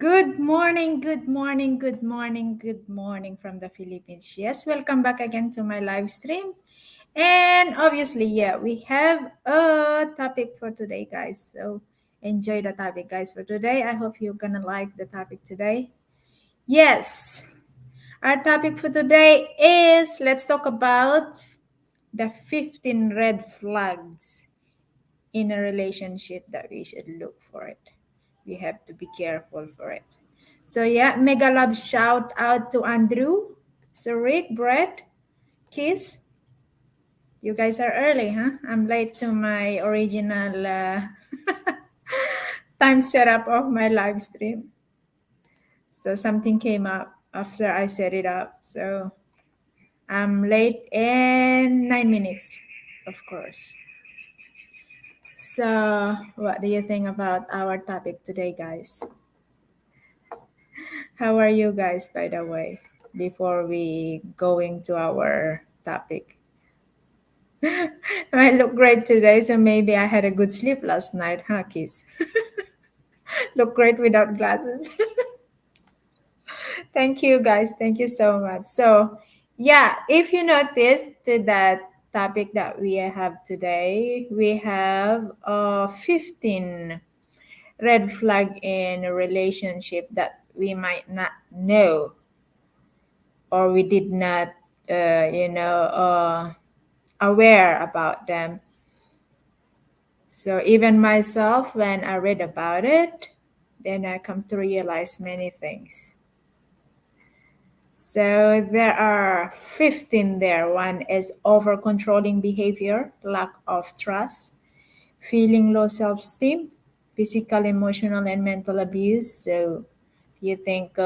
Good morning, good morning, good morning, good morning from the Philippines. Yes, welcome back again to my live stream. And obviously, we have a topic for today, guys. So enjoy the topic, guys, for today. I hope you're gonna like the topic today. Yes, our topic for today is let's talk about the 15 red flags in a relationship that we should look for it. We have to be careful for it. So mega love shout out to Andrew, Rick, Brett, Kiss. You guys are early, huh? I'm late to my original time setup of my live stream. So something came up after I set it up. So I'm late in 9 minutes, of course. So what do you think about our topic today, guys? How are you guys, by the way, before we go into our topic? I look great today, so maybe I had a good sleep last night, huh, Kiss? Look great without glasses. Thank you, guys. Thank you so much. So, if you notice to that topic that we have today, we have 15 red flag in a relationship that we might not know or we did not, aware about them. So even myself, when I read about it, then I come to realize many things. So there are 15 there. One is over controlling behavior, lack of trust, feeling low self-esteem, physical, emotional, and mental abuse. So you think,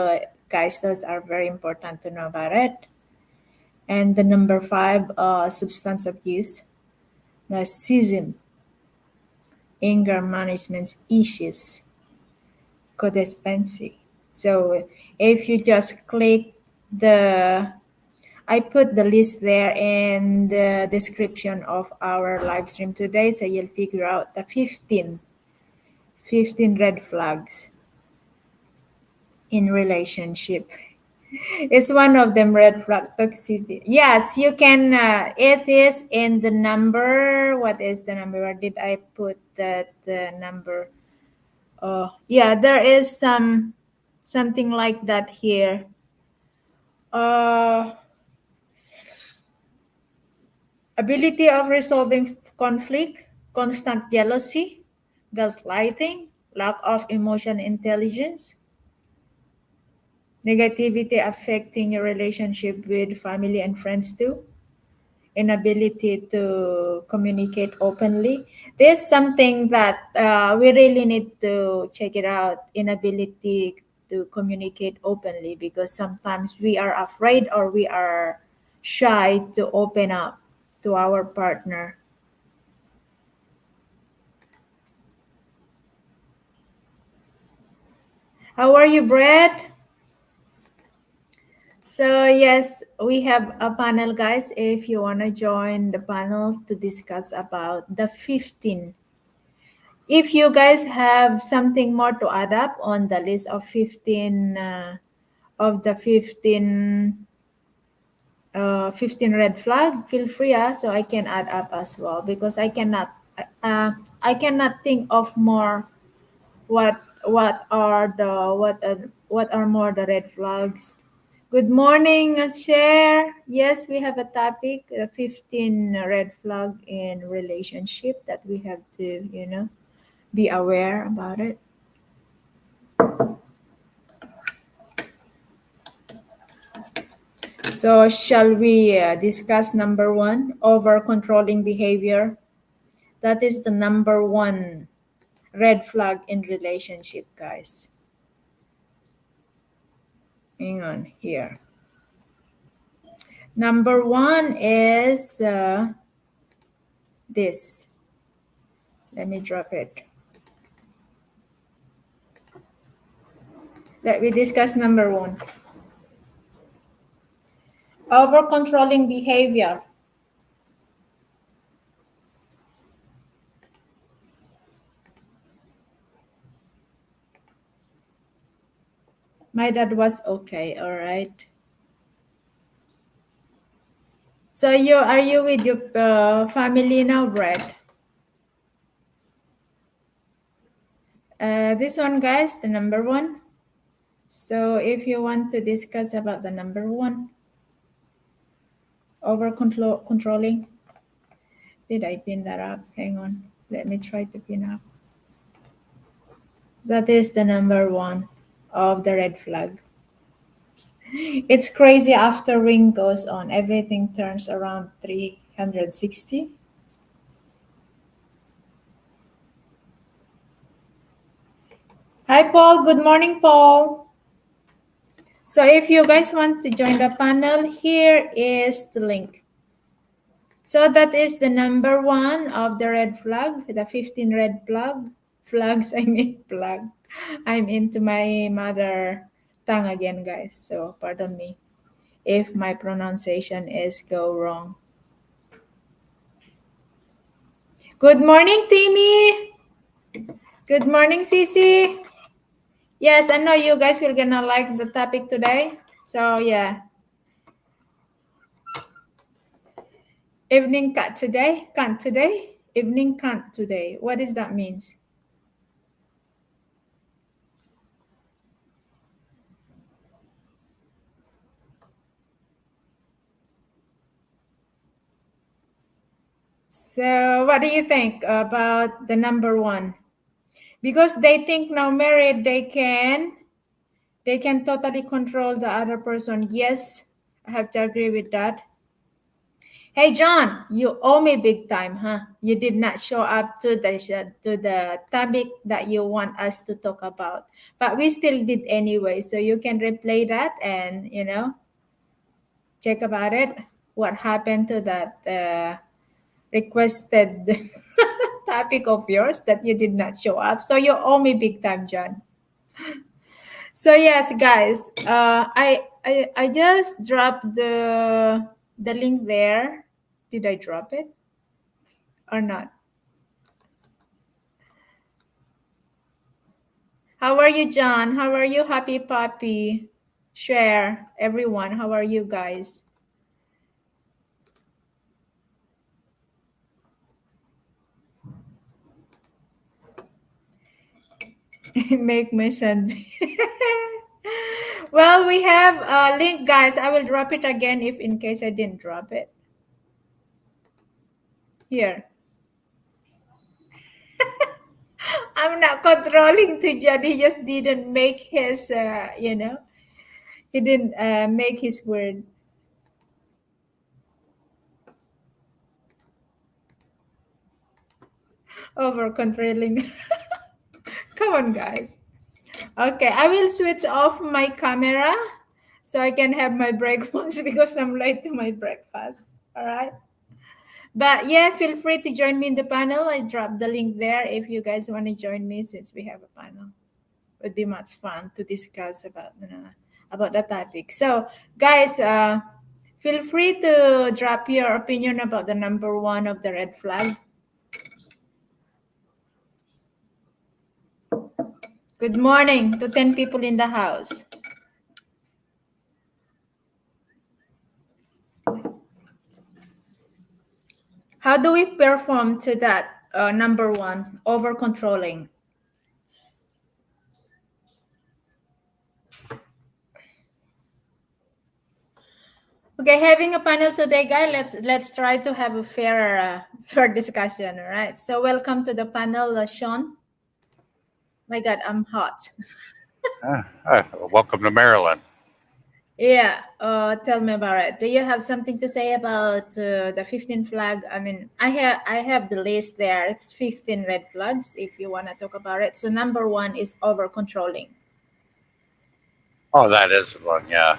guys, those are very important to know about it. And the number 5, substance abuse, narcissism, anger management issues, codependency. So if you just click I put the list there in the description of our live stream today, so you'll figure out the 15 red flags in relationship. Is one of them red flag toxicity? Yes, you can. It is in the number. What is the number? Where did I put that number? Yeah, there is something like that here. Uh, Ability of resolving conflict, constant jealousy, gaslighting, lack of emotion intelligence, negativity affecting your relationship with family and friends too, inability to communicate openly. There's something that we really need to check it out, inability to communicate openly, because sometimes we are afraid or we are shy to open up to our partner. How are you, Brett? So, yes, we have a panel, guys. If you want to join the panel to discuss about the 15. If you guys have something more to add up on the list of 15, of the 15 red flag, feel free, so I can add up as well, because I cannot think of more. What are more the red flags? Good morning, Cher. Yes, we have a topic, 15 red flag in relationship that we have to, be aware about it. So, shall we discuss number one, over controlling behavior? That is the number one red flag in relationship, guys. Hang on here. Number one is this. Let me drop it. Let me discuss number one. Over controlling behavior. My dad was okay, all right. So are you with your family now, Brad? This one, guys, the number one. So if you want to discuss about the number one, over controlling, did I pin that up? Hang on, let me try to pin up. That is the number one of the red flag. It's crazy, after ring goes on, everything turns around 360. Hi, Paul. Good morning, Paul. So if you guys want to join the panel, here is the link. So that is the number one of the red flag, the 15 red flags. I mean plug. I'm into my mother tongue again, guys. So pardon me if my pronunciation is go wrong. Good morning, Timmy. Good morning, Cece. Yes, I know you guys are gonna like the topic today. So yeah, evening cut today, can't today, evening can't today. What does that means? So what do you think about the number one? Because they think now married they can totally control the other person. Yes, I have to agree with that. Hey John, you owe me big time, huh? You did not show up to the topic that you want us to talk about, but we still did anyway. So you can replay that and check about it. What happened to that requested topic of yours that you did not show up? So you owe me big time, John. So yes, guys, I just dropped the link there. Did I drop it or not? How are you, John? How are you, happy puppy? share, everyone. How are you guys? Make my son. Well, we have a link, guys. I will drop it again if in case I didn't drop it. Here. I'm not controlling to John. He just didn't make his, he didn't make his word over controlling. Come on, guys. Okay, I will switch off my camera so I can have my breakfast because I'm late to my breakfast. All right. But yeah, feel free to join me in the panel. I dropped the link there if you guys want to join me since we have a panel. It would be much fun to discuss about the topic. So, guys, feel free to drop your opinion about the number one of the red flag. Good morning to 10 people in the house. How do we perform to that number one, over controlling? Okay, having a panel today, guys. Let's try to have a fair discussion. All right. So welcome to the panel, Sean. My God, I'm hot. Welcome to Maryland. Yeah. Tell me about it. Do you have something to say about the 15 flag? I mean, I have the list there. It's 15 red flags. If you want to talk about it. So number one is over controlling. Oh, that is one. Yeah,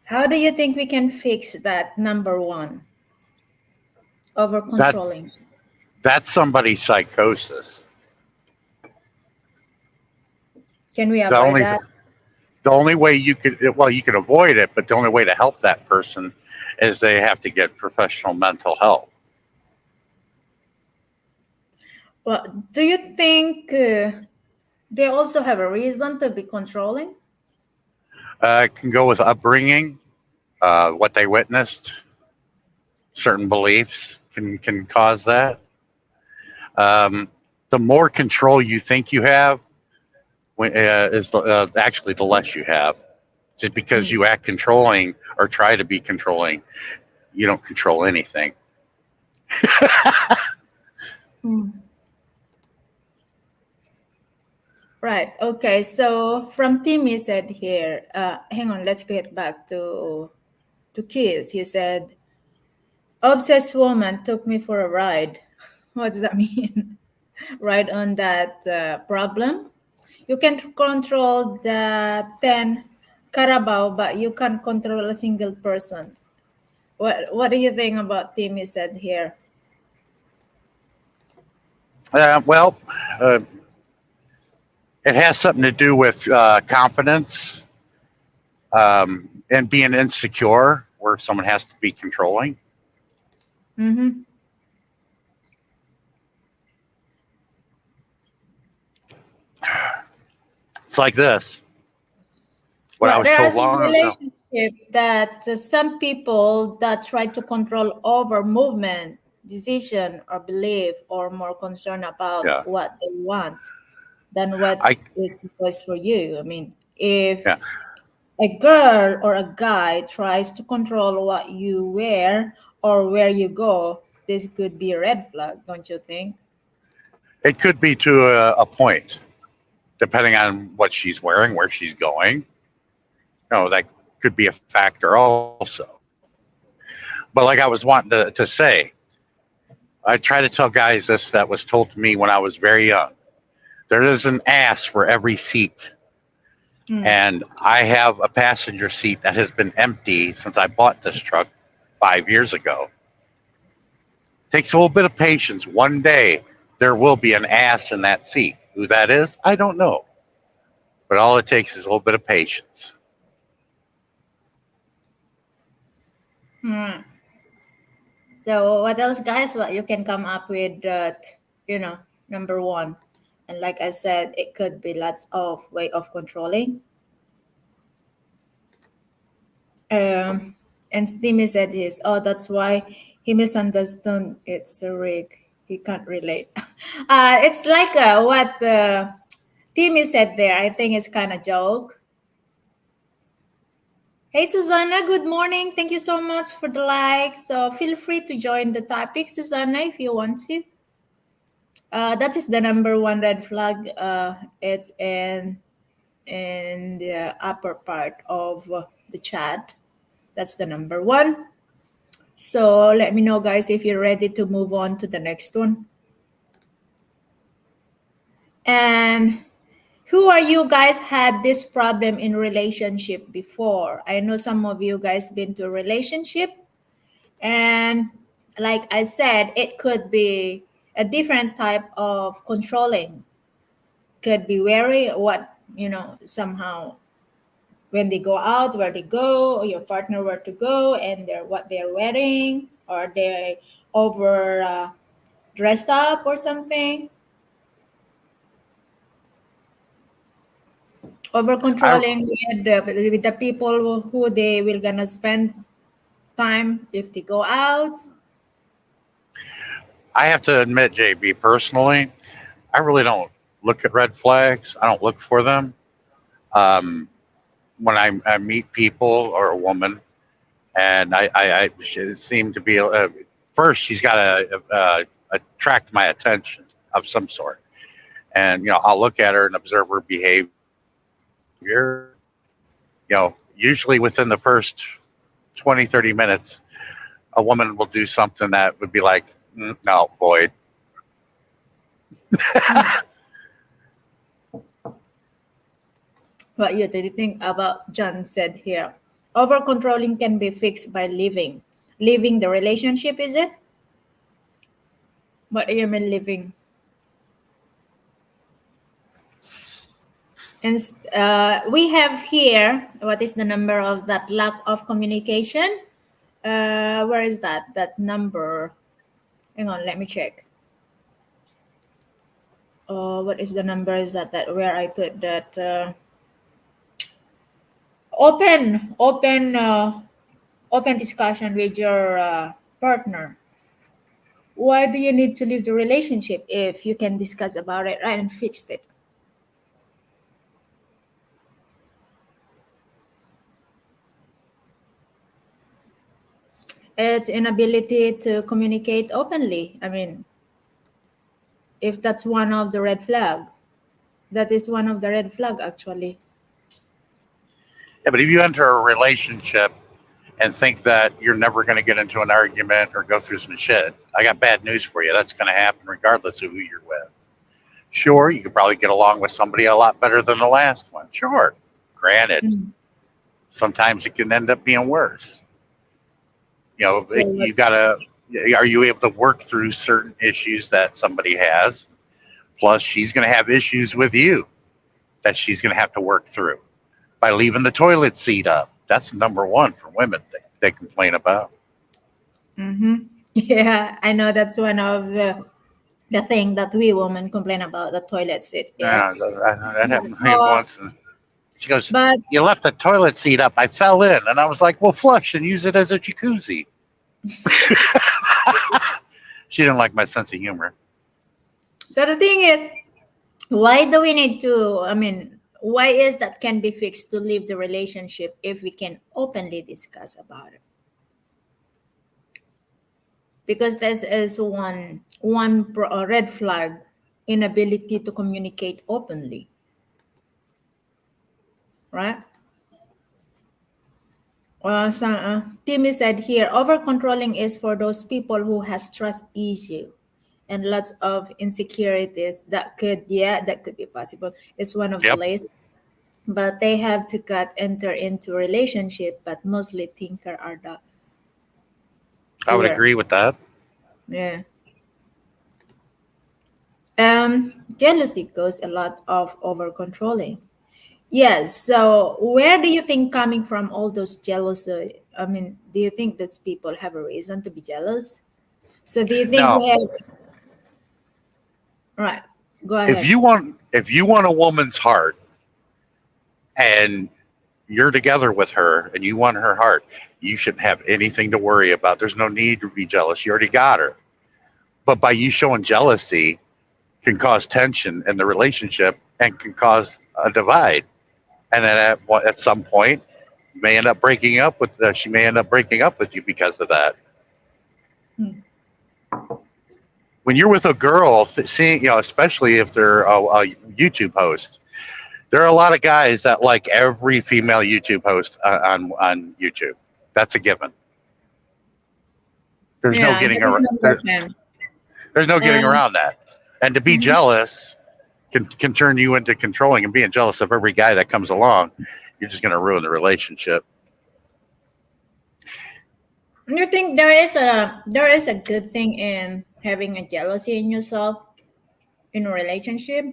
How do you think we can fix that number one? Over that controlling. that's somebody's psychosis. Can we The avoid only that? the only way you can avoid it, but the only way to help that person is they have to get professional mental help. Well, do you think they also have a reason to be controlling? It can go with upbringing, what they witnessed, certain beliefs can cause that. Um, the more control you think you have, actually the less you have. Just because Mm. you act controlling or try to be controlling, you don't control anything. Mm. Right. Okay. So from Timmy said here, hang on, let's get back to Kiss. He said, obsessed woman took me for a ride. What does that mean? Ride on that problem? You can control the 10 Carabao, but you can't control a single person. What do you think about Timmy said here? Well, uh, it has something to do with confidence and being insecure, where someone has to be controlling. Mm-hmm. It's like this. What I Well, was there are told some long ago. relationships that some people that try to control over movement, decision, or belief, or more concerned about Yeah, what they want than what I is the best for you. I mean, yeah. if a girl or a guy tries to control what you wear or where you go, this could be a red flag, don't you think? It could be to a point, depending on what she's wearing, where she's going. That could be a factor also. But like I was wanting to say, I try to tell guys this that was told to me when I was very young. There is an ass for every seat. Hmm. And I have a passenger seat that has been empty since I bought this truck 5 years ago. Takes a little bit of patience. One day there will be an ass in that seat. Who that is, I don't know. But all it takes is a little bit of patience. Hmm. So what else, guys? What you can come up with that, number one. And like I said, it could be lots of way of controlling. Um, and Timmy said his, oh, that's why he misunderstood. It's a rig. He can't relate. It's like what Timmy said there. I think it's kind of joke. Hey, Susanna, good morning. Thank you so much for the like. So feel free to join the topic, Susanna, if you want to. That is the number one red flag. It's in the upper part of the chat. That's the number one. So let me know, guys, if you're ready to move on to the next one. And who are you guys had this problem in relationship before? I know some of you guys been to a relationship, and like I said, it could be a different type of controlling. Could be wary what somehow when they go out, where they go, or your partner where to go, and what they're wearing, or they over dressed up or something, over I controlling with the people who they will gonna spend time if they go out. I have to admit, JB, personally, I really don't look at red flags. I don't look for them. Um, when I meet people or a woman, and I she seemed to be first she's got to attract my attention of some sort, and I'll look at her and observe her behavior. Usually within the first 20-30 minutes, a woman will do something that would be like, no, void. What you did you think about John said here? Over controlling can be fixed by leaving the relationship, is it? What do you mean leaving? And we have here, what is the number of that lack of communication? Where is that number? Hang on, let me check. What is the number? Is that where I put that? Open discussion with your partner. Why do you need to leave the relationship if you can discuss about it, right, and fix it? It's inability to communicate openly. I mean, if that's one of the red flag, that is one of the red flag actually. Yeah, but if you enter a relationship and think that you're never going to get into an argument or go through some shit, I got bad news for you. That's going to happen regardless of who you're with. Sure, you could probably get along with somebody a lot better than the last one. Sure, granted, Mm. sometimes it can end up being worse. So what? You gotta. Are you able to work through certain issues that somebody has? Plus, she's going to have issues with you that she's going to have to work through by leaving the toilet seat up. That's number one for women. They complain about. Mm-hmm. Yeah, I know that's one of the thing that we women complain about, the toilet seat. Yeah, That but happened to me once, and she goes, but "You left the toilet seat up. I fell in," and I was like, "Well, flush and use it as a jacuzzi." She didn't like my sense of humor. so the thing is, why do we need to? I mean, why is that can be fixed to leave the relationship if we can openly discuss about it? Because this is one red flag, inability to communicate openly, right? Timmy said here, over controlling is for those people who has trust issue and lots of insecurities. That could be possible. It's one of the Yep, ways, but they have to got enter into relationship, but mostly thinker are the I would fear. agree with that. Yeah. Jealousy goes a lot of over controlling. Yes. So where do you think coming from all those jealousy? I mean, do you think that people have a reason to be jealous? So do you think No, we have right? Go ahead. If you want a woman's heart and you're together with her and you want her heart, you shouldn't have anything to worry about. There's no need to be jealous. You already got her. But by you showing jealousy can cause tension in the relationship and can cause a divide. And then at some point, you may end up breaking up with. She may end up breaking up with you because of that. Hmm. When you're with a girl, seeing especially if they're a YouTube host, there are a lot of guys that like every female YouTube host on YouTube. That's a given. There's no Yeah, getting that is around. number 10. There's no getting And around that. And to be mhm. jealous can turn you into controlling and being jealous of every guy that comes along. You're just going to ruin the relationship. You think there is a good thing in having a jealousy in yourself in a relationship?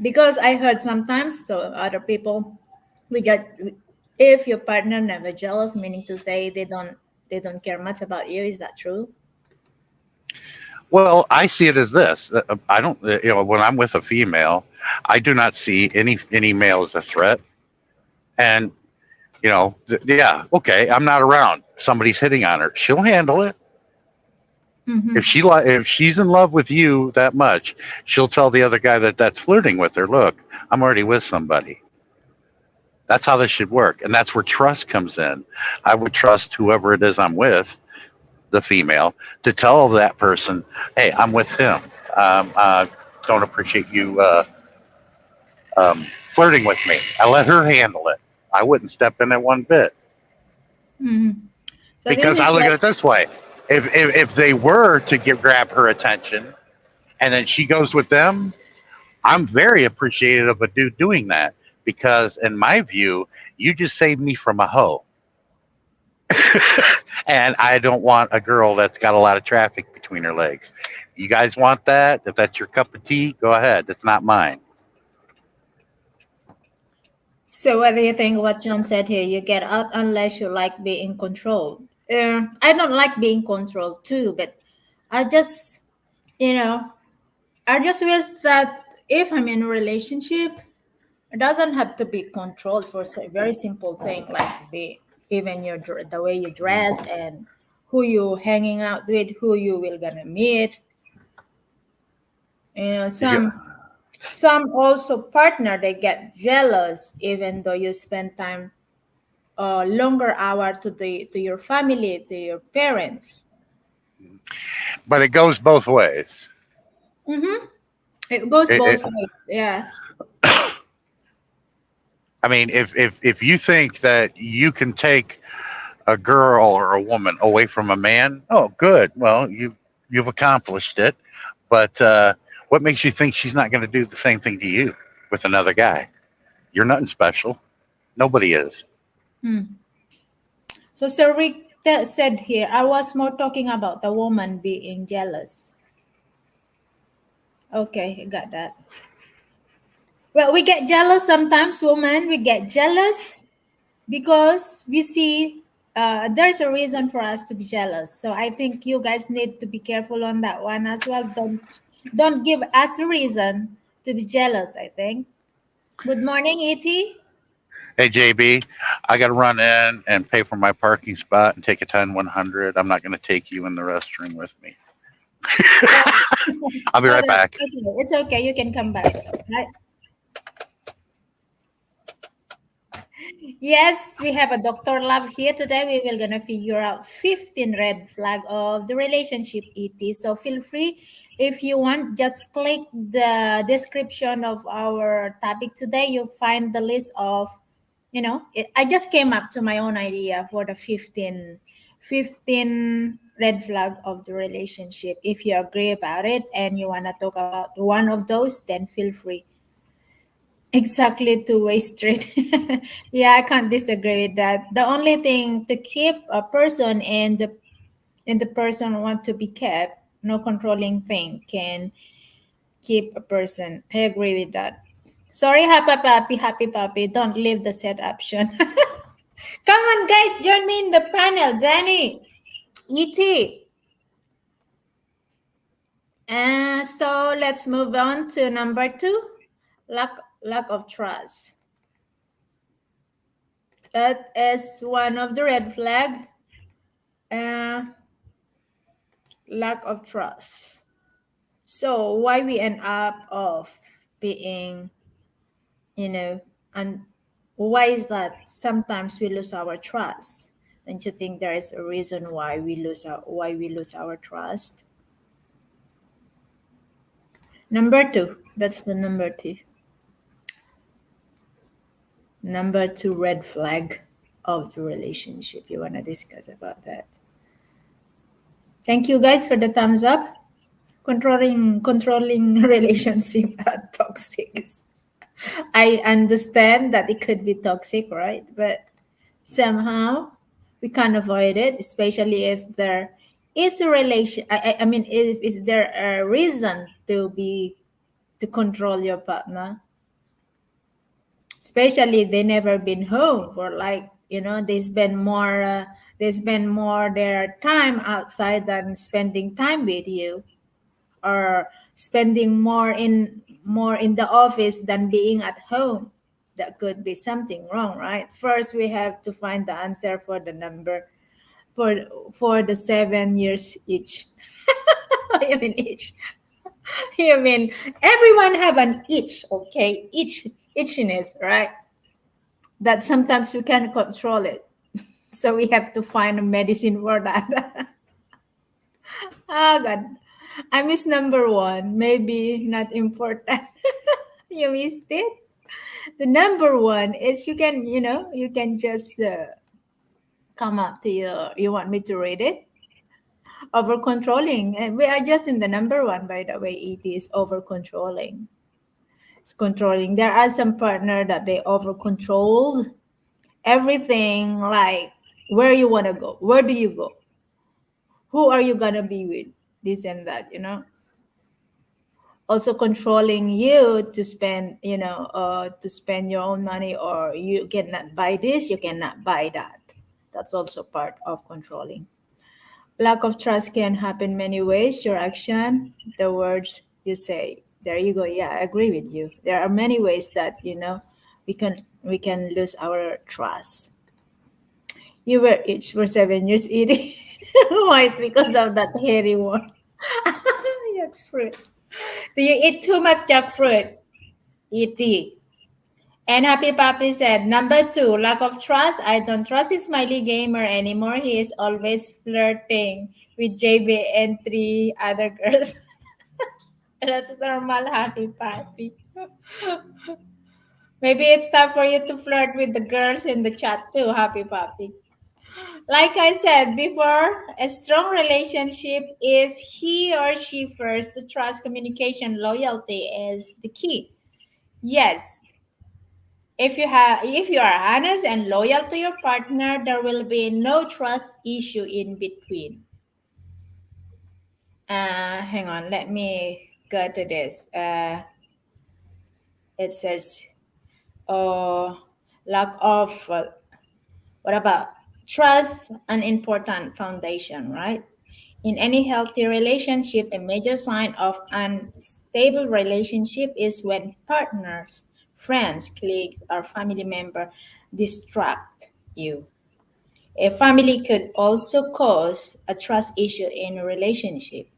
Because I heard sometimes to other people, we just if your partner never jealous, meaning to say they don't care much about you. Is that true? Well, I see it as this. I don't, when I'm with a female, I do not see any male as a threat. And yeah, okay, I'm not around. Somebody's hitting on her. She'll handle it. Mm-hmm. If she's in love with you that much, she'll tell the other guy that's flirting with her, look, I'm already with somebody. That's how this should work, and that's where trust comes in. I would trust whoever it is I'm with, the female, to tell that person, hey, I'm with him. Don't appreciate you flirting with me. I let her handle it. I wouldn't step in it one bit. Mm-hmm. So this Because I is look at like. it this way: if they were to grab her attention, and then she goes with them, I'm very appreciative of a dude doing that because, in my view, you just saved me from a hoe, and I don't want a girl that's got a lot of traffic between her legs. You guys want that? If that's your cup of tea, go ahead. It's not mine. So what do you think? What John said here? You get out unless you like being controlled. I don't like being controlled too, but I just, you know, I just wish that if I'm in a relationship, it doesn't have to be controlled for a very simple thing like even the way you dress and who you hanging out with, who you will gonna meet. You know, You get, some also partner they get jealous even though you spend time longer hour to your family, to your parents. but it goes both ways. Mm-hmm. It goes It, both ways. Yeah. I mean, if you think that you can take a girl or a woman away from a man, oh, good. Well, you've accomplished it. But what makes you think she's not going to do the same thing to you with another guy? You're nothing special. Nobody is. Hmm. So Sir Rick said here, I was more talking about the woman being jealous. Okay, I got that. Well, we get jealous sometimes, woman. We get jealous because we see there's a reason for us to be jealous. So I think you guys need to be careful on that one as well. Don't give us a reason to be jealous, I think. Good morning, Et. Hey, JB, I got to run in and pay for my parking spot and take a 10-100. I'm not going to take you in the restroom with me. Oh, I'll be oh, right that's back. okay. It's okay. You can come back. Right? Yes, we have a Dr. Love here today. We will gonna figure out 15 red flag of the relationship ET. So feel free if you want, just click the description of our topic today. You'll find the list of, I just came up to my own idea for the 15 red flag of the relationship. If you agree about it and you wanna talk about one of those, then feel free. Exactly, two-way street. Yeah, I can't disagree with that. The only thing to keep a person and the person want to be kept, no controlling thing can keep a person. I agree with that. Sorry, happy puppy. Don't leave the set option. Come on, guys, join me in the panel. Danny, ET. So let's move on to number two, lack lack of trust. That is one of the red flag. Uh, Lack of trust. So why we end up of being, you know, and why is that sometimes we lose our trust? Don't you think there is a reason why we lose our trust? Number two, that's the number two. Number two red flag of the relationship. You wanna discuss about that? Thank you guys for the thumbs up. Controlling relationship are toxic. I understand that it could be toxic, right? But somehow we can't avoid it, especially if there is a relation. I mean, if is there a reason to control your partner, especially they never been home for like they spend more their time outside than spending time with you, or spending more in the office than being at home. That could be something wrong, right? First we have to find the answer for the number, for for the 7 years each. I mean each. You mean everyone have an itch, okay? Itchiness, right? That sometimes we can't control it. So we have to find a medicine for that. Ah, God. I miss number one. Maybe not important. You missed it. The number one is you can just come up to your. You want me to read it? Over controlling. And we are just in the number one, by the way. It is over controlling. It's controlling. There are some partner that they over controlled everything, like where you want to go, where do you go, who are you gonna be with, this and that. Also controlling you to spend to spend your own money, or you cannot buy this, you cannot buy that. That's also part of controlling. Lack of trust can happen many ways: your action, the words you say. There you go. Yeah, I agree with you. There are many ways that we can lose our trust. You were each for 7 years eating white because of that hairy one. Jackfruit. Do you eat too much jackfruit? E.T. And Happy Papi said, number two, lack of trust. I don't trust his smiley gamer anymore. He is always flirting with JB and three other girls. That's normal, Happy Papi. Maybe it's time for you to flirt with the girls in the chat too, Happy Papi. Like I said before, a strong relationship is he or she first. The trust, communication, loyalty is the key. Yes, if you are honest and loyal to your partner, there will be no trust issue in between. Hang on, let me go to this. It says, oh, lack of what about trust? An important foundation, right? In any healthy relationship, a major sign of unstable relationship is when partners, friends, colleagues, or family member distract you. A family could also cause a trust issue in a relationship.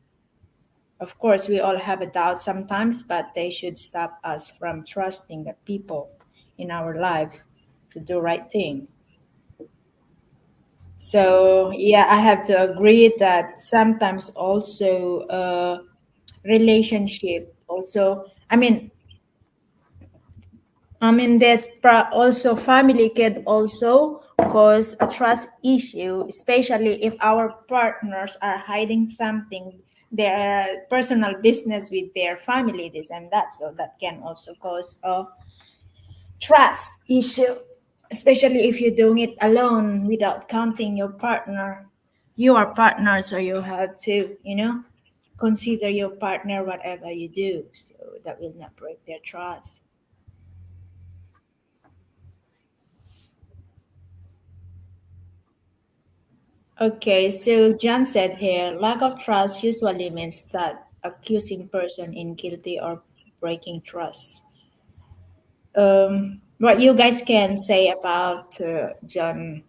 Of course, we all have a doubt sometimes, but they should stop us from trusting the people in our lives to do right thing. So yeah, I have to agree that sometimes also relationship also. Also family can also cause a trust issue, especially if our partners are hiding something, their personal business with their family, this and that. So that can also cause a trust issue, especially if you're doing it alone without counting your partner. You are partners, so you have to, consider your partner whatever you do, so that will not break their trust. Okay, so John said here, lack of trust usually means that accusing person in guilty or breaking trust. What you guys can say about John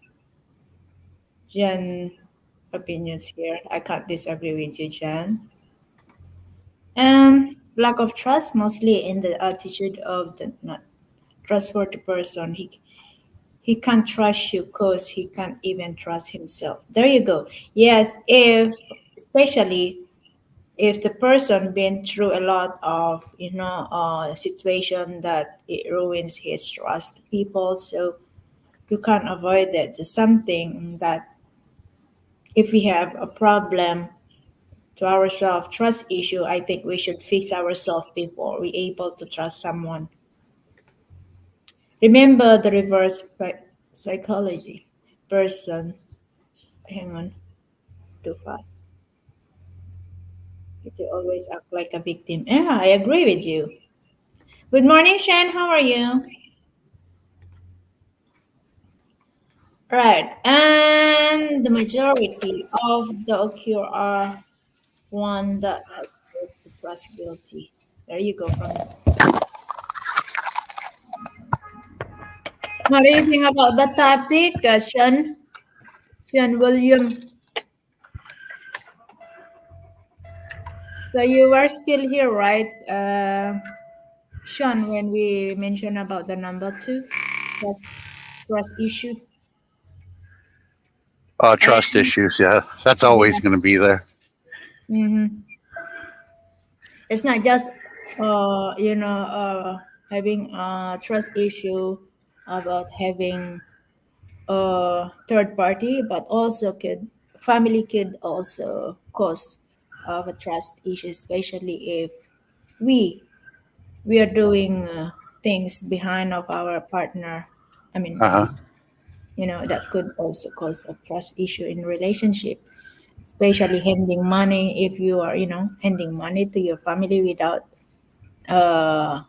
opinions here? I can't disagree with you, John. Lack of trust, mostly in the attitude of the not trustworthy person. He can't trust you because he can't even trust himself. There you go. Yes, if especially if the person been through a lot of situation that it ruins his trust to people, so you can't avoid that. It's something that if we have a problem to ourselves, trust issue, I think we should fix ourselves before we able to trust someone. Remember the reverse psychology. Person, hang on, too fast. If you always act like a victim. Yeah, I agree with you. Good morning, Shan. How are you? Right. And the majority of the occur are one that has proved the trust guilty. There you go from the. What do you think about the topic, Sean? Sean William. So you are still here, right? Sean, when we mentioned about the number two, trust, trust issue. Trust And issues, yeah, that's always yeah, going to be there. hmm, it's not just having a trust issue about having a third party, but also could family could also cause of a trust issue, especially if we we are doing things behind of our partner. I mean, Uh-huh. that could also cause a trust issue in relationship, especially handing money. If you are handing money to your family uh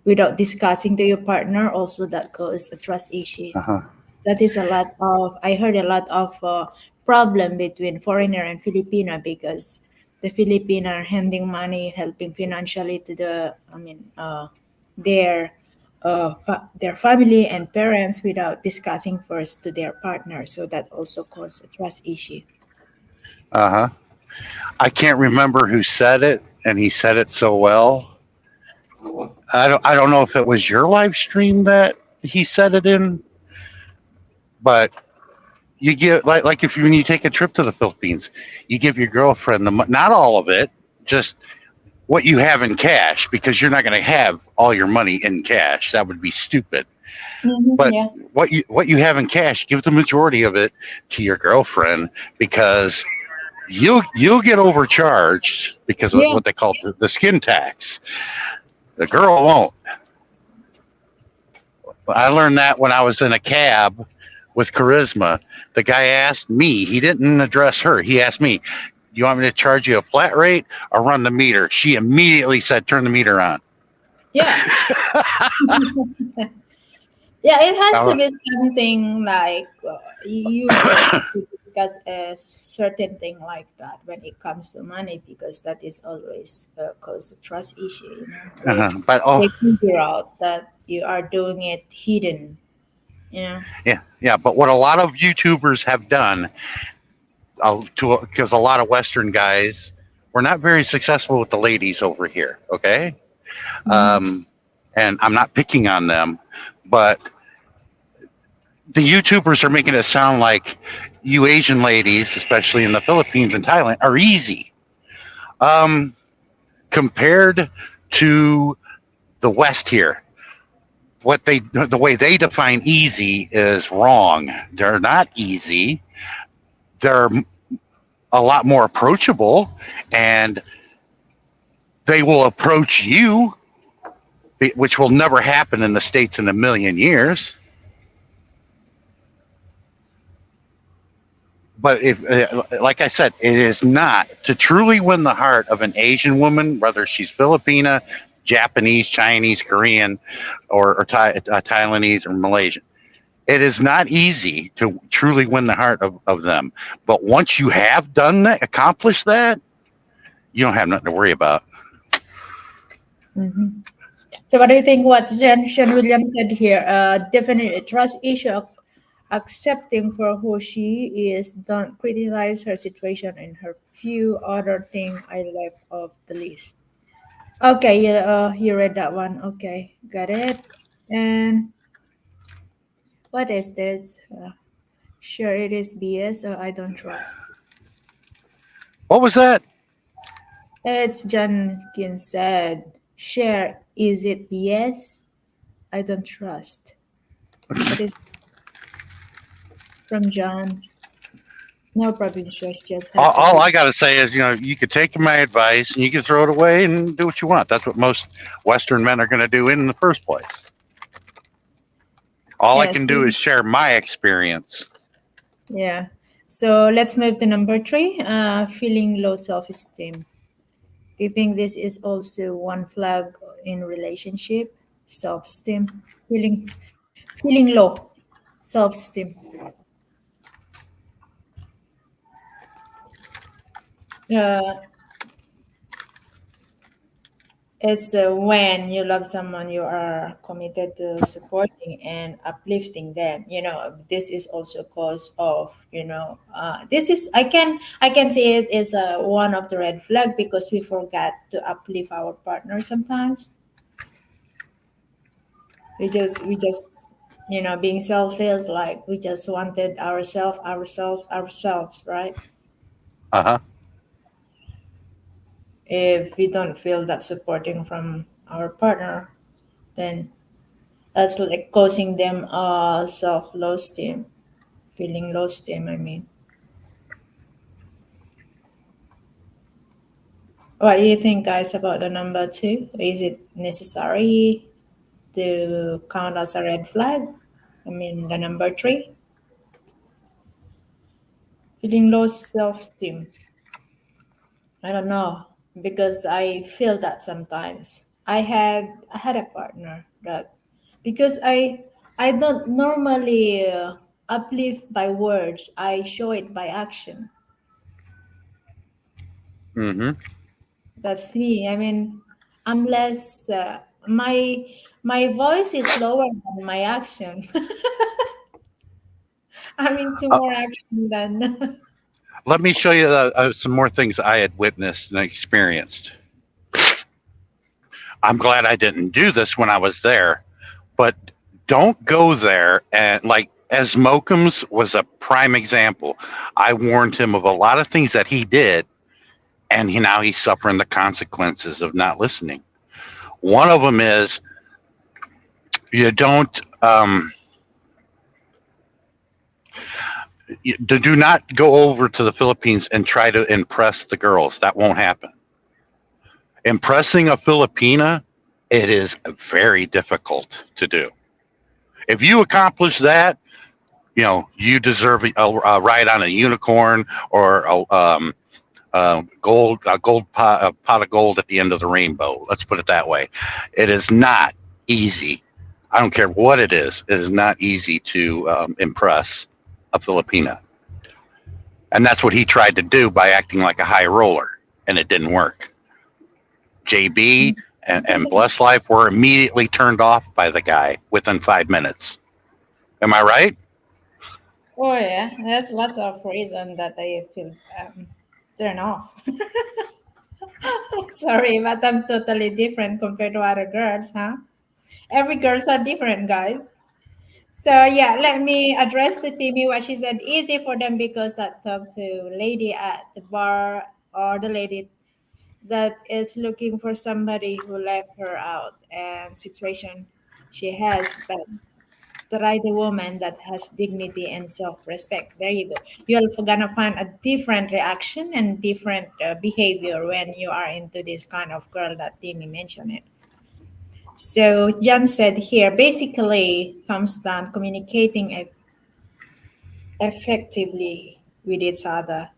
without discussing to your partner, also that causes a trust issue. Uh-huh. That is a lot of I heard a lot of problem between foreigner and Filipino, because the Filipino are handing money, helping financially to their their family and parents without discussing first to their partner, so that also causes a trust issue. Uh-huh. I can't remember who said it, and he said it so well. I don't know if it was your live stream that he said it in, but you give like if you, when you take a trip to the Philippines, you give your girlfriend not all of it, just what you have in cash, because you're not going to have all your money in cash. That would be stupid. But Yeah, what you have in cash, give the majority of it to your girlfriend, because you'll get overcharged because of yeah, what they call the skin tax. The girl won't. I learned that when I was in a cab with Charisma. The guy asked me, he didn't address her. He asked me, "You want me to charge you a flat rate or run the meter?" She immediately said, "Turn the meter on." yeah. Yeah, it has to I, be something like you both have to discuss a certain thing like that when it comes to money, because that is always cause a trust issue. If but oh they figure out that you are doing it hidden, you know. yeah, yeah. But what a lot of YouTubers have done, because a lot of Western guys were not very successful with the ladies over here. Okay, Mhm. um, and I'm not picking on them, but the YouTubers are making it sound like you Asian ladies, especially in the Philippines and Thailand, are easy. Um, Compared to the West here, the way they define easy is wrong. They're not easy. They're a lot more approachable, and they will approach you, which will never happen in the States in a million years. But if, like I said, it is not to truly win the heart of an Asian woman, whether she's Filipina, Japanese, Chinese, Korean, or Taiwanese or Malaysian. It is not easy to truly win the heart of them. But once you have done that, accomplished that, you don't have nothing to worry about. Mhm. So what do you think what Sean Williams said here? Definitely trust issue, accepting for who she is. Don't criticize her situation and her few other thing I left off the list. Okay, yeah, you read that one. Okay, got it. And what is this? Sure, it is BS or I don't trust. What was that? It's Jenkins said. Share, is it BS? I don't trust. That is from John. No problem, just have to All be. I got to say is, you could take my advice and you can throw it away and do what you want. That's what most Western men are going to do in the first place. All I Yes. can do is share my experience. Yeah. So let's move to number three. Feeling low self-esteem. Do you think this is also one flag in relationship? Self-esteem, feelings, feeling low, self-esteem. Uh, it's when you love someone, you are committed to supporting and uplifting them. This is also cause of, this is I can say it is one of the red flag because we forgot to uplift our partner sometimes. We just being selfish, like we just wanted ourselves, right? Uh huh. If we don't feel that supporting from our partner, then that's like causing them self low esteem, feeling low esteem, I mean. What do you think, guys, about the number two? Is it necessary to count as a red flag? I mean, the number three, feeling low self esteem. I don't know because I feel that sometimes. I had a partner that because I don't normally uplift by words. I show it by action. Mm-hmm. That's me. I mean, I'm less. My voice is lower than my action. I'm into Uh, more action than. Let me show you some more things I had witnessed and experienced. I'm glad I didn't do this when I was there, but don't go there. And like, as Mokums was a prime example, I warned him of a lot of things that he did, and now he's suffering the consequences of not listening. One of them is you don't do not go over to the Philippines and try to impress the girls. That won't happen. Impressing a Filipina, it is very difficult to do. If you accomplish that, you deserve a ride on a unicorn or a gold pot, a pot of gold at the end of the rainbow. Let's put it that way. It is not easy. I don't care what it is. It is not easy to impress a Filipina, and that's what he tried to do by acting like a high roller, and it didn't work. JB and Bless Life were immediately turned off by the guy within 5 minutes. Am I right? Oh yeah, there's lots of reason that I feel turned off. Sorry, but I'm totally different compared to other girls, huh? Every girls are different, guys. So yeah, let me address to Timmy what she said. Easy for them because that talk to lady at the bar or the lady that is looking for somebody who left her out and situation she has, but try the woman that has dignity and self-respect. There you go. You're gonna find a different reaction and different behavior when you are into this kind of girl that Timmy mentioned it. So Jan said here, basically comes down communicating effectively with each other.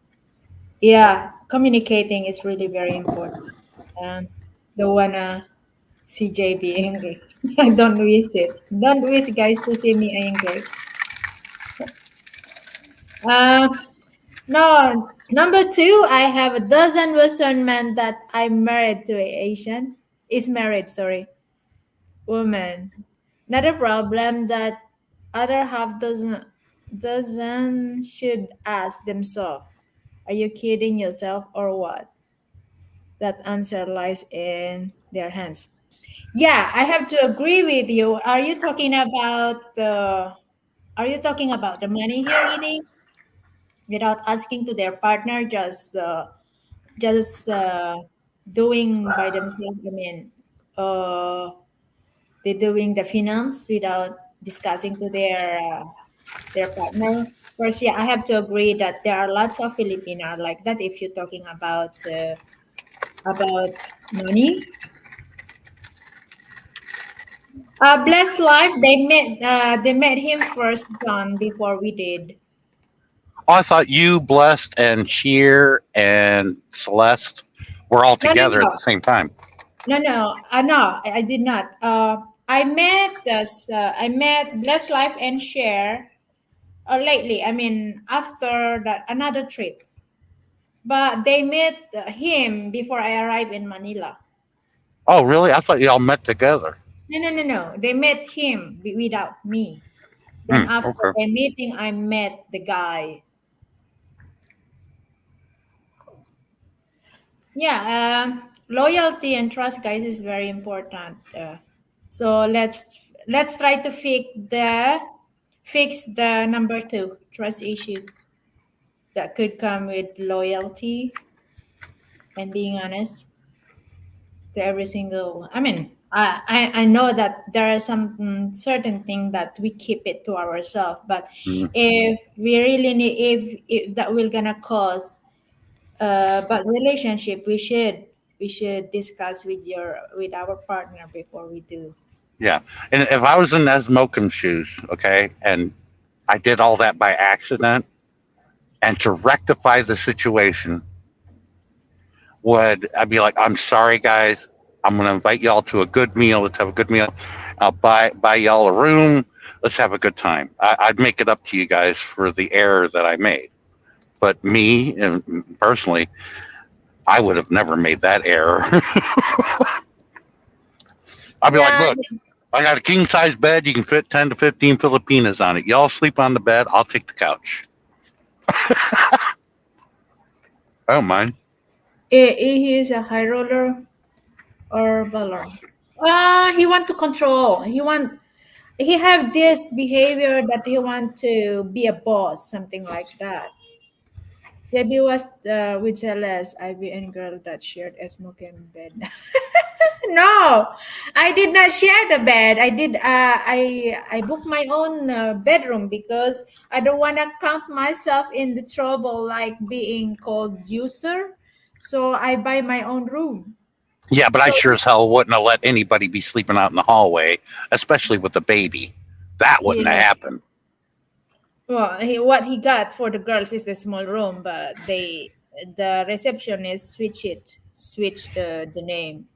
Yeah, communicating is really very important. Um, don't wanna see JB angry. I don't wish it. Don't wish guys to see me angry. Uh, no, Number two, I have a dozen Western men that I'm married to a Asian. Is married, sorry, woman. Not a problem that other half doesn't should ask themselves, are you kidding yourself or what? That answer lies in their hands. Yeah, I have to agree with you. Are you talking about the money here eating without asking to their partner, just doing by themselves? I mean, uh, they're doing the finance without discussing to their partner. First, yeah, I have to agree that there are lots of Filipino are like that. If you're talking about money, blessed life. They met him first, John, before we did. Oh, I thought you, Blessed, and Sheer and Celeste were all No, no, together no, at the same time. no. I did not. I met blessed life and share lately. I mean, after that another trip. But they met him before I arrived in Manila. Oh, really? I thought you all met together. No, no, no, no. They met him without me. Then Hmm, after okay. the meeting, I met the guy. Yeah, loyalty and trust, guys, is very important. So let's try to fix the number two trust issue that could come with loyalty and being honest to every single. I mean, I know that there are some certain thing that we keep it to ourselves, but Mm, if we really need, if that will gonna cause but relationship, we should discuss with our partner before we do. yeah. And if I was in Nesmokin's shoes, okay, and I did all that by accident, and to rectify the situation, would I'd be like, I'm sorry, guys. I'm going to invite y'all to a good meal. Let's have a good meal. I'll buy y'all a room. Let's have a good time. I'd make it up to you guys for the error that I made. But me, personally, I would have never made that error. I'd be like, Yeah, look, I got a king size bed. You can fit 10 to 15 Filipinas on it. Y'all sleep on the bed. I'll take the couch. I don't mind. he is a high roller or baller. He want to control. He have this behavior that he want to be a boss, something like that. JB was with Celeste, IBN girl that shared a smoking bed. No, I did not share the bed. I booked my own bedroom because I don't want to count myself in the trouble like being called user. So I buy my own room. Yeah, but I So sure as hell wouldn't have let anybody be sleeping out in the hallway, especially with a baby. That wouldn't have yeah, happened. well, what he got for the girls is the small room, but the receptionist switched the name.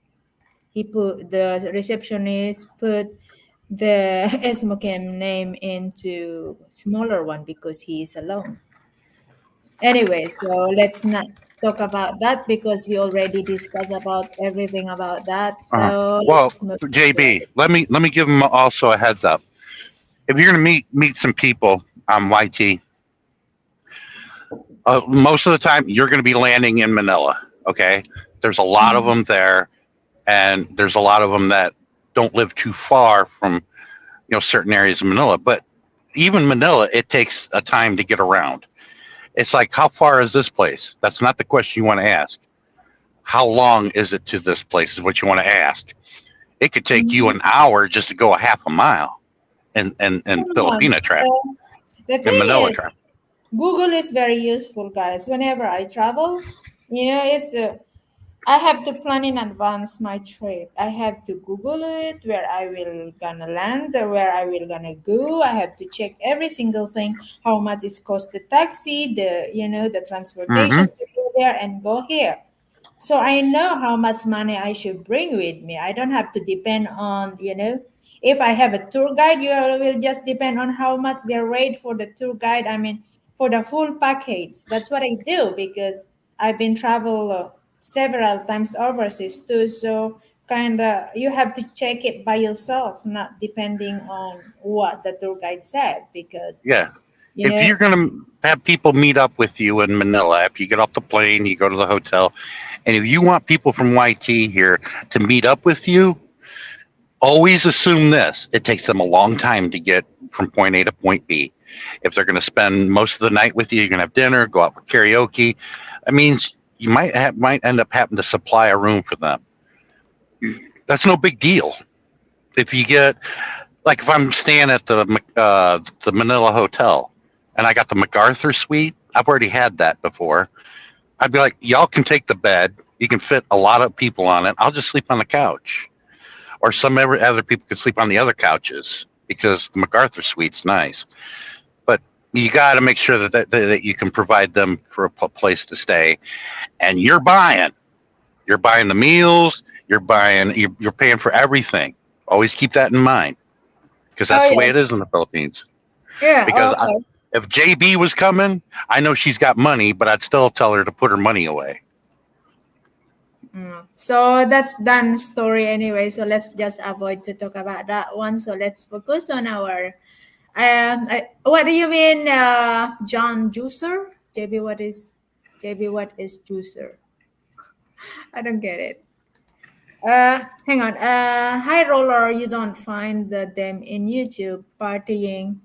He put the receptionist put the Esmokem name into smaller one because he is alone. Anyway, so let's not talk about that because we already discussed about everything about that. Uh, So well, let's move to JB, let me give them also a heads up. If you're going to meet some people on YT, most of the time you're going to be landing in Manila. Okay, there's a lot of mm, them there, and there's a lot of them that don't live too far from certain areas of Manila. But even Manila, it takes a time to get around. It's like, how far is this place? That's not the question you want to ask. How long is it to this place? Is what you want to ask. It could take you mhm. an hour just to go a half a mile in Come on. Filipina traffic, The in thing Manila is, traffic. Google is very useful, guys. Whenever I travel, it's I have to plan in advance my trip. I have to Google it, where I will gonna land, or where I will gonna go. I have to check every single thing. How much is cost the taxi, the transportation Mm-hmm. to go there and go here. So I know how much money I should bring with me. I don't have to depend on. If I have a tour guide, you will just depend on how much their rate for the tour guide. I mean, for the full package. That's what I do because I've been travel several times overseas too. So kind of you have to check it by yourself, not depending on what the tour guide said because Yeah. you If know. you're going to have people meet up with you in Manila, after you get off the plane, you go to the hotel, and if you want people from YT here to meet up with you, always assume this: it takes them a long time to get from point A to point B. If they're going to spend most of the night with you, you're going to have dinner, go out for karaoke. That means you might end up having to supply a room for them. That's no big deal. If you get, like, if I'm staying at the Manila hotel and I got the MacArthur suite, I've already had that before. I'd be like, y'all can take the bed. You can fit a lot of people on it. I'll just sleep on the couch, or some other people can sleep on the other couches because the MacArthur suite's nice. But you got to make sure that you can provide them for a place to stay, and you're buying the meals, you're paying for everything. Always keep that in mind because Oh that's the way it yes. is in the Philippines. Yeah. Because Okay. if JB was coming, I know she's got money, but I'd still tell her to put her money away. So that's done story anyway. So let's just avoid to talk about that one. So let's focus on our. What do you mean, John Juicer? JB, what is JB? What is Juicer? I don't get it. Hang on. High roller, you don't find them in YouTube partying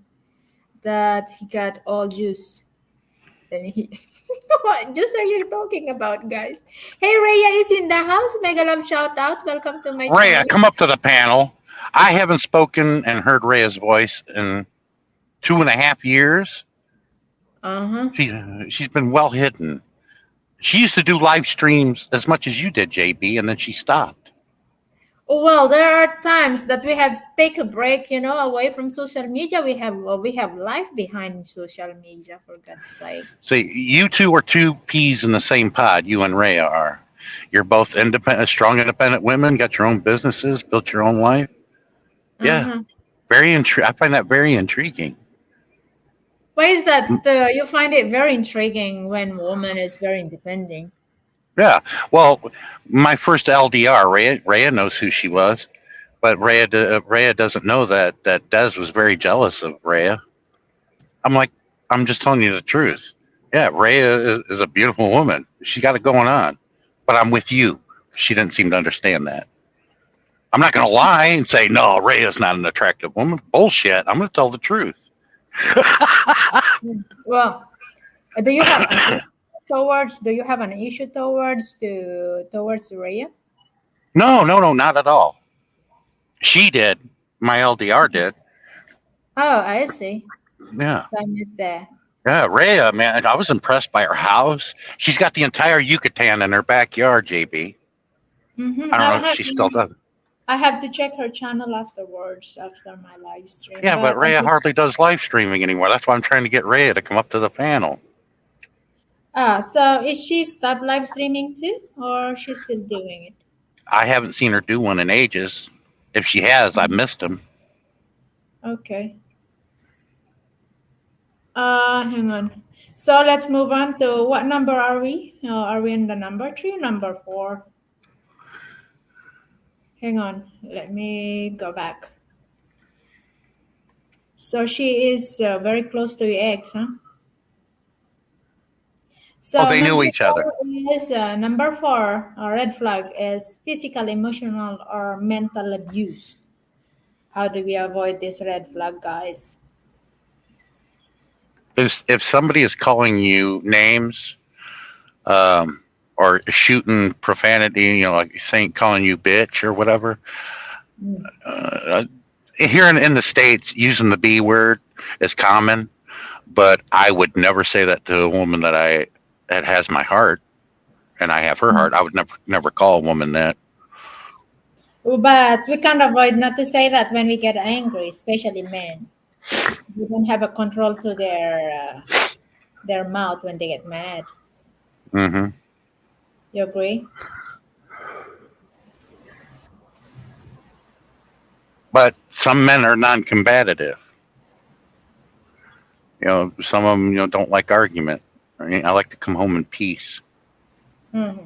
that he got all juice. Then he, what juice are you talking about, guys? Hey, Rhea is in the house. Mega love shout out. Welcome to my Rhea, channel. come up to the panel. I haven't spoken and heard Rhea's voice in 2.5 years. Uh huh. She she's been well hidden. She used to do live streams as much as you did, JB, and then she stopped. Well, there are times that we have take a break, away from social media. We have life behind social media, for God's sake. So you two are two peas in the same pod. You and Rhea are. You're both independent, strong, independent women. Got your own businesses, built your own life. Uh Yeah, huh. I find that very intriguing. Why is that? You find it very intriguing when woman is very independent. Yeah. Well, my first LDR, Rhea knows who she was, but Rhea doesn't know that Des was very jealous of Rhea. I'm like, I'm just telling you the truth. Yeah, Rhea is a beautiful woman. She got it going on, but I'm with you. She didn't seem to understand that. I'm not going to lie and say no. Rhea's not an attractive woman. Bullshit. I'm going to tell the truth. Well, do you have an issue towards? Do you have an issue towards Rhea? No, no, no, not at all. She did. My LDR did. Oh, I see. Yeah. So I missed that. Yeah, Rhea, man, I was impressed by her house. She's got the entire Yucatan in her backyard, JB. Mm-hmm. I don't know if she still does. I have to check her channel afterwards after my live stream. Yeah, But but Rhea hardly does live streaming anymore. That's why I'm trying to get Rhea to come up to the panel. so is she stopped live streaming too, or she's still doing it? I haven't seen her do one in ages. If she has, I missed him. Okay. Hang on. So let's move on to what number are we? Are we in the number three, number four? Hang on. Let me go back. So she is very close to your ex, huh? Oh, So they knew each other. number four, red flag is physical, emotional, or mental abuse. How do we avoid this red flag, guys? If somebody is calling you names, um, or shooting profanity, like saying, calling you bitch or whatever, Mm. uh, here in the States, using the B word is common, but I would never say that to a woman that has my heart and I have her heart. I would never call a woman that. But we can't avoid not to say that when we get angry, especially men. They don't have a control to their mouth when they get mad. Hmm. You agree? But some men are non-combative. Some of them, don't like argument. I like to come home in peace. Hmm.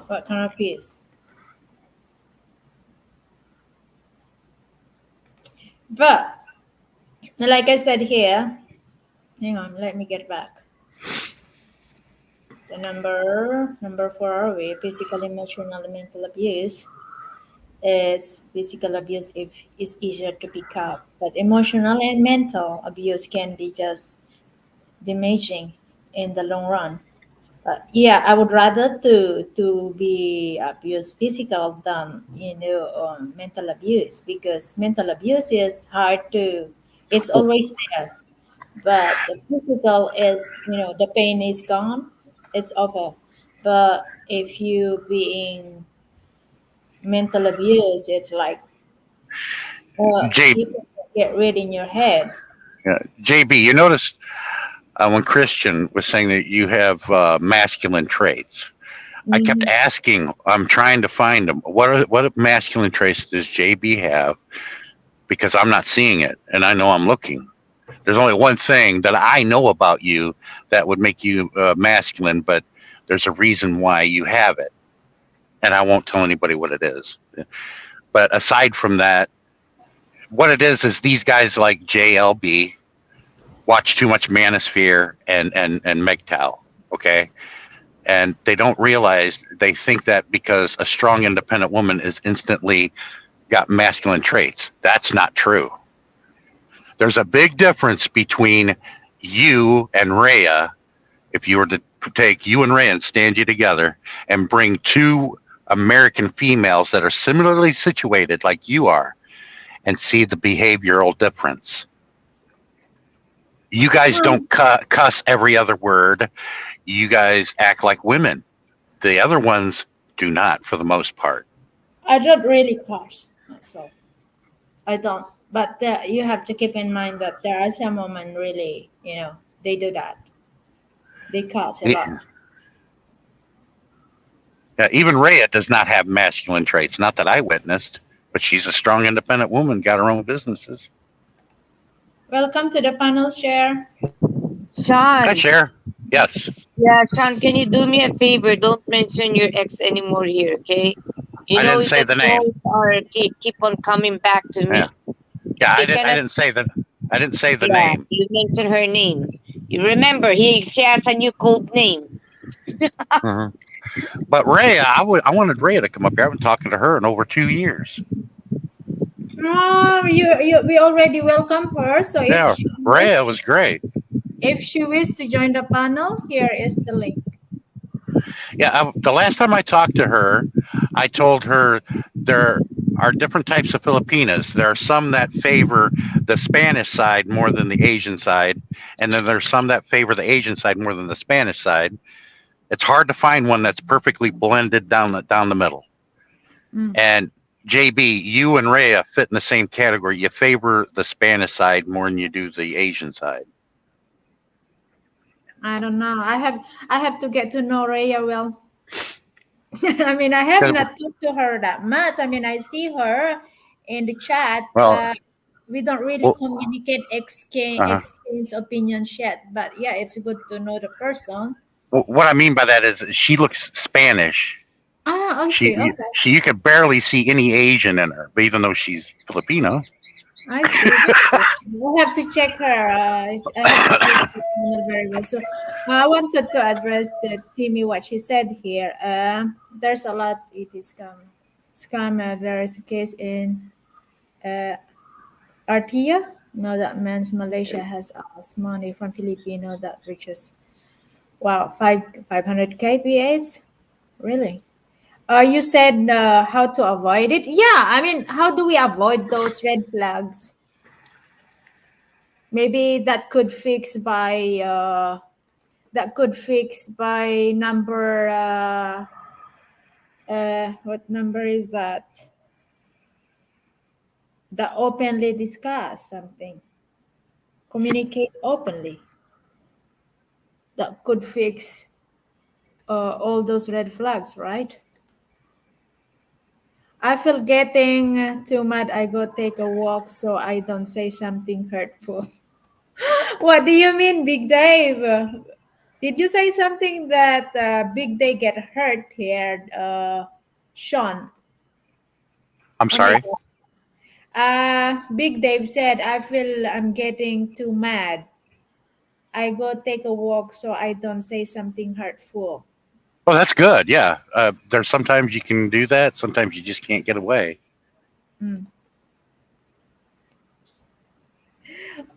What kind of peace? But like I said here, hang on, let me get back. The number four are we? Physical, emotional, and mental abuse is physical abuse if is easier to pick up, but emotional and mental abuse can be just damaging in the long run. Yeah, I would rather to be abused physical than mental abuse, because mental abuse is hard to. It's always there, but the physical is, the pain is gone, it's over. But if you being mental abuse, it's like J, you can get rid in your head. JB, you notice when Christian was saying that you have masculine traits. I kept Hmm. asking. I'm trying to find them. What masculine traits does JB have? Because I'm not seeing it, and I know I'm looking. There's only one thing that I know about you that would make you masculine, but there's a reason why you have it, and I won't tell anybody what it is. But aside from that, what it is these guys like JLB watch too much Manosphere and MGTOW. Okay, and they don't realize, they think that because a strong independent woman is instantly got masculine traits. That's not true. There's a big difference between you and Rhea. If you were to take you and Rhea and stand you together and bring two American females that are similarly situated like you are, and see the behavioral difference. You guys don't cuss every other word. You guys act like women. The other ones do not, for the most part. I don't really curse myself. I don't. But you have to keep in mind that there are some women really, they do that. They curse a Yeah, lot. even Rhea does not have masculine traits. Not that I witnessed, but she's a strong, independent woman, got her own businesses. Welcome to the panel, share. Hi, Sean, Cher. Yes, yeah, Sean, can you do me a favor? Don't mention your ex anymore here, okay? You I know didn't say that the name. calls are keep on coming back to Yeah, me. yeah, I They didn't. I cannot. didn't say that. I didn't say the Yeah, name. you mentioned her name. You remember she has a new code name. Uh-huh. But Rhea, I wanted Rhea to come up here. I've been talking to her in over 2 years. We already welcome her. So Yeah, Rhea was great. if she wishes to join the panel, here is the link. Yeah, the last time I talked to her, I told her there are different types of Filipinas. There are some that favor the Spanish side more than the Asian side, and then there's some that favor the Asian side more than the Spanish side. It's hard to find one that's perfectly blended down the middle. Mm. And JB, you and Rhea fit in the same category. You favor the Spanish side more than you do the Asian side. I don't know. I have to get to know Rhea well. I mean, I have 'Cause- not talked to her that much. I mean, I see her in the chat. Well, We don't really well communicate, uh, exchange opinions yet. But yeah, it's good to know the person. what I mean by that is she looks Spanish. Ah, I see. Okay, You could barely see any Asian in her, but even though she's Filipino. I see. That's good. I have to check her. I have to check her channel very well. So I wanted to address the Timmy what she said here. There's a lot. It is scam. There is a case in uh, Artia. No, that means Malaysia has asked money from Filipino that reaches, wow, 500 kph. Really? You said how to avoid it. Yeah, I mean, how do we avoid those red flags? Maybe that could fix by number. What number is that? The openly discuss something. Communicate openly. That could fix all those red flags, right? I feel getting too mad. I go take a walk so I don't say something hurtful. What do you mean, Big Dave? Did you say something that Big Dave get hurt here, Sean? I'm Oh my sorry. God. Big Dave said, I feel I'm getting too mad. I go take a walk so I don't say something hurtful. Oh, that's good. Yeah. There's sometimes you can do that. Sometimes you just can't get away. Mm.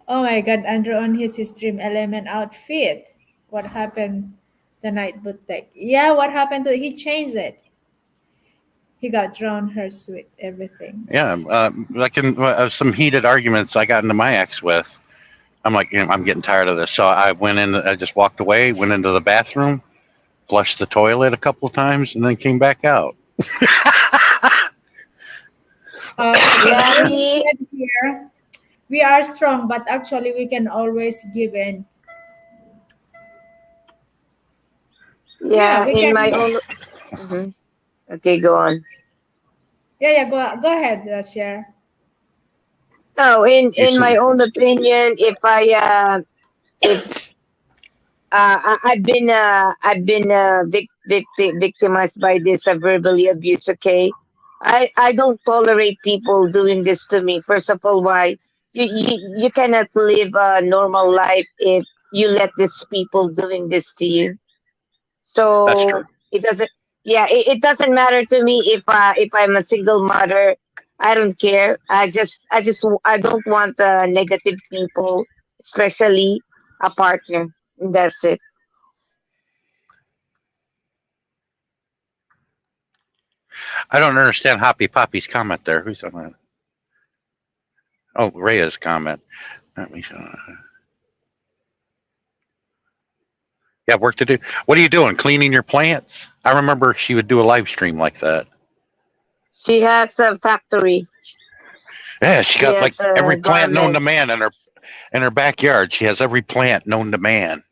Oh my God, Andrew on his stream element outfit. What happened the night bootleg? Yeah, what happened to he changed it. He got drawn her sweet everything. Yeah. Like in some heated arguments I got into my ex with. I'm like, I'm getting tired of this. So I went in. I just walked away, went into the bathroom, flushed the toilet a couple of times, and then came back out. Okay, Yeah, Ruby me. said here, we are strong, but actually we can always give in. Yeah, Yeah, we in can. my own. Mhm. Okay, go on. Yeah, go ahead, share. No, You in my said, own opinion, if I've been victimized by this verbally abuse. Okay, I don't tolerate people doing this to me. First of all, why you cannot live a normal life if you let these people doing this to you. that's So true. it doesn't. Yeah, it doesn't matter to me if I'm a single mother. I don't care. I don't want negative people, especially a partner. That's it. I don't understand Hoppy Poppy's comment there. Who's on that? Oh, Rhea's comment. Let me. You have work to do. What are you doing? Cleaning your plants? I remember she would do a live stream like that. She has a factory. Yeah, she She got like has a every plant known to garment. man in her backyard. She has every plant known to man.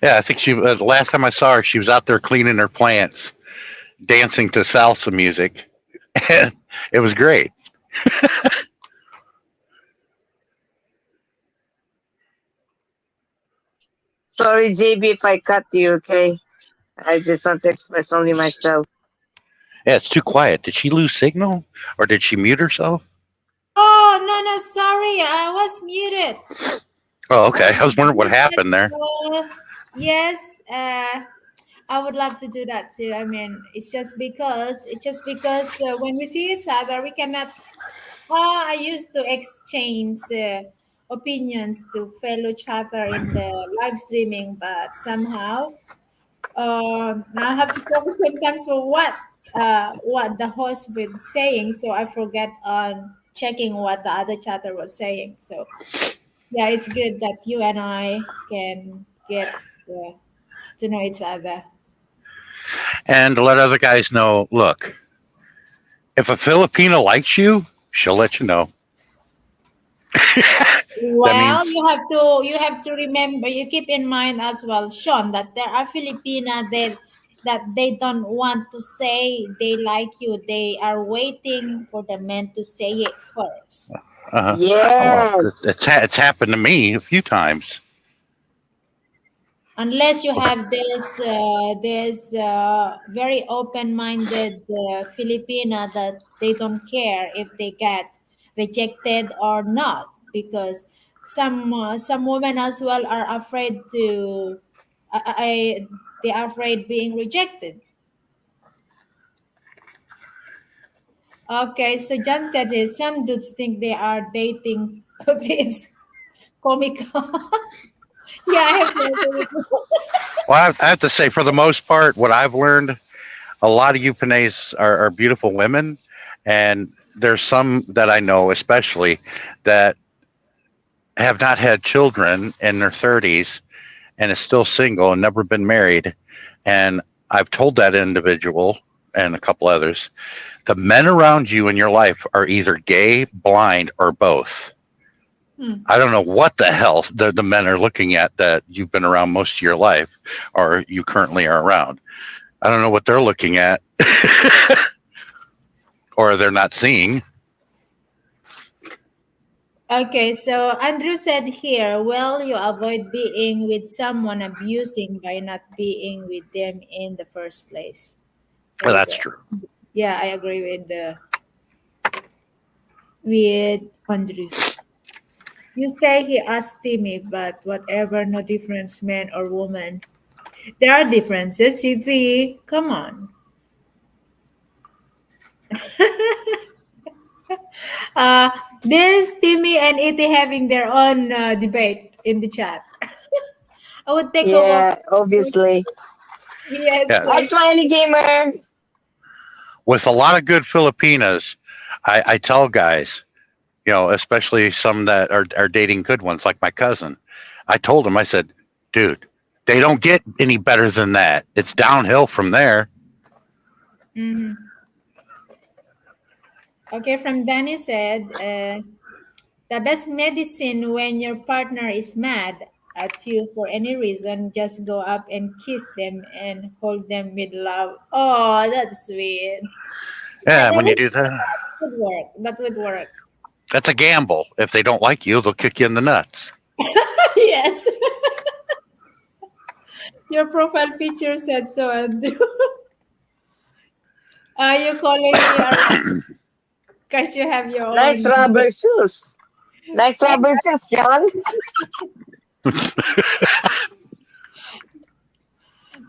Yeah, I think the last time I saw her, she was out there cleaning her plants, dancing to salsa music, and it was great. Sorry, JB, if I cut you, okay? I just want to express only myself. Yeah, it's too quiet. Did she lose signal, or did she mute herself? Oh no, no, sorry, I was muted. Oh, I okay. was I was wondering what muted. happened there. Yes, I would love to do that too. I mean, it's just because when we see each other, we cannot. I used to exchange opinions to fellow chatter in the live streaming, but somehow I have to focus sometimes for what the host was saying, so I forget on checking what the other chatter was saying. So yeah, it's good that you and I can get to know each other. And to let other guys know, look, if a Filipina likes you, she'll let you know. That Well, means, you have to remember, you keep in mind as well, Sean, that there are Filipina that they don't want to say they like you. They are waiting for the men to say it first. uh, oh, Yes. it's happened to me a few times. Unless you have this very open-minded Filipina that they don't care if they get rejected or not, because some women as well are afraid to they are afraid being rejected. Okay, so John said this, some dudes think they are dating because it's comical. Yeah, I have to agree with you. Well, I have to say, for the most part, what I've learned, a lot of you Panays are beautiful women, and there's some that I know, especially, that have not had children in their 30s and is still single and never been married. And I've told that individual and a couple others The men around you in your life are either gay, blind, or both. Hmm. I don't know what the hell the men are looking at that you've been around most of your life or you currently are around. I don't know what they're looking at or they're not seeing. Okay, so Andrew said here, well, you avoid being with someone abusing by not being with them in the first place. There Well, you that's go. true. Yeah, I agree with Andrew. You say he asked Timmy, but whatever, no difference, man or woman. There are differences, Sithi. Come on. Uh, this Timmy and Iti having their own debate in the chat. I would take a walk. Yeah, obviously. Yes. Yeah. Hi, Smiley Gamer. With a lot of good Filipinas, I tell guys, especially some that are dating good ones, like my cousin. I told him, I said, dude, they don't get any better than that. It's downhill from there. Mhm. Okay, from Danny said, the best medicine when your partner is mad at you for any reason, just go up and kiss them and hold them with love. Oh, that's sweet. Yeah, That when you would, do that, that would work. That would work. that's a gamble. If they don't like you, they'll kick you in the nuts. Yes. Your profile picture said so, Andrew. Are you calling me around because you have your Nice own? rubber shoes. Nice rubber shoes, John.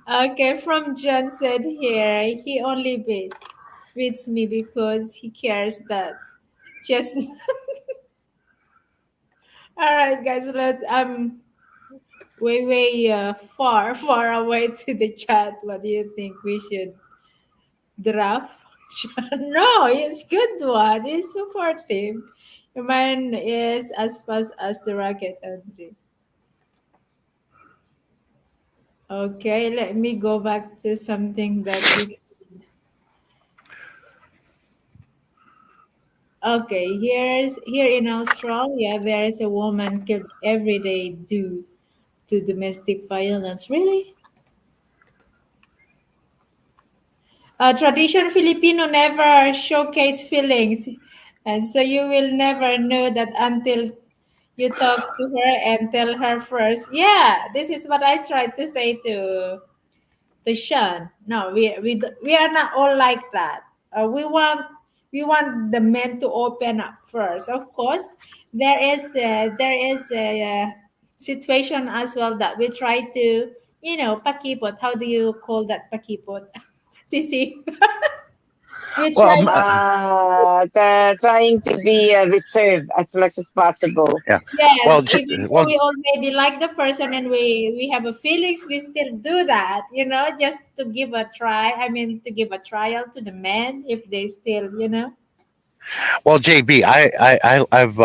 Okay, from John said here, he only beats me because he cares that just all right, guys. I'm way far away to the chat. What do you think we should draft? No, it's good one. It's supportive. Mine is as fast as the rocket, Andre. Okay, let me go back to something that you. Okay, here in Australia, there is a woman killed every day due to domestic violence. Really? Tradition Filipino never showcase feelings, and so you will never know that until you talk to her and tell her first. Yeah, this is what I tried to say to Sean. No, we are not all like that. We want the men to open up first. Of course, there is a situation as well that we try to pakipot. How do you call that pakipot? Sisi. We Well, try. Trying to be reserved as much as possible. yeah. Yes, Well, even though well, we already like the person and we have a feelings, we still do that, just to give a try. I mean, to give a trial to the men if they still. well, JB, I've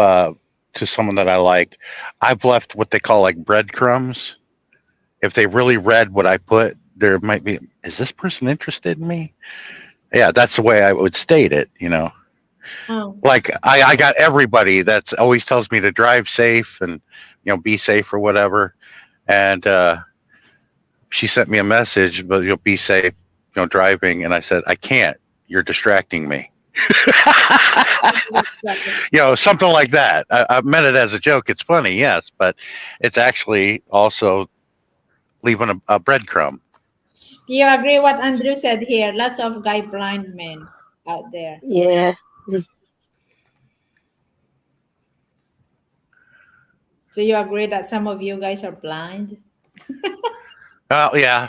to someone that I like, I've left what they call like breadcrumbs. If they really read what I put, there might be, is this person interested in me? Yeah, that's the way I would state it. Oh, Like I got everybody that's always tells me to drive safe and be safe or whatever. And she sent me a message, but you'll be safe, driving. And I said, I can't. You're distracting me. Something like that. I meant it as a joke. It's funny, yes, but it's actually also leaving a breadcrumb. do you agree what Andrew said here? Lots of guy blind men out there. Yeah. Do you agree that some of you guys are blind? Oh yeah.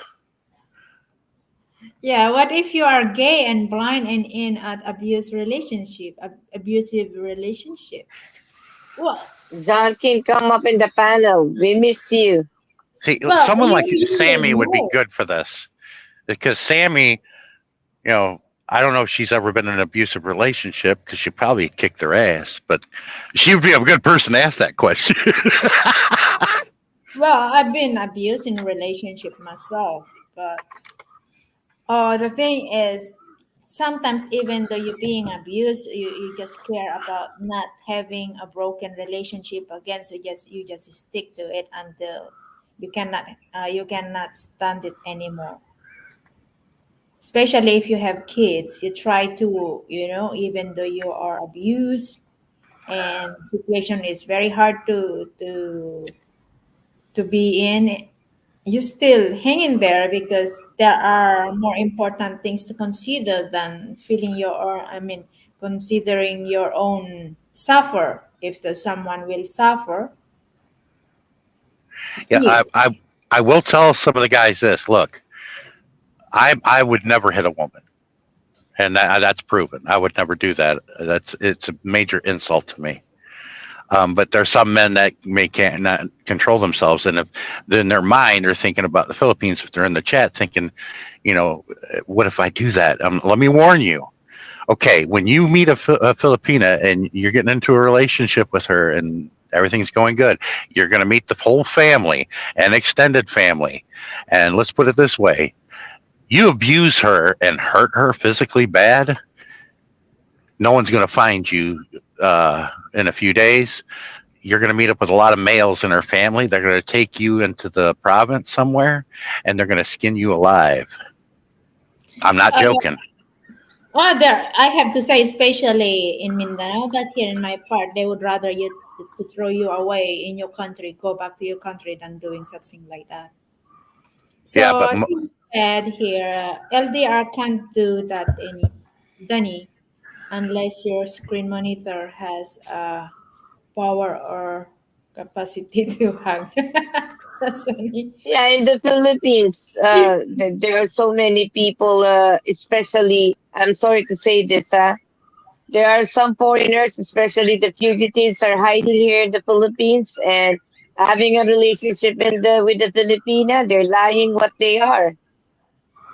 Yeah. What if you are gay and blind and in an abusive relationship? Well, John can come up in the panel. We miss you. See, well, someone like you will Sammy would be know. good for this because Sammy, I don't know if she's ever been in an abusive relationship because she probably kicked their ass, but she would be a good person to ask that question. Well, I've been abused in a relationship myself, but the thing is, sometimes even though you're being abused, you just care about not having a broken relationship again, so you just stick to it until you cannot stand it anymore. Especially if you have kids, you try to, even though you are abused and situation is very hard to be in, you still hang in there because there are more important things to consider than feeling considering your own suffer. If there's someone will suffer, at Yeah, least. I will tell some of the guys this. Look, I would never hit a woman, and that's proven. I would never do that. It's a major insult to me. But there's some men that may can't not control themselves, and if in their mind they're thinking about the Philippines, if they're in the chat thinking, what if I do that? Let me warn you. Okay, when you meet a Filipina and you're getting into a relationship with her and everything's going good, you're going to meet the whole family and extended family. And let's put it this way: you abuse her and hurt her physically bad, no one's going to find you in a few days. You're going to meet up with a lot of males in her family. They're going to take you into the province somewhere and they're going to skin you alive. I'm not Uh, joking. there I have to say, especially in Mindanao, but here in my part, they would rather you to throw you away in your country, go back to your country, than doing something like that. Yeah, So he said here, LDR can't do that any, Danny, unless your screen monitor has power or capacity to hug. That's funny. Yeah, in the Philippines, there are so many people, especially, I'm sorry to say this, there are some foreigners, especially the fugitives, are hiding here in the Philippines and having a relationship with the Filipina. They're lying what they are.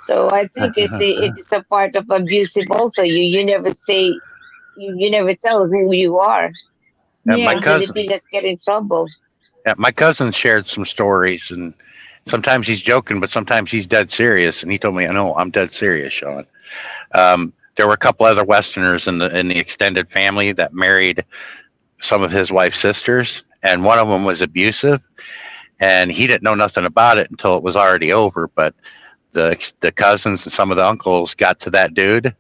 So I think it is a part of abusive also. You never say, you never tell who you are. my Yeah. And cousin, Filipinas get in trouble. my cousin shared some stories, and sometimes he's joking, but sometimes he's dead serious. And he told me, "I know, I'm dead serious, Sean." There were a couple other Westerners in the extended family that married some of his wife's sisters, and one of them was abusive, and he didn't know nothing about it until it was already over. But the cousins and some of the uncles got to that dude,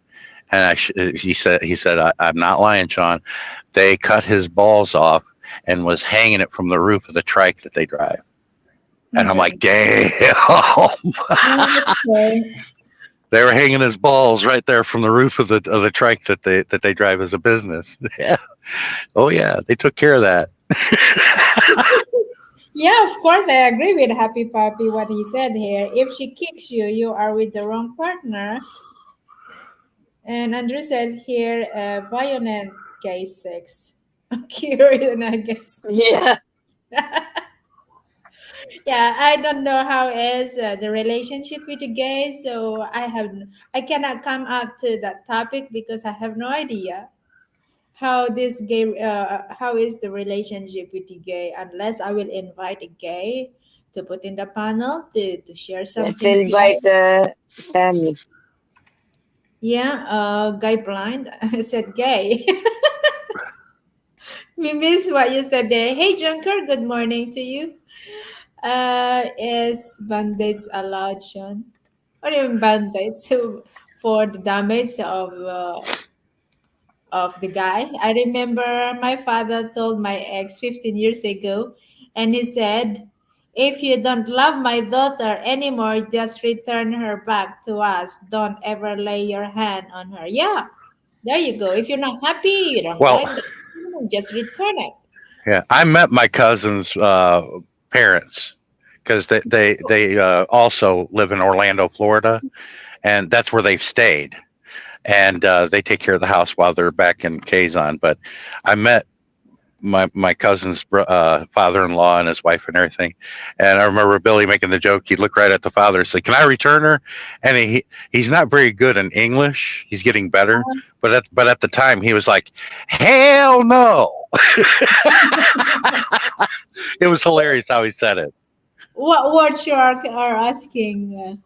and he said I'm not lying, Sean. They cut his balls off and was hanging it from the roof of the trike that they drive. And I'm like, Mm. damn. Okay. They were hanging his balls right there from the roof of the trike that they drive as a business. Yeah. Oh yeah, they took care of that. Yeah, of course, I agree with Happy Puppy what he said here. If she kicks you, you are with the wrong partner. And Andrew said here, violent gay sex. Curious, I guess. Yeah. Yeah, I don't know how is the relationship with the gay, so I cannot come up to that topic because I have no idea how is the relationship with the gay, unless I will invite a gay to put in the panel to share Let's something to invite us. Sammy. Yeah, guy blind. I said gay. We miss what you said there. Hey, Junker, good morning to you. Is band-aids allowed, Sean? What do you mean band-aids? So for the damage of the guy. I remember my father told my ex 15 years ago, and he said, if you don't love my daughter anymore, just return her back to us. Don't ever lay your hand on her. Yeah, there you go. If you're not happy, you don't Well, like the just return it. yeah, I met my cousin's parents because they also live in Orlando, Florida, and that's where they've stayed. And they take care of the house while they're back in Kazan. But I met my cousin's father-in-law and his wife and everything. And I remember Billy making the joke. He'd look right at the father and say, "Can I return her?" And he's not very good in English. He's getting better, but at the time he was like, "Hell no!" It was hilarious how he said it. What words you are asking,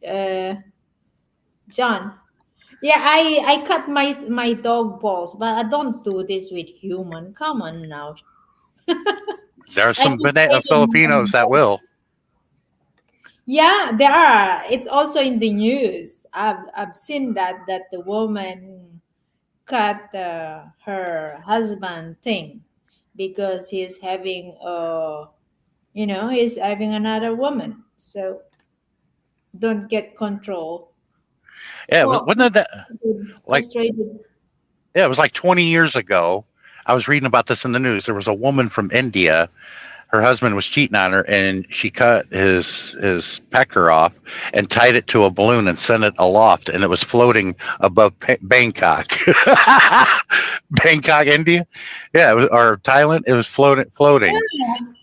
uh, John? Yeah, I cut my dog balls, but I don't do this with human. Come on now. There are I some just traded my Filipinos that dog. will. Yeah, there are. It's also in the news. I've seen that the woman cut her husband thing because he's having he's having another woman. So don't get control. Yeah, Oh, wasn't that like castrated. yeah, it was like 20 years ago. I was reading about this in the news. There was a woman from India. Her husband was cheating on her, and she cut his pecker off and tied it to a balloon and sent it aloft, and it was floating above Bangkok, Bangkok, India. Yeah, it was, or Thailand. It was floating Yeah,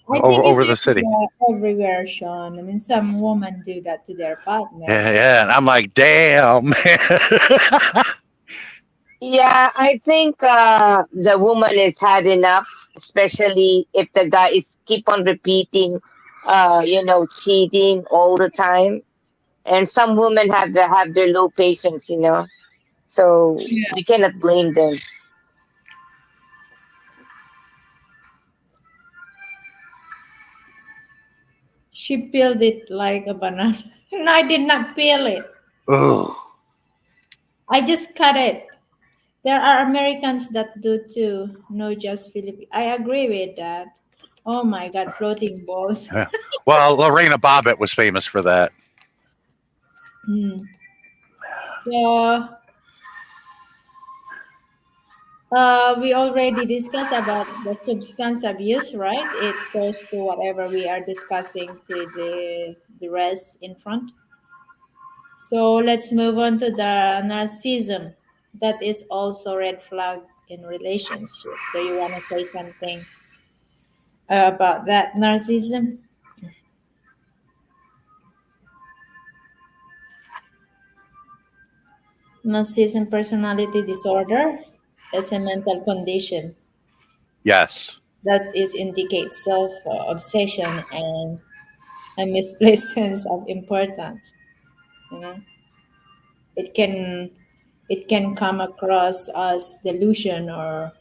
I think it's over the city. everywhere, Sean. I mean, some women do that to their partner. Yeah, yeah, and I'm like, damn, man. Yeah, I think the woman has had enough, especially if the guy is keep on repeating, cheating all the time. And some women have their low patience, so Yeah. you cannot blame them. She peeled it like a banana. No, I did not peel it. Ugh. I just cut it. There are Americans that do too, no just Philippines. I agree with that. Oh my God, floating balls. Yeah. Well, Lorena Bobbitt was famous for that. Hmm. So, we already discussed about the substance abuse, right? It's close to whatever we are discussing to the rest in front. So let's move on to the narcissism. That is also red flag in relationship. So you want to say something about that narcissism? Narcissism personality disorder is a mental condition Yes. that is indicates self obsession and a misplaced sense of importance. You know, it can it can come across as delusion or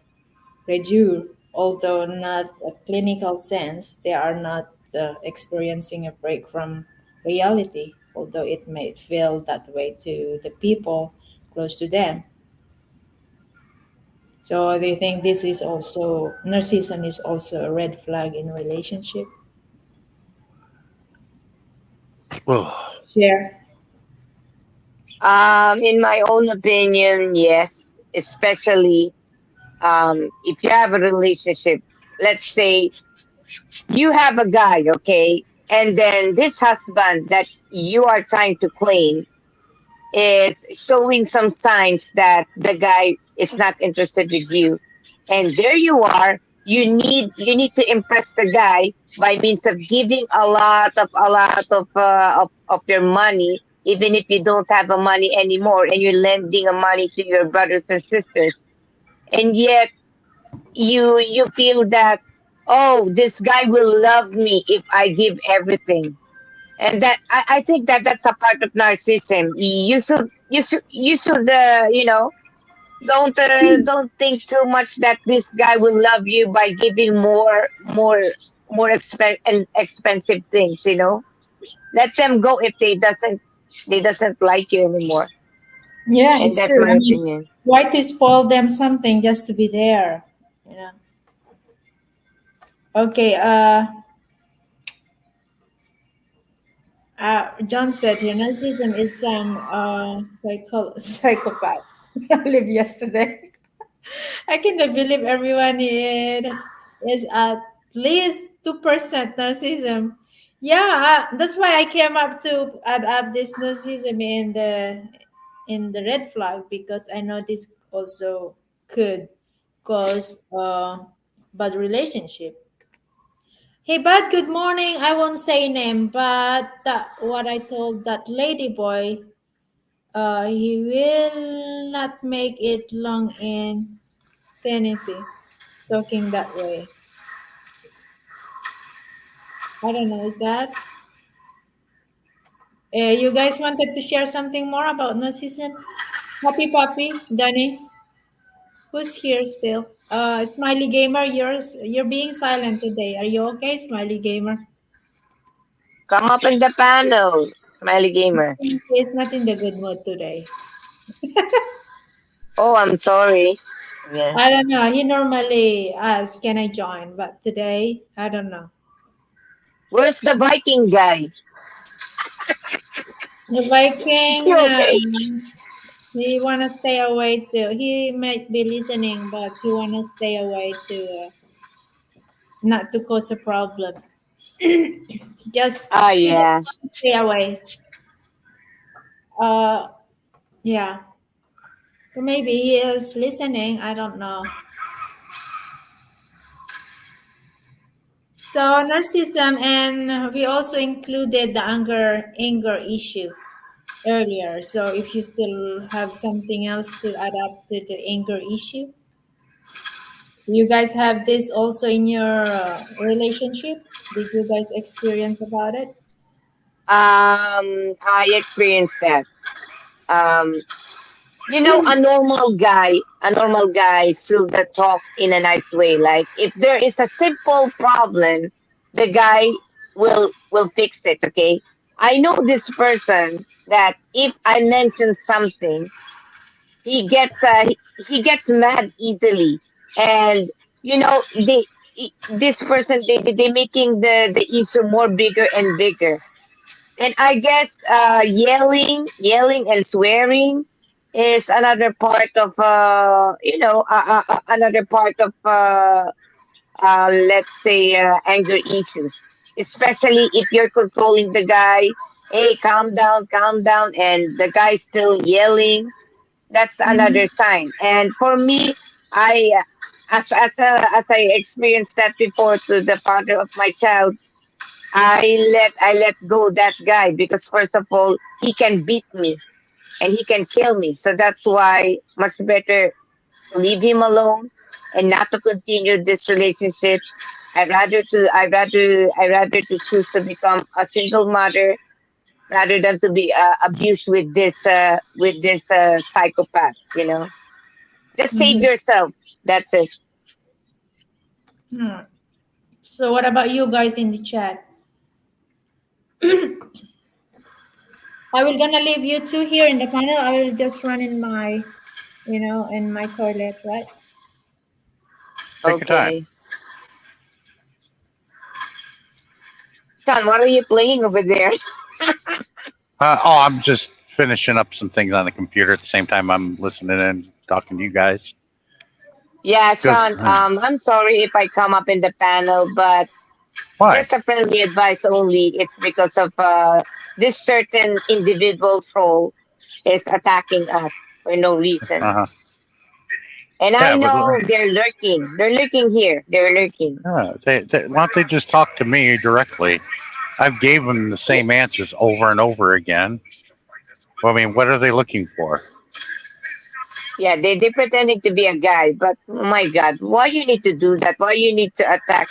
reduce, although not a clinical sense. They are not experiencing a break from reality, although it may feel that way to the people close to them. So they think this is also narcissism is also a red flag in relationship. Ugh. Share. In my own opinion, yes, especially if you have a relationship. Let's say you have a guy, okay, and then this husband that you are trying to claim is showing some signs that the guy is not interested with you, and there you are. You need to impress the guy by means of giving a lot of your money, even if you don't have a money anymore, and you're lending a money to your brothers and sisters, and yet you feel that, oh, this guy will love me if I give everything. And that I think that that's a part of narcissism. You should don't think too much that this guy will love you by giving more expensive things. Let them go if they doesn't like you anymore. Yeah, And it's that's true. my I mean, opinion. why to spoil them something just to be there? You know. Okay. John said here, narcissism is some psychopath. I live yesterday. I cannot believe everyone is at least 2% narcissism. Yeah, that's why I came up to add up this narcissism in the red flag because I know this also could cause bad relationship. Hey, bud, good morning. I won't say name, but what I told that lady boy, he will not make it long in Tennessee, talking that way. I don't know. Is that? You guys wanted to share something more about narcissism? Happy Puppy, Danny, who's here still? Smiley Gamer, you're being silent today. Are you okay, Smiley Gamer? Come up in the panel, Smiley Gamer. He's not in the good mood today. Oh, I'm sorry. Yeah. I don't know. He normally asks, "Can I join?" But today, I don't know. Where's the Viking guy? The Is he Viking, okay? he wanna stay away too. He might be listening, but he wanna stay away to not to cause a problem. Just Oh he just yeah. wants to stay away. Uh, yeah. So maybe he is listening. I don't know. So narcissism, and we also included the anger issue earlier. So if you still have something else to add up to the anger issue, you guys have this also in your relationship. Did you guys experience about it? I experienced that. Um, a normal guy through the talk in a nice way. Like if there is a simple problem, the guy will fix it. Okay. I know this person that if I mention something, he gets he gets mad easily, and this person they making the issue more bigger and bigger. And I guess yelling and swearing is another part of another part of let's say anger issues, especially if you're controlling the guy. Hey, calm down, and the guy's still yelling. That's another Mhm. sign. And for me, I as I experienced that before to the father of my child, I let go that guy because first of all he can beat me and he can kill me. So that's why much better to leave him alone and not to continue this relationship. I rather to choose to become a single mother rather than to be abused with this psychopath. You know, just save Mhm. yourself. That's it. Hmm. So what about you guys in the chat? I will gonna leave you two here in the panel. I will just run in my, in my toilet, right? Take your time. Okay, Sean, what are you playing over there? I'm just finishing up some things on the computer at the same time I'm listening and talking to you guys. Yeah, Because Sean. I'm sorry if I come up in the panel, but why? just a friendly advice only. It's because of this certain individual's role is attacking us for no reason. Uh-huh. And I Yeah, but know they're lurking. They're lurking here. They're lurking. why don't they just talk to me directly? I've gave them the Yeah, same answers over and over again. Well, I mean, what are they looking for? yeah, they pretending to be a guy, but oh my God, why you need to do that? Why you need to attack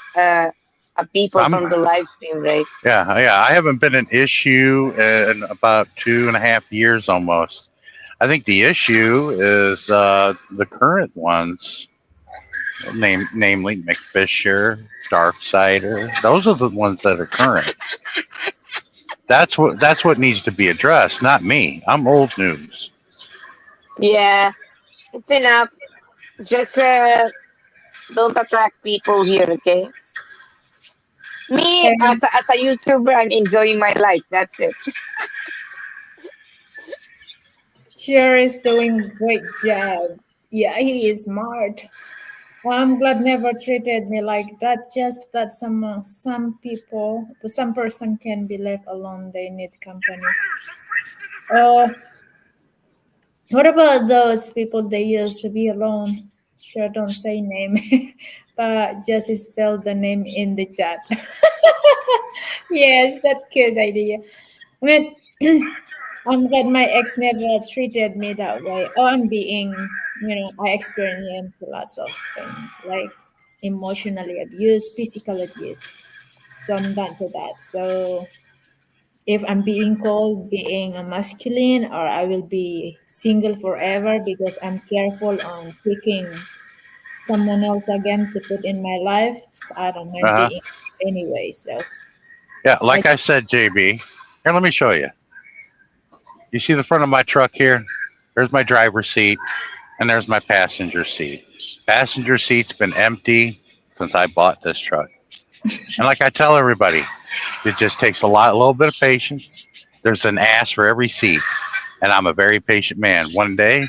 people I'm from the live stream, right? yeah. I haven't been an issue in about 2.5 years almost. I think the issue is the current ones, namely McFisher, Darksider. Those are the ones that are current. That's what needs to be addressed, not me. I'm old news. Yeah, it's enough. Just don't attract people here, okay? Me, And as a YouTuber, I'm enjoying my life. That's it. Cher is doing great job. Yeah, he is smart. I'm glad never treated me like that. Just that some people, some person can be left alone. They need company. Uh, what about those people they used to be alone? Sure, don't say name, but just spell the name in the chat. Yes, that good idea. I mean, I'm glad my ex never treated me that way. Oh, I'm being, I experienced lots of things like emotionally abuse, physical abuse. So I'm done to that. So if I'm being called being a masculine, or I will be single forever because I'm careful on picking someone else again to put in my life. I don't mind Uh huh. being anyway. So Yeah, I like I said, JB. Here, let me show you. You see the front of my truck here? There's my driver's seat, and there's my passenger seat. Passenger seat's been empty since I bought this truck. And like I tell everybody, it just takes a little bit of patience. There's an ass for every seat, and I'm a very patient man. One day,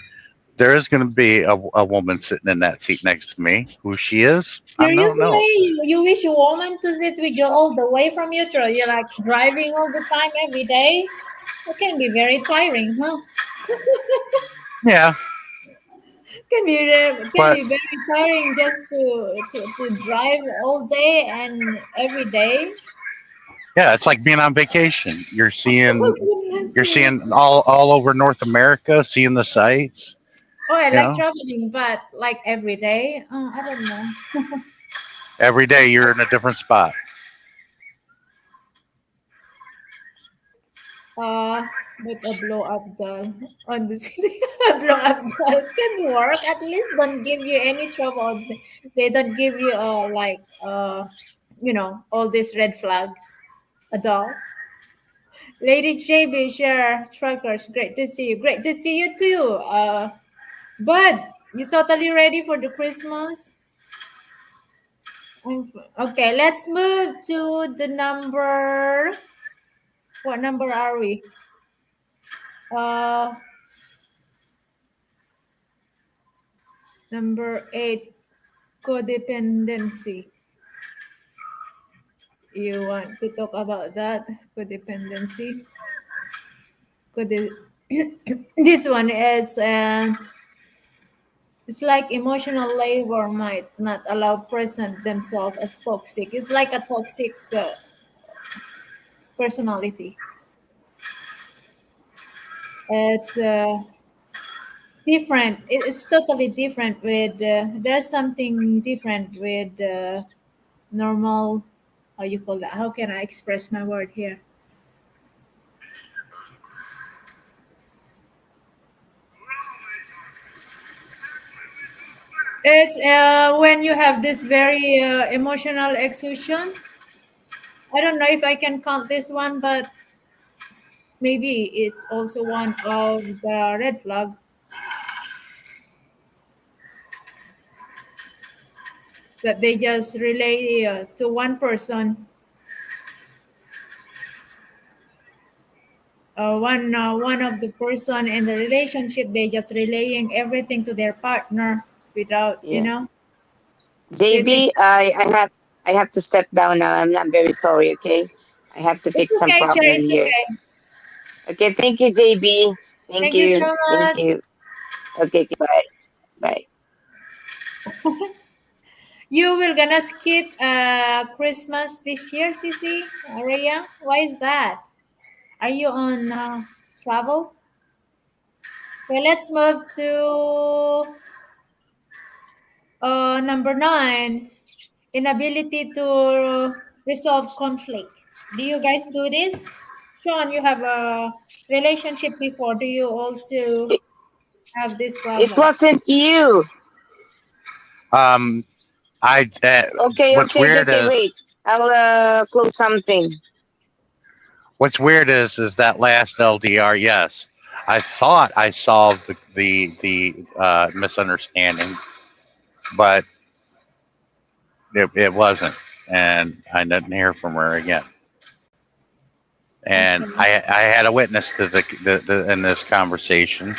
there is going to be a woman sitting in that seat next to me. Who she is, I don't seriously, know. you wish a woman to sit with you all the way from your truck. You're like driving all the time every day. It can be very tiring, huh? Yeah, Can but be very tiring just to drive all day and every day. yeah, it's like being on vacation. Oh goodness, You're yes. seeing all over North America, seeing the sights. Oh, I You like know, traveling, but like every day, I don't know. every day you're in a different spot. But a blow up doll on the city, a blow up doll can work. At least don't give you any trouble. They don't give you all these red flags. A doll. Lady JB, share truckers. Great to see you. Great to see you too. Bud, you totally ready for the Christmas? Okay, let's move to the number. What number are we? Uh, Number 8, codependency. You want to talk about that? Codependency. Code- this one is it's like emotional labor might not allow present themselves as toxic. It's like a toxic personality. It's different. It's totally different with. There's something different with normal. How you call that? How can I express my word here? It's when you have this very emotional exhaustion. I don't know if I can count this one, but maybe it's also one of the red flag that they just relay to one person, one of the person in the relationship. They just relaying everything to their partner without, Yeah. treating. JB, I have to step down now. I'm very sorry, okay? I have to It's fix some okay, sure, problem it's here. okay. Okay, thank you, JB. Thank Thank you you. so Thank much. you. Okay, bye. Bye. You will gonna skip Christmas this year, Sisi, Rhea? Why is that? Are you on travel? Okay, let's move to number 9, inability to resolve conflict. Do you guys do this? Sean, you have a relationship before. Do you also It, have this it problem? wasn't you. Um, I what's weird Okay. is Wait, I'll close something. what's weird is that last LDR. Yes, I thought I solved the misunderstanding, but it wasn't, and I didn't hear from her again. And Okay. I had a witness to the in this conversation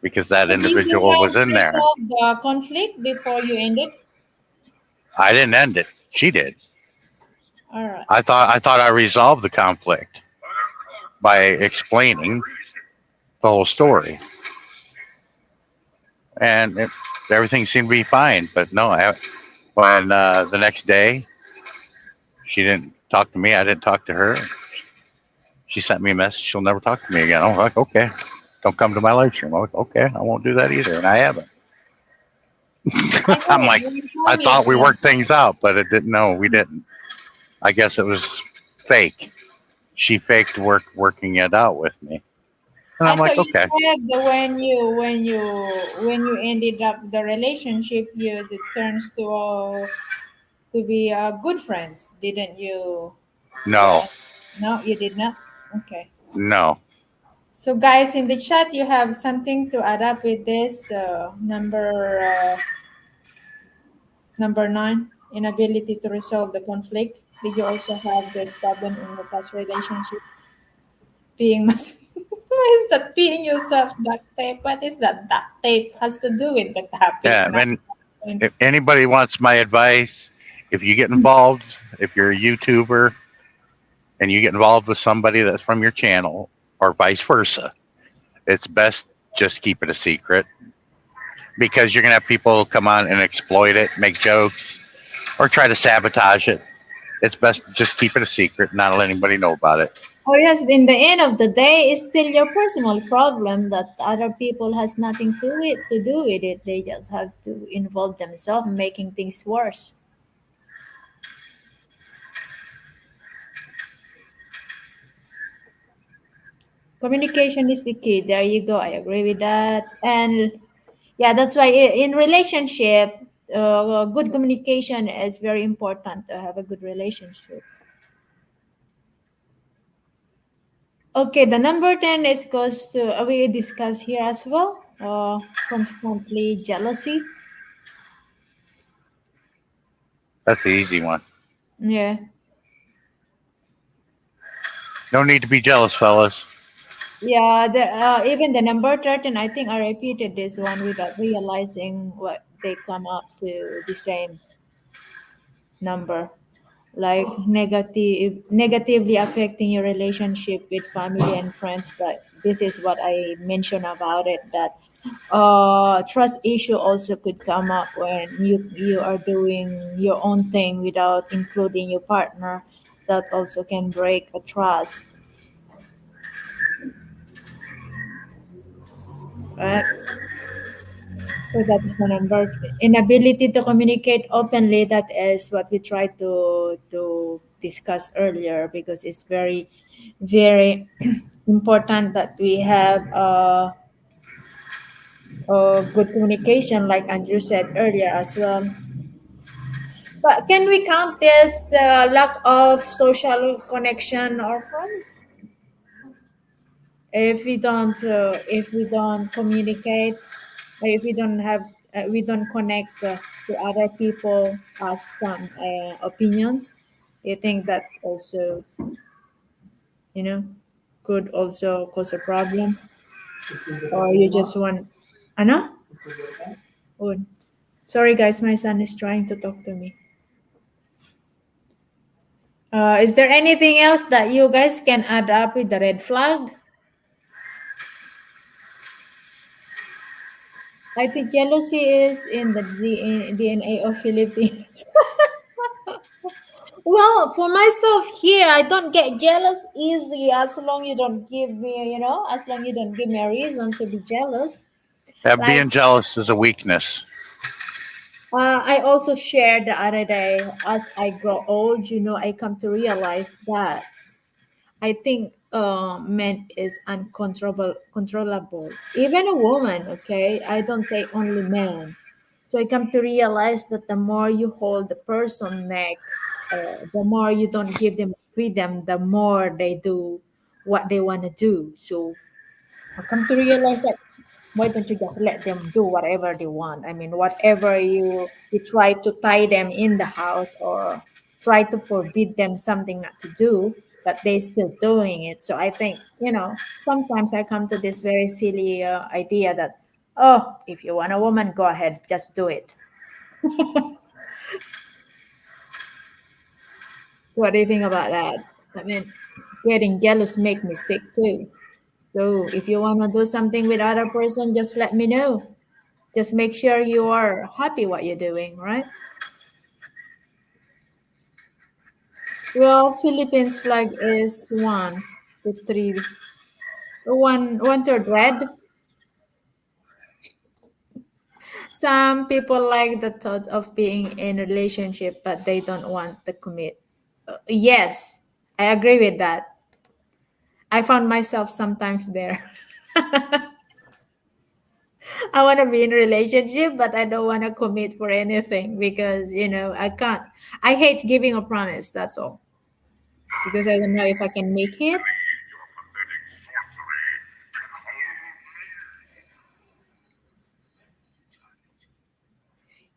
because So that did you individual was guys in there. resolve the conflict before you ended? I didn't end it. She did. All right. I thought I resolved the conflict by explaining the whole story, and everything seemed to be fine. But no, when the next day she didn't talk to me, I didn't talk to her. She sent me a message. She'll never talk to me again. I'm like, okay, don't come to my live stream. I'm like, okay, I won't do that either, and I haven't. I I'm know like, you I thought promise. we worked things out, but it didn't. No, we didn't. I guess it was fake. she faked working it out with me, and I I'm thought like, you okay, said that when you ended up the relationship, you it turns to be good friends, didn't you? no, Yeah, no, you did not. Okay. no, So, guys, in the chat, you have something to add up with this number nine, inability to resolve the conflict. Did you also have this problem in your past relationship? Peeing must. Why is that peeing yourself duct tape? What is that duct tape has to do with the topic? yeah. Now, And if anybody wants my advice, if you get involved, if you're a YouTuber and you get involved with somebody that's from your channel, or vice versa, it's best just keep it a secret because you're gonna have people come on and exploit it, make jokes, or try to sabotage it. It's best to just keep it a secret, and not let anybody know about it. oh yes, in the end of the day, it's still your personal problem that other people has nothing to do with it. They just have to involve themselves, making things worse. Communication is the key. There you go. I agree with that. And yeah, that's why in relationship, good communication is very important to have a good relationship. Okay, the number 10 is goes to we discuss here as well. Constantly jealousy. That's the easy one. Yeah. No need to be jealous, fellas. Yeah, even the number 13, I think I repeated this one without realizing what they come up to the same number. Like negatively affecting your relationship with family and friends. That this is what I mentioned about it. That trust issue also could come up when you are doing your own thing without including your partner. That also can break a trust. Right? So that is the number. Inability to communicate openly. That is what we tried to discuss earlier because it's very, very important that we have good communication, like Andrew said earlier as well. But can we count this lack of social connection or friends if we don't communicate, or if we don't have we don't connect to other people as some opinions? You think that also, you know, could also cause a problem, or you just want, Anna? Oh, sorry guys, my son is trying to talk to me. Is there anything else that you guys can add up with the red flag? I think jealousy is in the DNA of Philippines. Well, for myself here, I don't get jealous easy as long you don't give me, as long you don't give me a reason to be jealous. That Like, being jealous is a weakness. I also shared the other day, as I grow old, I come to realize that I think men is controllable. Even a woman, okay? I don't say only men. So I come to realize that the more you hold the person neck, the more you don't give them freedom, the more they do what they want to do. So I come to realize that why don't you just let them do whatever they want? I mean, whatever you try to tie them in the house or try to forbid them something not to do, but they still doing it. So I think, sometimes I come to this very silly idea that, oh, if you want a woman, go ahead, just do it. What do you think about that? I mean, getting jealous make me sick too. So if you want to do something with other person, just let me know. Just make sure you are happy what you're doing, right? Well, Philippines flag is one, two, three, one third red. Some people like the thought of being in a relationship, but they don't want to commit. Yes, I agree with that. I found myself sometimes there. I want to be in relationship, but I don't want to commit for anything because I can't. I hate giving a promise. That's all, because I don't know if I can make it.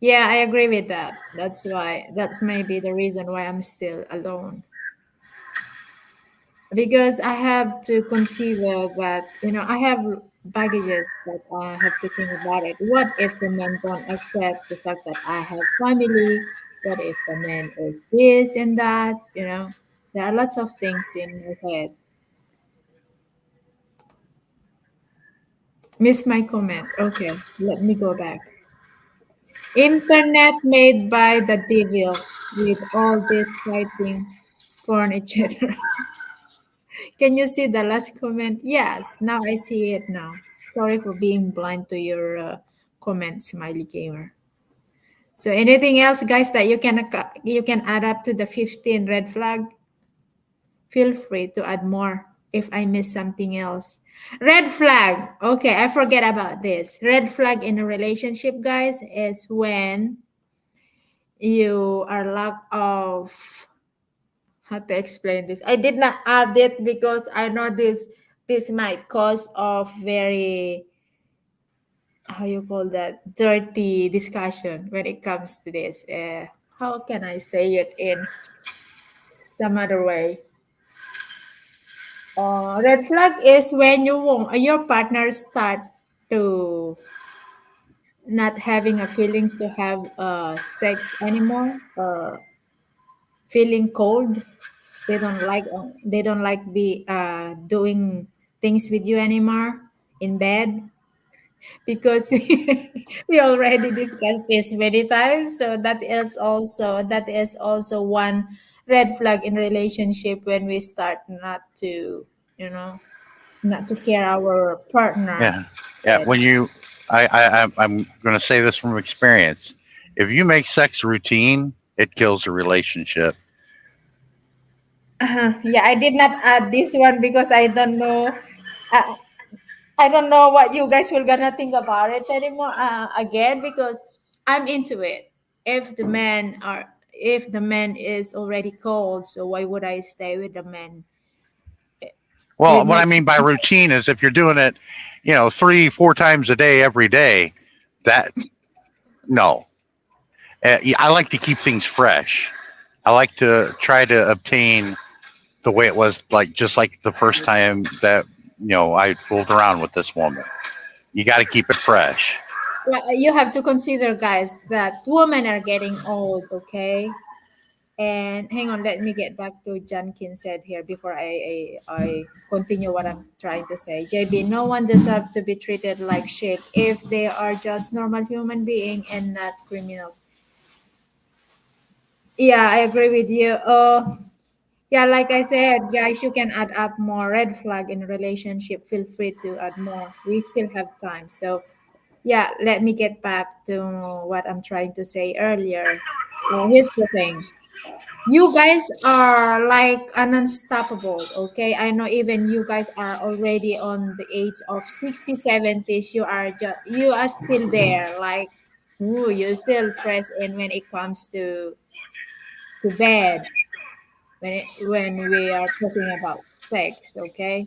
Yeah, I agree with that. That's maybe the reason why I'm still alone. Because I have to consider that, I have baggages that I have to think about it. What if the men don't accept the fact that I have family? What if the man is this and that? There are lots of things in my head. Miss my comment. Okay, let me go back. Internet made by the devil with all this fighting porn, etc. Can you see the last comment? Yes, now I see it now. Sorry for being blind to your comment, Smiley Gamer. So anything else, guys, that you can add up to the 15 red flag? Feel free to add more if I miss something else. Red flag. Okay, I forget about this. Red flag in a relationship, guys, is when you are lack of, how to explain this. I did not add it because I know this might cause of very, how you call that, dirty discussion when it comes to this. How can I say it in some other way? Red flag is when your partner start to not having a feelings to have sex anymore, feeling cold. They don't like be doing things with you anymore in bed, because we already discussed this many times. So that is also one red flag in relationship, when we start you know not to care our partner. Yeah, yeah. When you, I'm going to say this from experience. If you make sex routine, it kills a relationship. Yeah, I did not add this one because I don't know. I don't know what you guys will gonna think about it anymore, again, because I'm into it. If the man is already cold, so why would I stay with the man with Well, what no? I mean by routine is if you're doing it, 3, 4 times a day, every day, that no. Yeah, I like to keep things fresh. I like to try to obtain the way it was, like just like the first time that I fooled around with this woman. You got to keep it fresh. Well, you have to consider, guys, that women are getting old. Okay. And hang on, let me get back to John Kin said here before I continue what I'm trying to say. JB, no one deserves to be treated like shit if they are just normal human being and not criminals. Yeah, I agree with you. Yeah, like I said, guys, you can add up more red flag in a relationship. Feel free to add more. We still have time. So yeah, let me get back to what I'm trying to say earlier. Here's the thing. You guys are like an unstoppable, okay? I know even you guys are already on the age of 60, 70s. You are still there. Like, ooh, you're still fresh in when it comes to bed, when we are talking about sex, okay?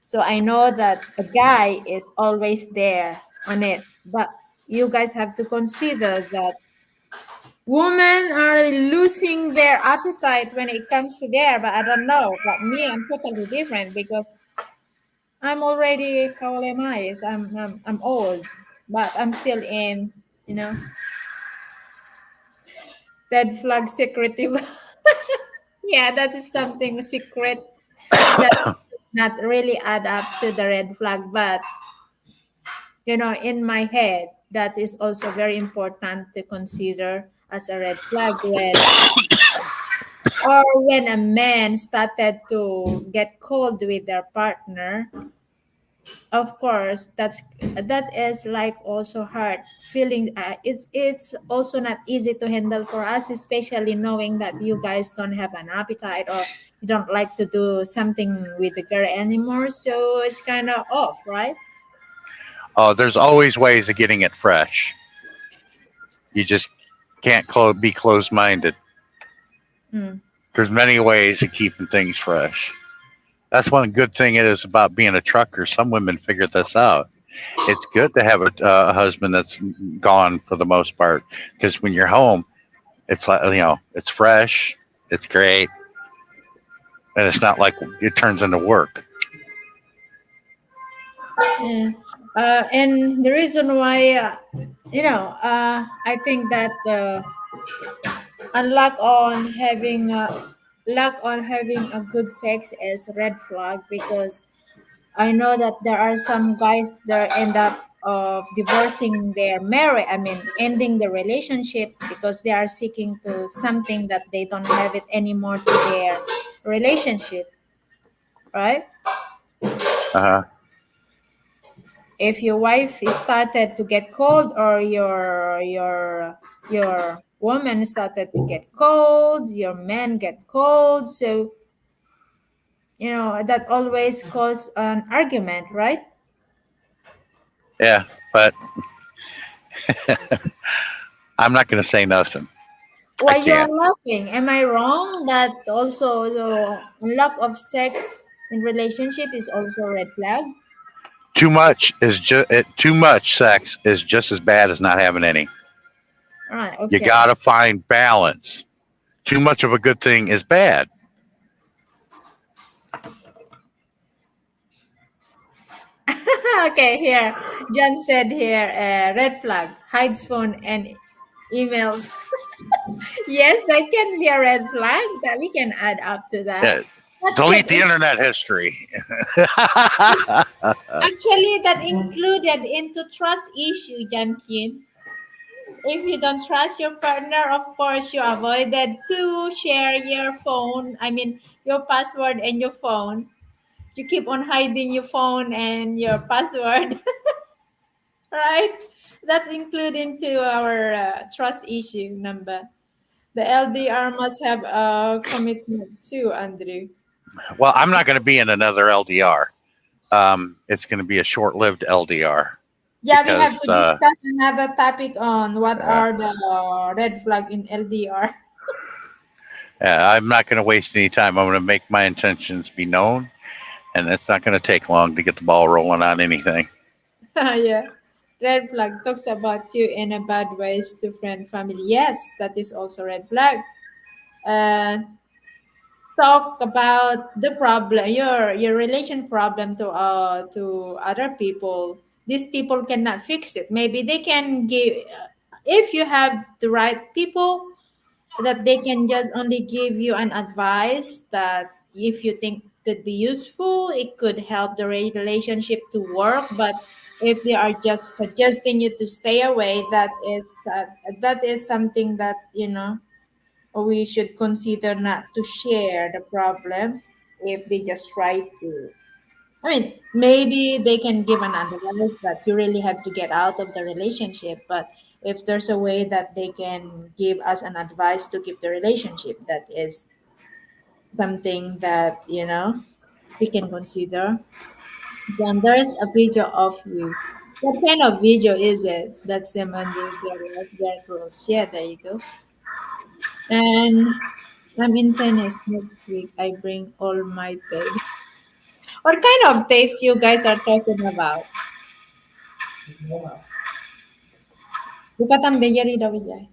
So I know that a guy is always there on it, but you guys have to consider that women are losing their appetite when it comes to there. But I don't know. But me, I'm totally different because I'm already, how old am I? I'm old, but I'm still in, you know, red flag secretive. Yeah, that is something secret that not really add up to the red flag, but in my head, that is also very important to consider as a red flag, when a man started to get cold with their partner. Of course, that is like also hard feeling. It's also not easy to handle for us, especially knowing that you guys don't have an appetite, or you don't like to do something with the girl anymore, so it's kind of off, right? Oh, there's always ways of getting it fresh. You just can't be closed minded. Mm. There's many ways of keeping things fresh. That's one good thing it is about being a trucker. Some women figure this out. It's good to have a husband that's gone for the most part, because when you're home, it's like, it's fresh, it's great, and it's not like it turns into work. Yeah. And the reason why, I think that unlock on having lack on having a good sex is red flag, because I know that there are some guys that end up of divorcing their marriage. I mean, ending the relationship because they are seeking to something that they don't have it anymore to their relationship, right? Uh-huh. If your wife started to get cold, or your woman started to get cold, your man get cold, so that always cause an argument, right? Yeah, but I'm not going to say nothing. I Why you are can't. laughing? Am I wrong that also the lack of sex in relationship is also a red flag? Too much sex is just as bad as not having any. All right, You okay. got to find balance. Too much of a good thing is bad. Okay, here. John said here, red flag, hides phone and emails. Yes, that can be a red flag that we can add up to that. Yeah, That could delete the internet history. actually that included into trust issue, Jankin. If you don't trust your partner, of course you avoided to share your phone. I mean your password and your phone. You keep on hiding your phone and your password, right? That's included to our trust issue number. The LDR must have a commitment too, Andrew. Well, I'm not going to be in another LDR. It's going to be a short-lived LDR Yeah, we have because to discuss another topic on what uh, are the red flag in LDR. I'm not going to waste any time. I'm going to make my intentions be known, and it's not going to take long to get the ball rolling on anything. Yeah. Red flag talks about you in a bad ways to friend, family. Yes, that is also red flag. Uh, Talk about the problem, your relation problem to other people. These people cannot fix it. Maybe they can give, if you have the right people, that they can just only give you an advice that if you think could be useful, it could help the relationship to work. But if they are just suggesting you to stay away, that is something that we should consider not to share the problem. If they just try to, I mean, maybe they can give an advice that you really have to get out of the relationship. But if there's a way that they can give us an advice to keep the relationship, that is something that we can consider. Then there's a video of you. What kind of video is it? That's them under their rules. Yeah, there you go. And I'm in tennis next week. I bring all my tapes. What kind of tapes you guys are talking about? Buka tam bejari daw ijay.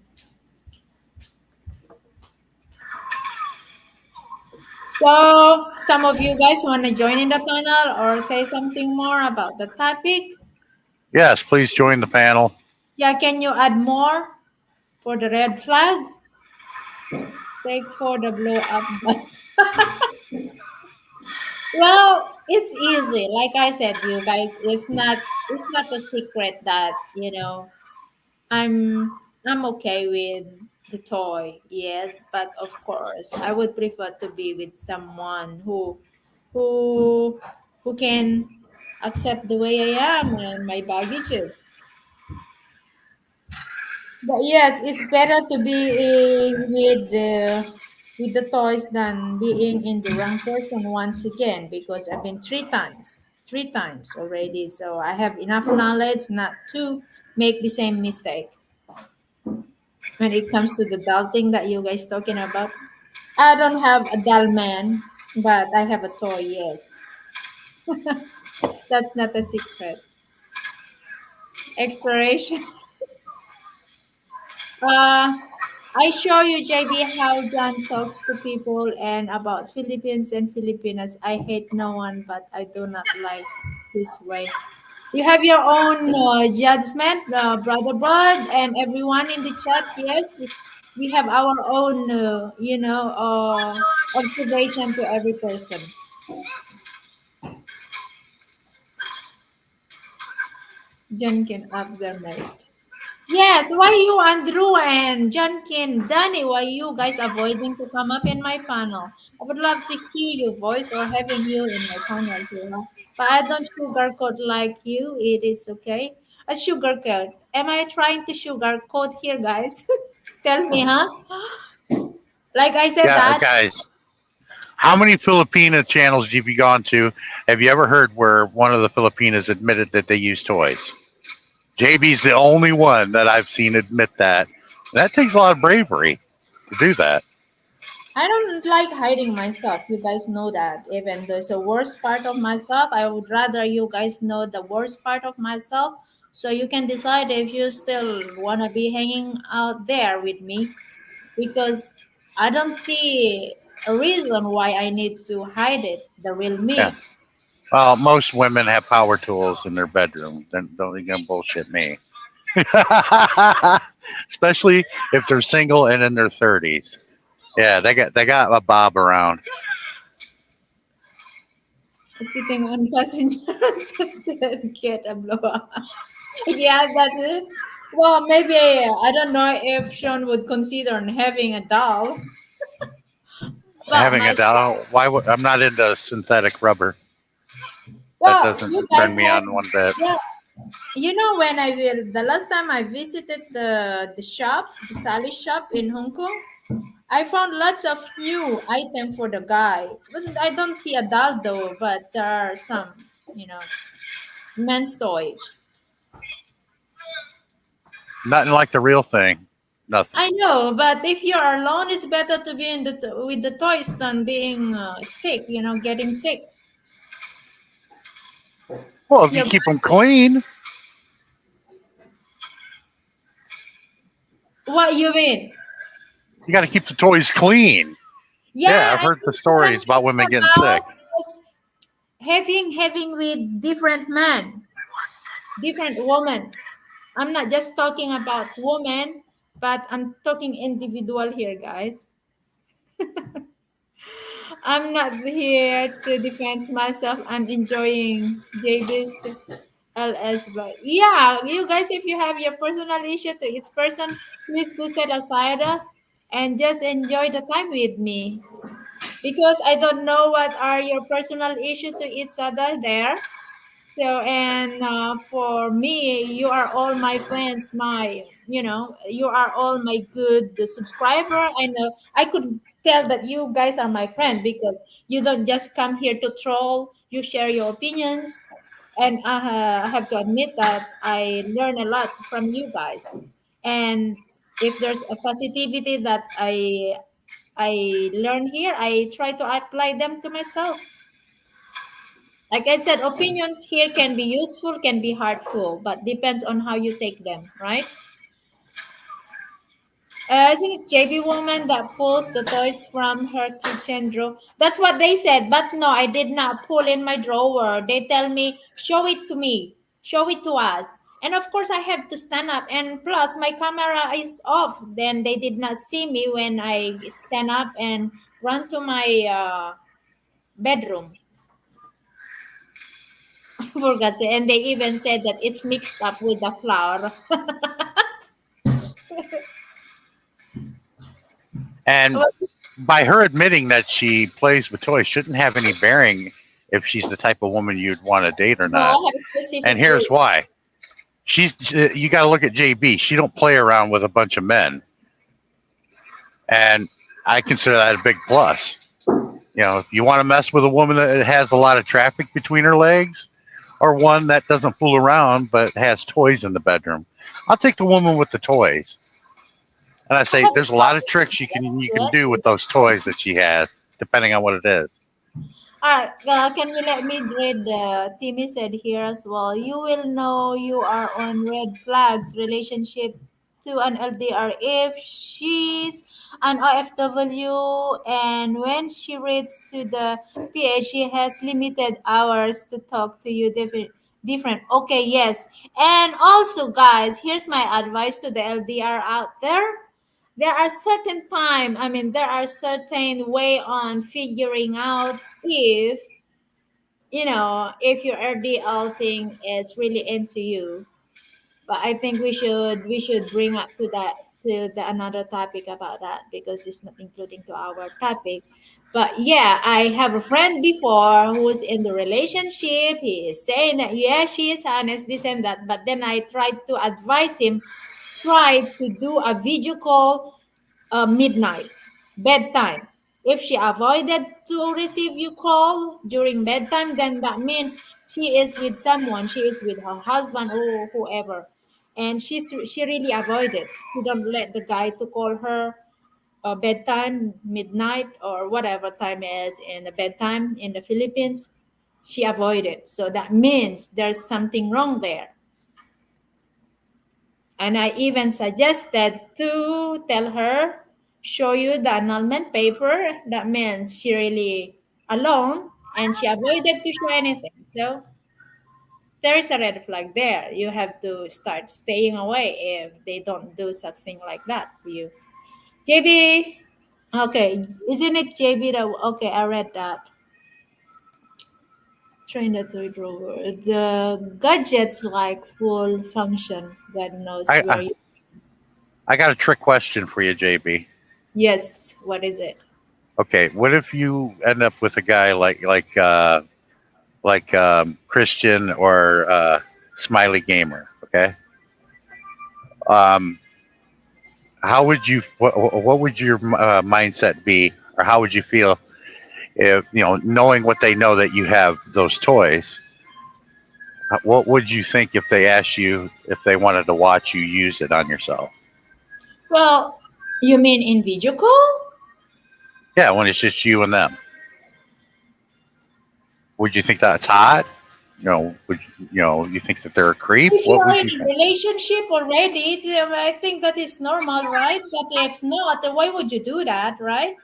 So, some of you guys want to join in the panel or say something more about the topic? Yes, please join the panel. Yeah, can you add more for the red flag? Take for the blow up. Well, it's easy. Like I said, you guys, it's not a secret that I'm okay with the toy, yes, but of course, I would prefer to be with someone who who can accept the way I am and my baggages. But yes, it's better to be with with the toys than being in the wrong person once again, because I've been three times already. So I have enough knowledge not to make the same mistake when it comes to the doll thing that you guys talking about. I don't have a doll man, but I have a toy, yes. That's not a secret. Exploration. Uh, I show you, JB, how John talks to people and about Philippines and Filipinas. I hate no one, but I do not like this way. You have your own judgment, Brother Bud, and everyone in the chat. Yes, we have our own, observation to every person. John can up their merit. Yes, why you, Andrew and Junkin, Danny, why you guys avoiding to come up in my panel? I would love to hear your voice or having you in my panel here. Huh? But I don't sugarcoat like you. It is okay. A sugarcoat. Am I trying to sugarcoat here, guys? Tell me, huh? Like I said Yeah, that. guys, how many Filipina channels have you gone to? Have you ever heard where one of the Filipinas admitted that they use toys? JB's the only one that I've seen admit that. That takes a lot of bravery to do that. I don't like hiding myself. You guys know that. Even though it's a worst part of myself, I would rather you guys know the worst part of myself so you can decide if you still want to be hanging out there with me, because I don't see a reason why I need to hide it, the real Yeah. me. Well, most women have power tools in their bedroom. Don't you gonna bullshit me. Especially if they're single and in their 30s. Yeah, they got a bob around. Sitting on passenger said get a blowout. Yeah, that's it. Well, maybe I don't know if Sean would consider having a doll, but Having a myself. doll. Why would I'm not into synthetic rubber. That Well, doesn't you turn guys me have, on one bit. yeah. When I will, the last time I visited the shop, the Sally shop in Hong Kong, I found lots of new item for the guy. But I don't see a doll though, but there are some, men's toy. Nothing like the real thing. Nothing. I know, but if you are alone, it's better to be in with the toys than being sick. Getting sick. Well, if you Your keep them clean, What you mean? you got to keep the toys clean. Yeah, Yeah, I've I heard the think what I'm stories about talking women getting about sick. is having with different men, different women. I'm not just talking about women, but I'm talking individual here, guys. I'm not here to defend myself. I'm enjoying JB's LS, but yeah, you guys, if you have your personal issue to each person, please do set aside and just enjoy the time with me, because I don't know what are your personal issue to each other there. So, and for me, you are all my friends. You are all my good subscriber. I know I could tell that you guys are my friend because you don't just come here to troll. You share your opinions, and I have to admit that I learn a lot from you guys. And if there's a positivity that I learn here, I try to apply them to myself. Like I said, opinions here can be useful, can be hurtful, but depends on how you take them, right? Isn't it JB woman that pulls the toys from her kitchen drawer? That's what they said, but no, I did not pull in my drawer. They tell me, show it to me, show it to us. And of course, I have to stand up. And plus, my camera is off. Then they did not see me when I stand up and run to my bedroom. For God's sake. And they even said that it's mixed up with the flour. And Well, by her admitting that she plays with toys shouldn't have any bearing if she's the type of woman you'd want to date or no, I not. have a And specific here's rule. why. You got to look at JB. She don't play around with a bunch of men. And I consider that a big plus. If you want to mess with a woman that has a lot of traffic between her legs, or one that doesn't fool around but has toys in the bedroom, I'll take the woman with the toys. And I say there's a lot of tricks you can do with those toys that she has, depending on what it is. Can you let me read Timmy said here as well? You will know you are on red flags relationship to an LDR if she's an OFW and when she reads to the PH, she has limited hours to talk to you different. Okay, yes. And also, guys, here's my advice to the LDR out there. There are certain time, I mean, there are certain way on figuring out if if your RDL thing is really into you. But I think we should bring up to the another topic about that because it's not including to our topic. But yeah, I have a friend before who's in the relationship. He is saying that yeah, she is honest, this and that. But then I tried to advise him, try to do a video call midnight, bedtime. If she avoided to receive you call during bedtime, then that means she is with someone. She is with her husband or whoever, and she really avoided. She don't let the guy to call her bedtime, midnight, or whatever time is in the bedtime in the Philippines. She avoided. So that means there's something wrong there. And I even suggested to tell her, show you the annulment paper. That means she really alone and she avoided to show anything. So there is a red flag there. You have to start staying away if they don't do such thing like that to you. JB, okay, isn't it JB that okay? I read that. Train the third rover. The gadgets like full function. God knows I, where I you. I got a trick question for you, JB. Yes, what is it? Okay, what if you end up with a guy like Christian or Smiley Gamer? Okay, um, how would you what would your mindset be, or how would you feel if knowing what they know that you have those toys? What would you think if they asked you if they wanted to watch you use it on yourself? Well, you mean in video call? Yeah, when it's just you and them, would you think that's hot? Would you think that they're a creep? If you What are would in you a think? relationship already, I think that is normal, right? But if not, then why would you do that, right?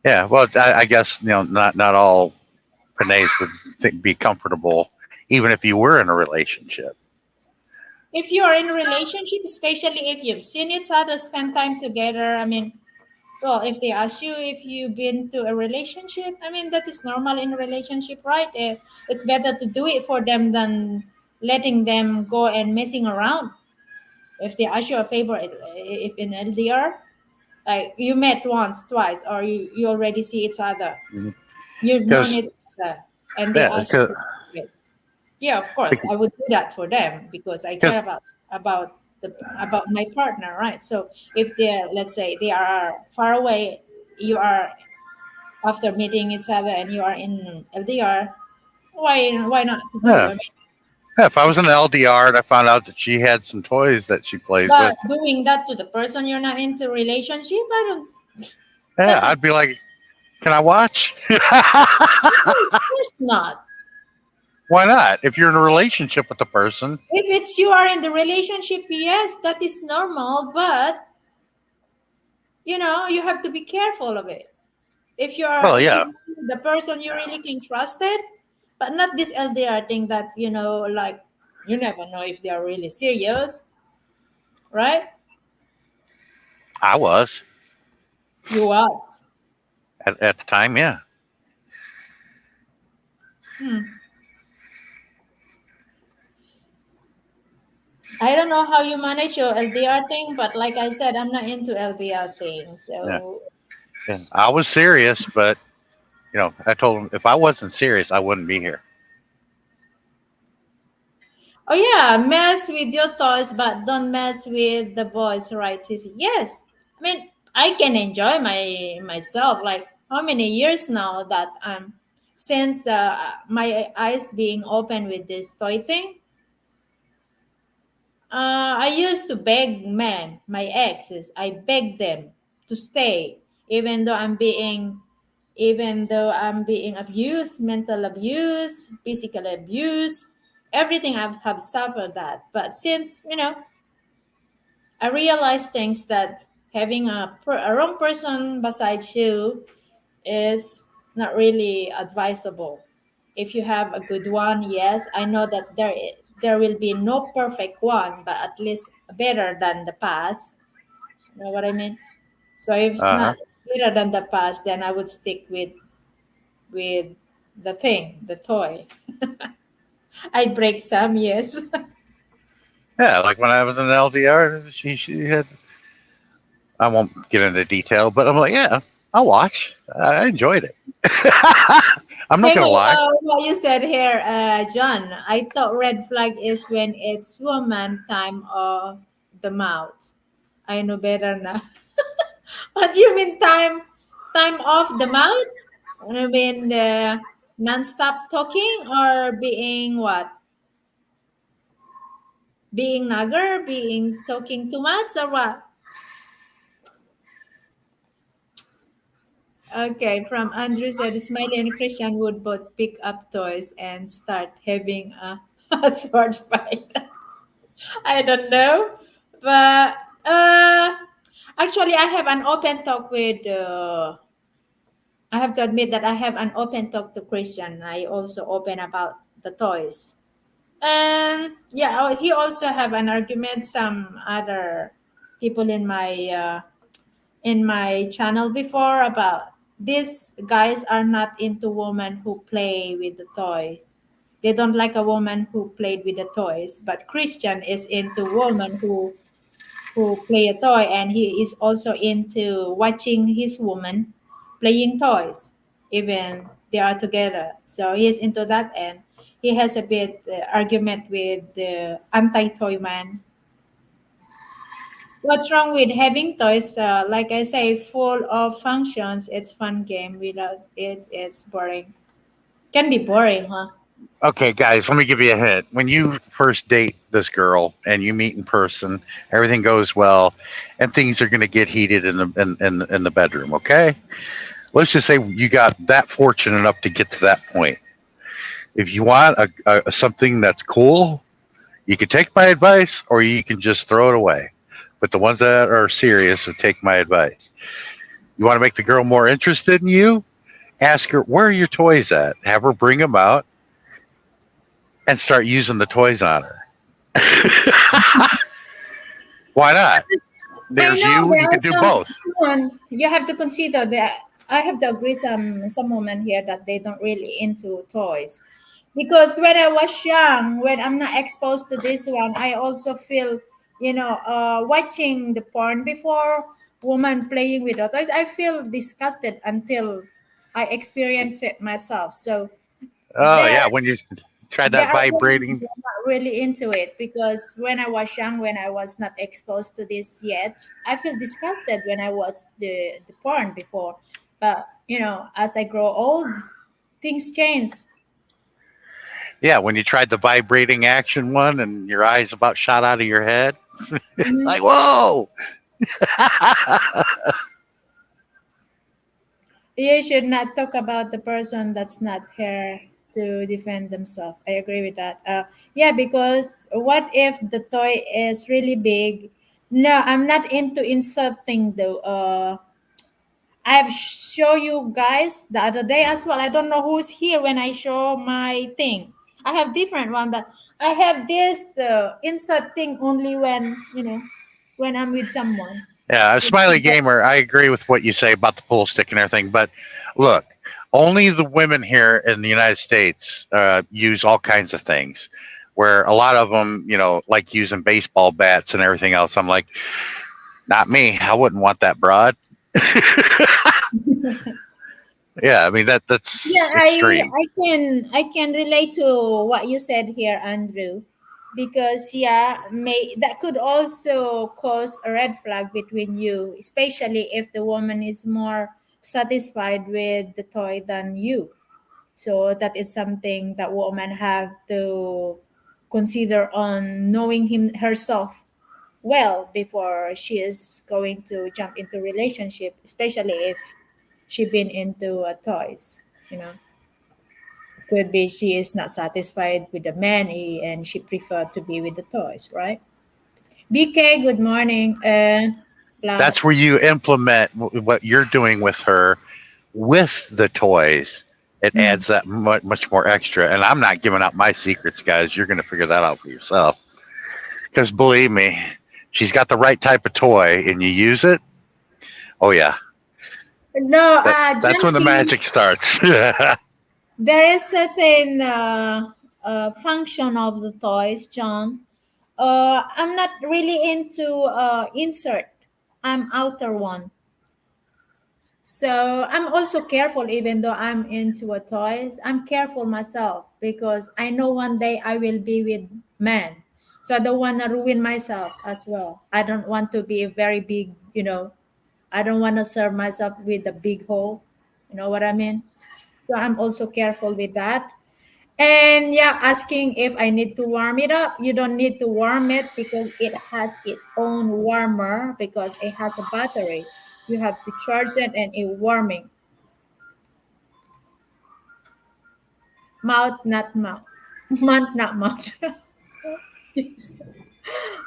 Yeah, well, I guess not all Panays would be comfortable, even if you were in a relationship. If you are in a relationship, especially if you've seen each other, spend time together, I mean, well, if they ask you if you've been to a relationship, I mean, that is normal in a relationship, right? It's better to do it for them than letting them go and messing around. If they ask you a favor, if in LDR, like you met once, twice, or you already see each other. You've known Because each other, and they yeah, ask you. Yeah, of course, I would do that for them because I care because about my partner, right? So if they're, let's say, they are far away, you are after meeting each other, and you are in LDR. Why not to do? yeah, I mean, yeah, if I was in the LDR and I found out that she had some toys that she plays but with, doing that to the person you're not into relationship, I don't. yeah, That I'd is, be like, "Can I watch?" of course not. Why not? If you're in a relationship with the person, If it's you are in the relationship, yes, that is normal, but you have to be careful of it. If you are well, if yeah, the person you really can trust it, but not this LDR thing that like you never know if they are really serious, right? I was You was. at the time. Yeah, Hmm. I don't know how you manage your LDR thing, but like I said, I'm not into LDR thing. yeah, So, yeah. I was serious, but I told him if I wasn't serious, I wouldn't be here. oh yeah, mess with your toys, but don't mess with the boys, right? Sissy? Yes, I mean, I can enjoy myself. Like how many years now that since my eyes being open with this toy thing, I used to beg men, my exes. I begged them to stay, even though I'm being abused, mental abuse, physical abuse, everything have suffered that. But since I realized things that having a wrong person beside you is not really advisable. If you have a good one, yes, I know that there will be no perfect one, but at least better than the past. You know what I mean? So if it's Uh huh. not better than the past, then I would stick with the thing, the toy. I break some, yes. Yeah, like when I was in LDR, she had. I won't get into detail, but I'm like, yeah, I'll watch. I enjoyed it. I'm not Hang gonna on, lie. what you said here, John. I thought red flag is when it's woman time of the mouth. I know better now. What do you mean time off the mouth? I mean non-stop talking or being what? Being nagger, being talking too much or what? Okay, from Andrew said Smiley and Christian would both pick up toys and start having a, a sword fight. I don't know, but actually, I have an open talk with. I have to admit that I have an open talk to Christian. I also open about the toys, and yeah, he also have an argument. Some other people in my channel before about these guys are not into women who play with the toy. They don't like a woman who played with the toys, but Christian is into woman who play a toy, and he is also into watching his woman playing toys even they are together, so he is into that, and he has a bit argument with the anti-toy man. What's wrong with having toys, like I say, full of functions? It's fun game. Without it, it's boring. Can be boring, huh? Okay, guys, let me give you a hint. When you first date this girl and you meet in person, everything goes well, and things are going to get heated in the bedroom. Okay, let's just say you got that fortunate enough to get to that point. If you want something that's cool, you can take my advice, or you can just throw it away. But the ones that are serious will take my advice. You want to make the girl more interested in you? Ask her where are your toys at. Have her bring them out and start using the toys on her. Why not? I There's know you. there You are can do both. some you have to consider that I have to agree some women here that they don't really into toys. Because when I was young, when I'm not exposed to this one, I also feel, watching the porn before woman playing with the toys, I feel disgusted until I experience it myself. So Oh there yeah, when you try there that are women vibrating. who are not really into it because when I was young, when I was not exposed to this yet, I feel disgusted when I watched the porn before. But as I grow old, things change. Yeah, when you tried the vibrating action one and your eyes about shot out of your head. Mhm. Like whoa. You should not talk about the person that's not here to defend themselves. I agree with that. Yeah, because what if the toy is really big? No, I'm not into insulting though. I've show you guys the other day as well. I don't know who's here when I show my thing. I have different one, but I have this insert thing only when I'm with someone. Yeah, a smiley gamer. I agree with what you say about the pool stick and everything, but look, only the women here in the United States use all kinds of things. Where a lot of them, like using baseball bats and everything else. I'm like, not me. I wouldn't want that broad. Yeah, I mean Yeah, that's I extreme. I can I can relate to what you said here, Andrew. because yeah, may that could also cause a red flag between you, especially if the woman is more satisfied with the toy than you. So that is something that woman have to consider on knowing him herself well before she is going to jump into relationship, especially if she been into toys, you know. Could be she is not satisfied with the man and she prefer to be with the toys, right? BK, good morning. Blah. That's where you implement what you're doing with her with the toys. It Mm. adds that much more extra. And I'm not giving out my secrets, guys. You're going to figure that out for yourself. Because believe me, she's got the right type of toy, and you use it. Oh yeah, No, that's when the Junkie, magic starts. there is certain function of the toys, John. I'm not really into insert. I'm outer one. So I'm also careful, even though I'm into a toys. I'm careful myself because I know one day I will be with men. So I don't want to ruin myself as well. I don't want to be a very big, I don't want to serve myself with a big hole. You know what I mean? So I'm also careful with that. And yeah, asking if I need to warm it up. You don't need to warm it because it has its own warmer because it has a battery. You have to charge it and it warming. Mouth, not mouth. Month, not mouth. Yes.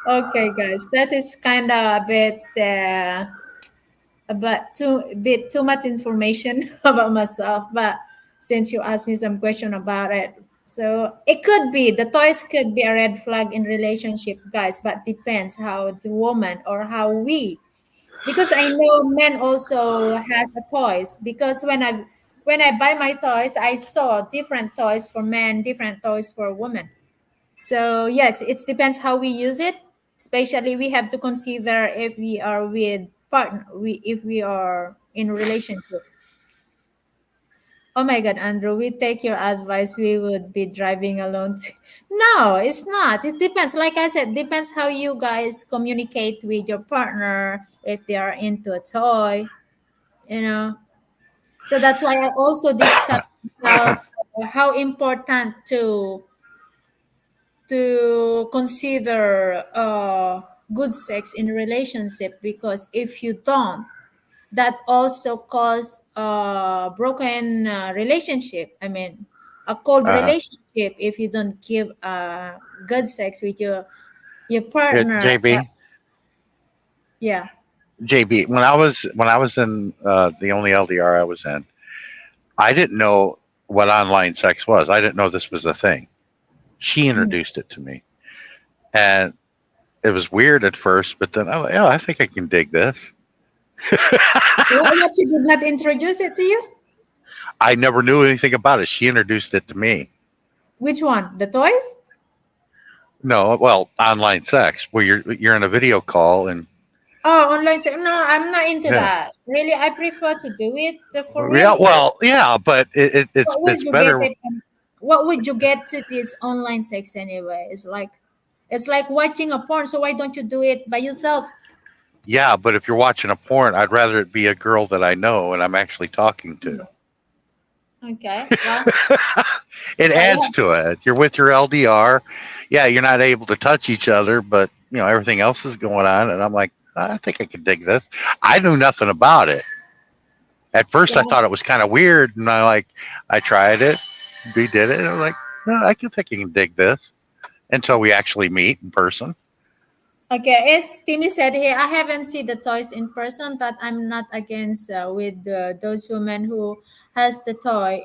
Okay, guys, that is kind of a bit too much information about myself. But since you asked me some question about it, so it could be the toys could be a red flag in relationship, guys. But depends how the woman or how we, because I know men also has a toys. Because when I buy my toys, I saw different toys for men, different toys for women. So yes, it depends how we use it. Especially we have to consider if we are with partner, if we are in a relationship. Oh my God, Andrew, we take your advice. We would be driving alone. No, it's not. It depends. Like I said, depends how you guys communicate with your partner. If they are into a toy, you know. So that's why I also discussed about how important to consider good sex in a relationship, because if you don't, that also cause a broken relationship. I mean, a cold uh, relationship if you don't give good sex with your yeah, partner. JB, Yeah. JB. When I was in the only LDR I was in, I didn't know what online sex was. I didn't know this was a thing. She Mm. introduced it to me, and it was weird at first. But then, oh, yeah, I think I can dig this. What, she did not introduce it to you? I never knew anything about it. She introduced it to me. Which one, the toys? No, well, online sex where you're in a video call and Oh, online sex. No, I'm not into yeah, that. Really, I prefer to do it for yeah, real life. well, yeah, but it's What would it's you get better. it? What would you get to this online sex anyway? It's like watching a porn. So why don't you do it by yourself? Yeah, but if you're watching a porn, I'd rather it be a girl that I know and I'm actually talking to. Okay. Well, It adds yeah. to it. You're with your LDR. Yeah, you're not able to touch each other, but everything else is going on. And I'm like, I think I can dig this. I knew nothing about it. At first, I Yeah. thought it was kind of weird, and I tried it, we did it, and I'm like, no, I can think I can dig this until we actually meet in person. Okay. As Timmy said here, I haven't seen the toys in person, but I'm not against with those women who has the toy.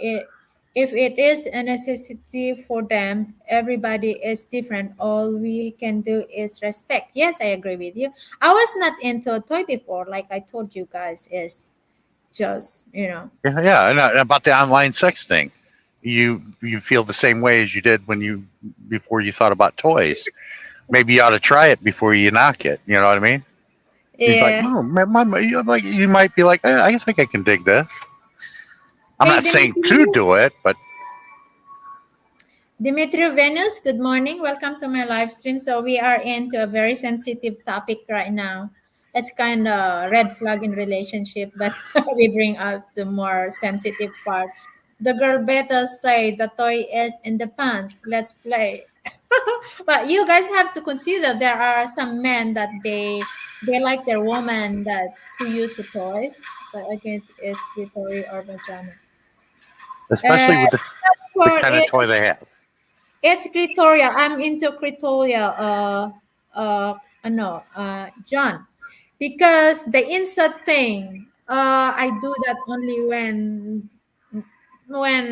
If it is a necessity for them, everybody is different. All we can do is respect. Yes, I agree with you. I was not into a toy before, like I told you guys, is just Yeah, yeah, and about the online sex thing, you feel the same way as you did when you before you thought about toys. Maybe you ought to try it before you knock it. You know what I mean? He's like, yeah. oh, you might be like, I think I can dig this. I'm Hey not there, saying to do it, but Dimitri Venus, good morning. Welcome to my live stream. So we are into a very sensitive topic right now. It's kind of red flag in relationship, but we bring out the more sensitive part. The girl better say the toy is in the pants. Let's play. But you guys have to consider there are some men that they like their woman that who use the toys, but against is clitoris or vagina. Uh, especially with that's the for kind of it. toy they have. It's clitoral. I'm into clitoral. No, John, because the insert thing. I do that only when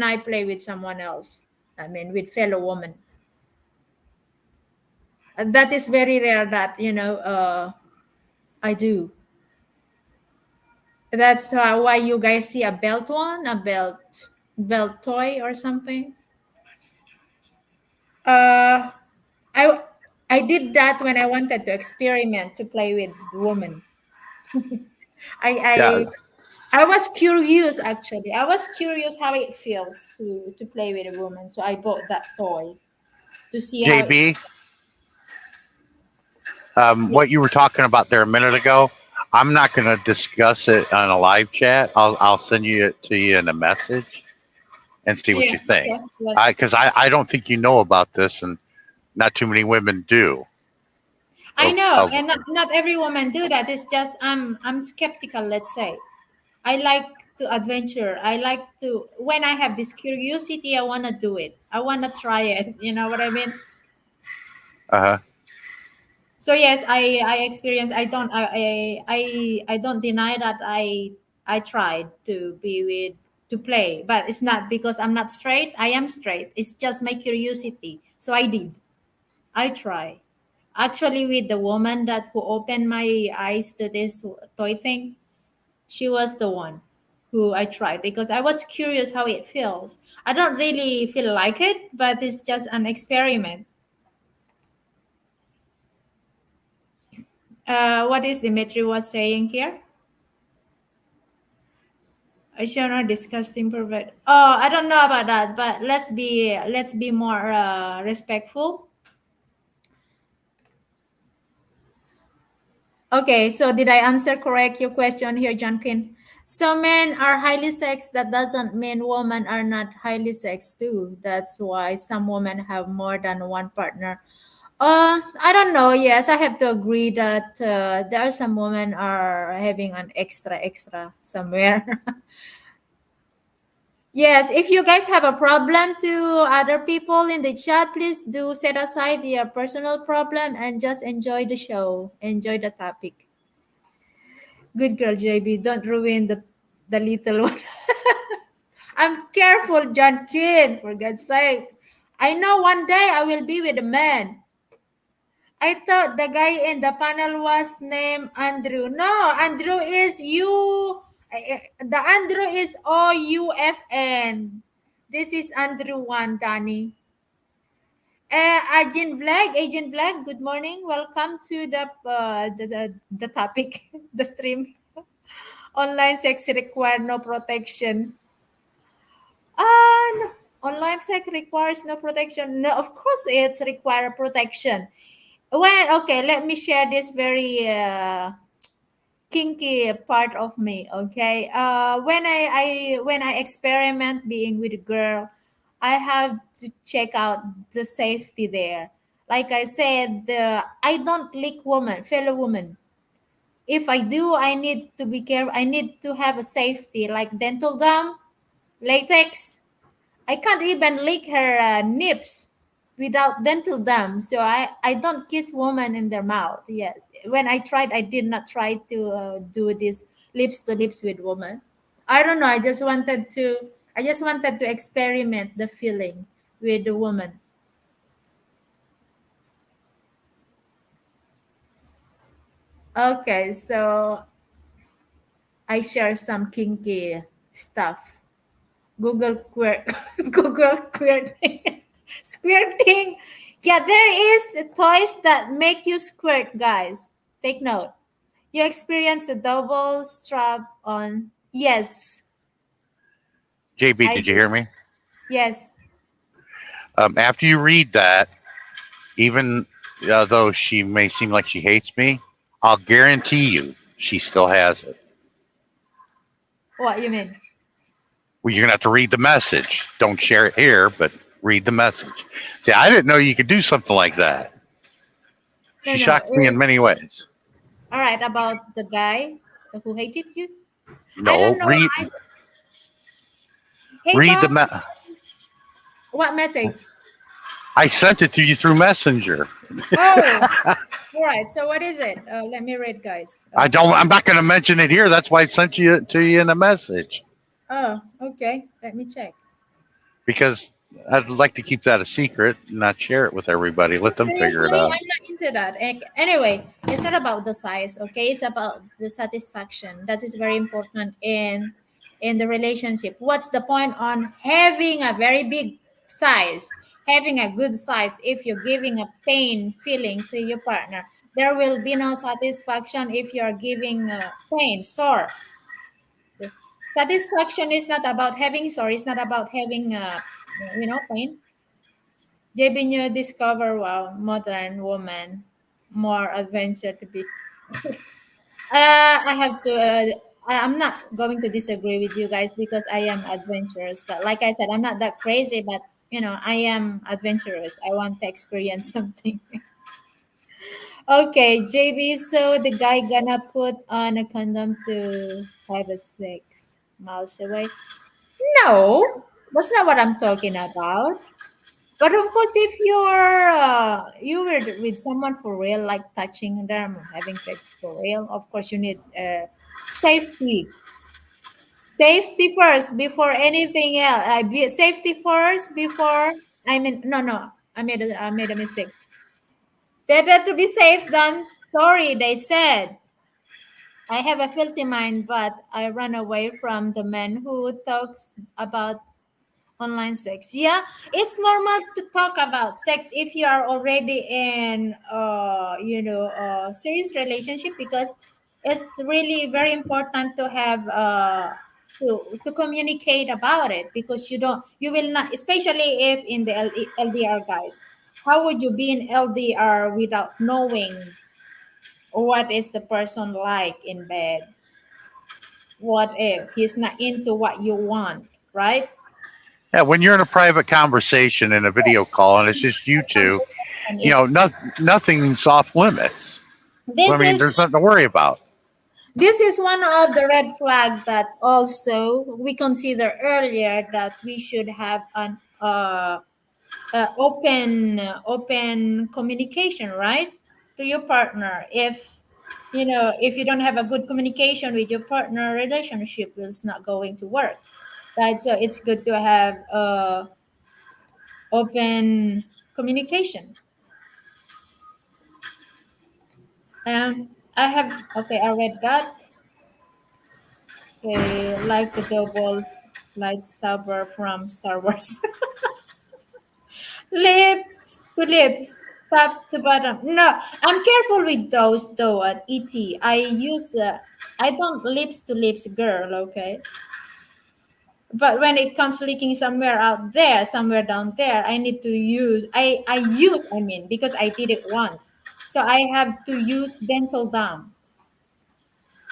I play with someone else. I mean, with fellow woman. That is very rare. That I do. That's why you guys see a belt one, a belt toy or something. Uh, I I did that when I wanted to experiment to play with women. Yeah, I I was curious actually. I was curious how it feels to play with a woman. So I bought that toy to see how it. JB, Yeah, what you were talking about there a minute ago, I'm not going to discuss it on a live chat. I'll send you it to you in a message and see what yeah, you think. okay. Yes. Because I don't think you know about this, and not too many women do. I know, Of and not every woman do that. It's just I'm skeptical, let's say. I like to adventure. I like to when I have this curiosity, I wanna do it. I wanna try it. You know what I mean? uh, So yes, I experience. I don't deny that I tried to be with to play, but it's not because I'm not straight. I am straight. It's just my curiosity. So I did. I try. Actually, with the woman that who opened my eyes to this toy thing, she was the one who I tried because I was curious how it feels. I don't really feel like it, but it's just an experiment. What is Dimitri was saying here? I shall not disgusting pervert. Oh, I don't know about that, but let's be more respectful. Okay, so did I answer correct your question here, Junkin? So men are highly sexed. That doesn't mean women are not highly sexed too. That's why some women have more than one partner. I don't know. Yes, I have to agree that there are some women are having an extra somewhere. Yes, if you guys have a problem to other people in the chat, please do set aside your personal problem and just enjoy the show. Enjoy the topic. Good girl, JB. Don't ruin the little one. I'm careful, John Kid, for God's sake. I know one day I will be with a man. I thought the guy in the panel was named Andrew. No, Andrew is you. The Andrew is OUFN. This is Andrew one, Danny. Agent Vlag, good morning. Welcome to the topic, the stream. Online sex require no protection. No. Online sex requires no protection. No, of course it's require protection. Well, okay, let me share this very kinky part of me. Okay, when I experiment being with a girl, I have to check out the safety there. Like I said, I don't lick woman, fellow woman. If I do, I need to be careful. I need to have a safety like dental gum, latex. I can't even lick her nips without dental dam. So I don't kiss women in their mouth. Yes. When I tried, I did not try to do this lips to lips with women. I don't know. I just wanted to experiment the feeling with the woman. Okay. So I share some kinky stuff. Google queer Google queerting. Squirting. Yeah, there is toys that make you squirt, guys. Take note. You experience a double strap on. Yes, JB, I did you did. hear me? Yes. After you read that, even though she may seem like she hates me, I'll guarantee you she still has it. What you mean? Well, you're gonna have to read the message. Don't share it here, but read the message. See, I didn't know you could do something like that. No, She no. shocked me in many ways. All right, about the guy who hated you. I No, don't know. I Hey read the Bob, what message? I sent it to you through Messenger. Oh, all right. So what is it? Let me read, guys. I don't. I'm not going to mention it here. That's why I sent you to you in a message Oh, okay. Let me check. because I'd like to keep that a secret, and not share it with everybody. Let them figure it Seriously, out. I'm not into that. Anyway, it's not about the size, okay? It's about the satisfaction. That is very important in the relationship. What's the point on having a very big size, having a good size if you're giving a pain feeling to your partner? There will be no satisfaction if you are giving pain, sore. Satisfaction is not about having sore. It's not about having pain. JB New discover wow, modern woman, more adventure to be. I have to. I'm not going to disagree with you guys because I am adventurous. But like I said, I'm not that crazy. But I am adventurous. I want to experience something. Okay, JB. So the guy gonna put on a condom to have a sex miles away? No, that's not what I'm talking about. But of course, if you were with someone for real, like touching them, having sex for real, of course you need safety. Safety first before anything else. Safety first before. I mean, no, no. I made a mistake. Better to be safe than sorry. They said. I have a filthy mind, but I run away from the man who talks about online sex. Yeah, it's normal to talk about sex if you are already in serious relationship because it's really very important to have to communicate about it because you will not, especially if in the LDR, guys. How would you be in LDR without knowing what is the person like in bed? What if he's not into what you want, right? Yeah, when you're in a private conversation in a video call and it's just you two, Conversation is nothing's off limits. I this mean, is there's nothing to worry about. this is one of the red flag that also we consider earlier that we should have an open communication, right, to your partner. If you don't have a good communication with your partner, relationship is not going to work, right? So it's good to have open communication. I have okay. I read that. Okay, like the double lightsaber from Star Wars. Lips to lips, top to bottom. No, I'm careful with those though at ET. I don't lips to lips girl, okay? But when it comes leaking somewhere out there, somewhere down there, I need to I mean, because I did it once. So I have to use dental dam.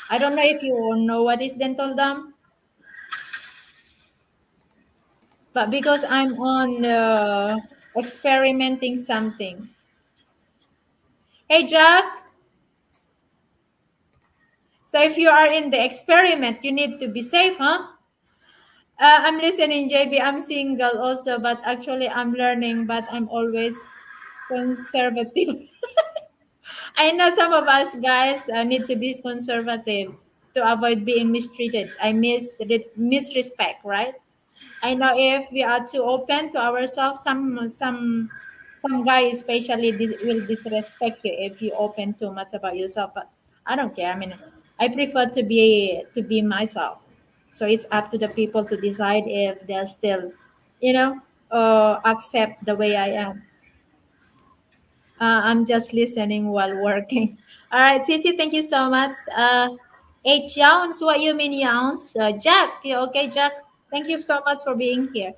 I don't know if you know what is dental dam, but because I'm on experimenting something. Hey Jack, so if you are in the experiment, you need to be safe, huh? I'm listening, JB. I'm single also, but actually I'm learning, but I'm always conservative. I know some of us guys need to be conservative to avoid being mistreated. Misrespect, right? I know if we are too open to ourselves, some guy especially will disrespect you if you open too much about yourself. But I don't care. I mean, I prefer to be myself. So it's up to the people to decide if they'll still, accept the way I am. I'm just listening while working. All right, Sissy, thank you so much. H Younds, what you mean Younds? Jack, you okay, Jack? Thank you so much for being here.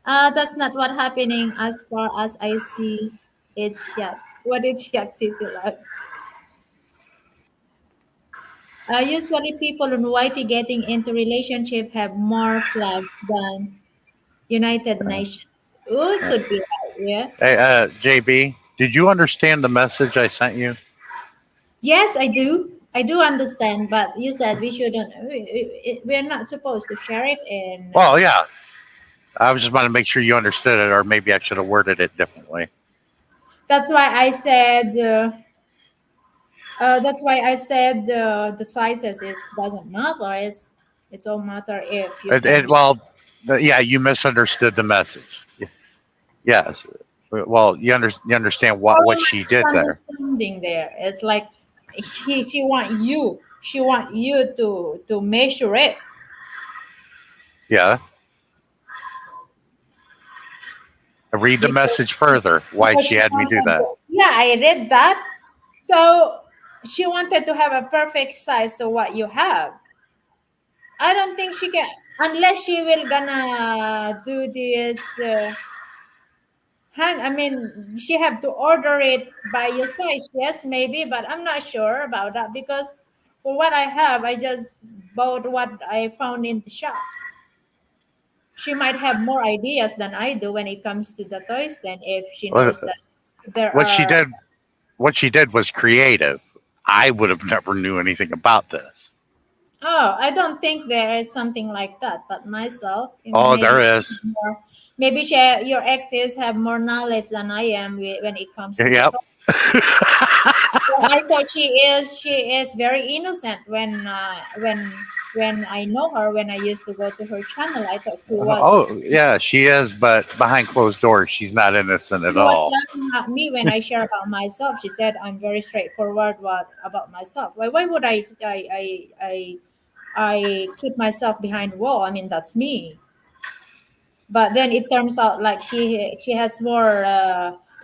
That's not what happening as far as I see. It's yet. What is yet, Sissy Lives? Usually, people on YT getting into relationship have more flags than United Nations. Oh, it could be right. Yeah. Hey, JB, did you understand the message I sent you? Yes, I do. I do understand, but you said we shouldn't. We're not supposed to share it, and Well, yeah. I was just want to make sure you understood it, or maybe I should have worded it differently. that's why I said. That's why I said the sizes is doesn't matter. It's all matter if you can be. Well, yeah, you misunderstood the message. Yes. Well, you understand what Or she did there. misunderstanding there. It's like she want you. She want you to measure it Yeah. Read the because message further. Why because she she had me do wanted. that. Yeah, I read that. So she wanted to have a perfect size. So what you have, I don't think she can unless she will gonna do this. I mean, she have to order it by your size. Yes, maybe, but I'm not sure about that because for what I have, I just bought what I found in the shop. She might have more ideas than I do when it comes to the toys. Then, if she What knows that there what she are. did what she did was creative. I would have never knew anything about this. Oh, I don't think there is something like that. But myself, Oh, maybe there is. more, maybe your exes have more knowledge than I am when it comes to the Yep. toy. Well, I thought she is very innocent when I know her when I used to go to her channel. I thought Oh, yeah, she is, but behind closed doors, she's not innocent she at was all. laughing at me when I share about myself. She said I'm very straightforward what about myself. Why would I keep myself behind the wall? I mean that's me. But then it turns out like she has more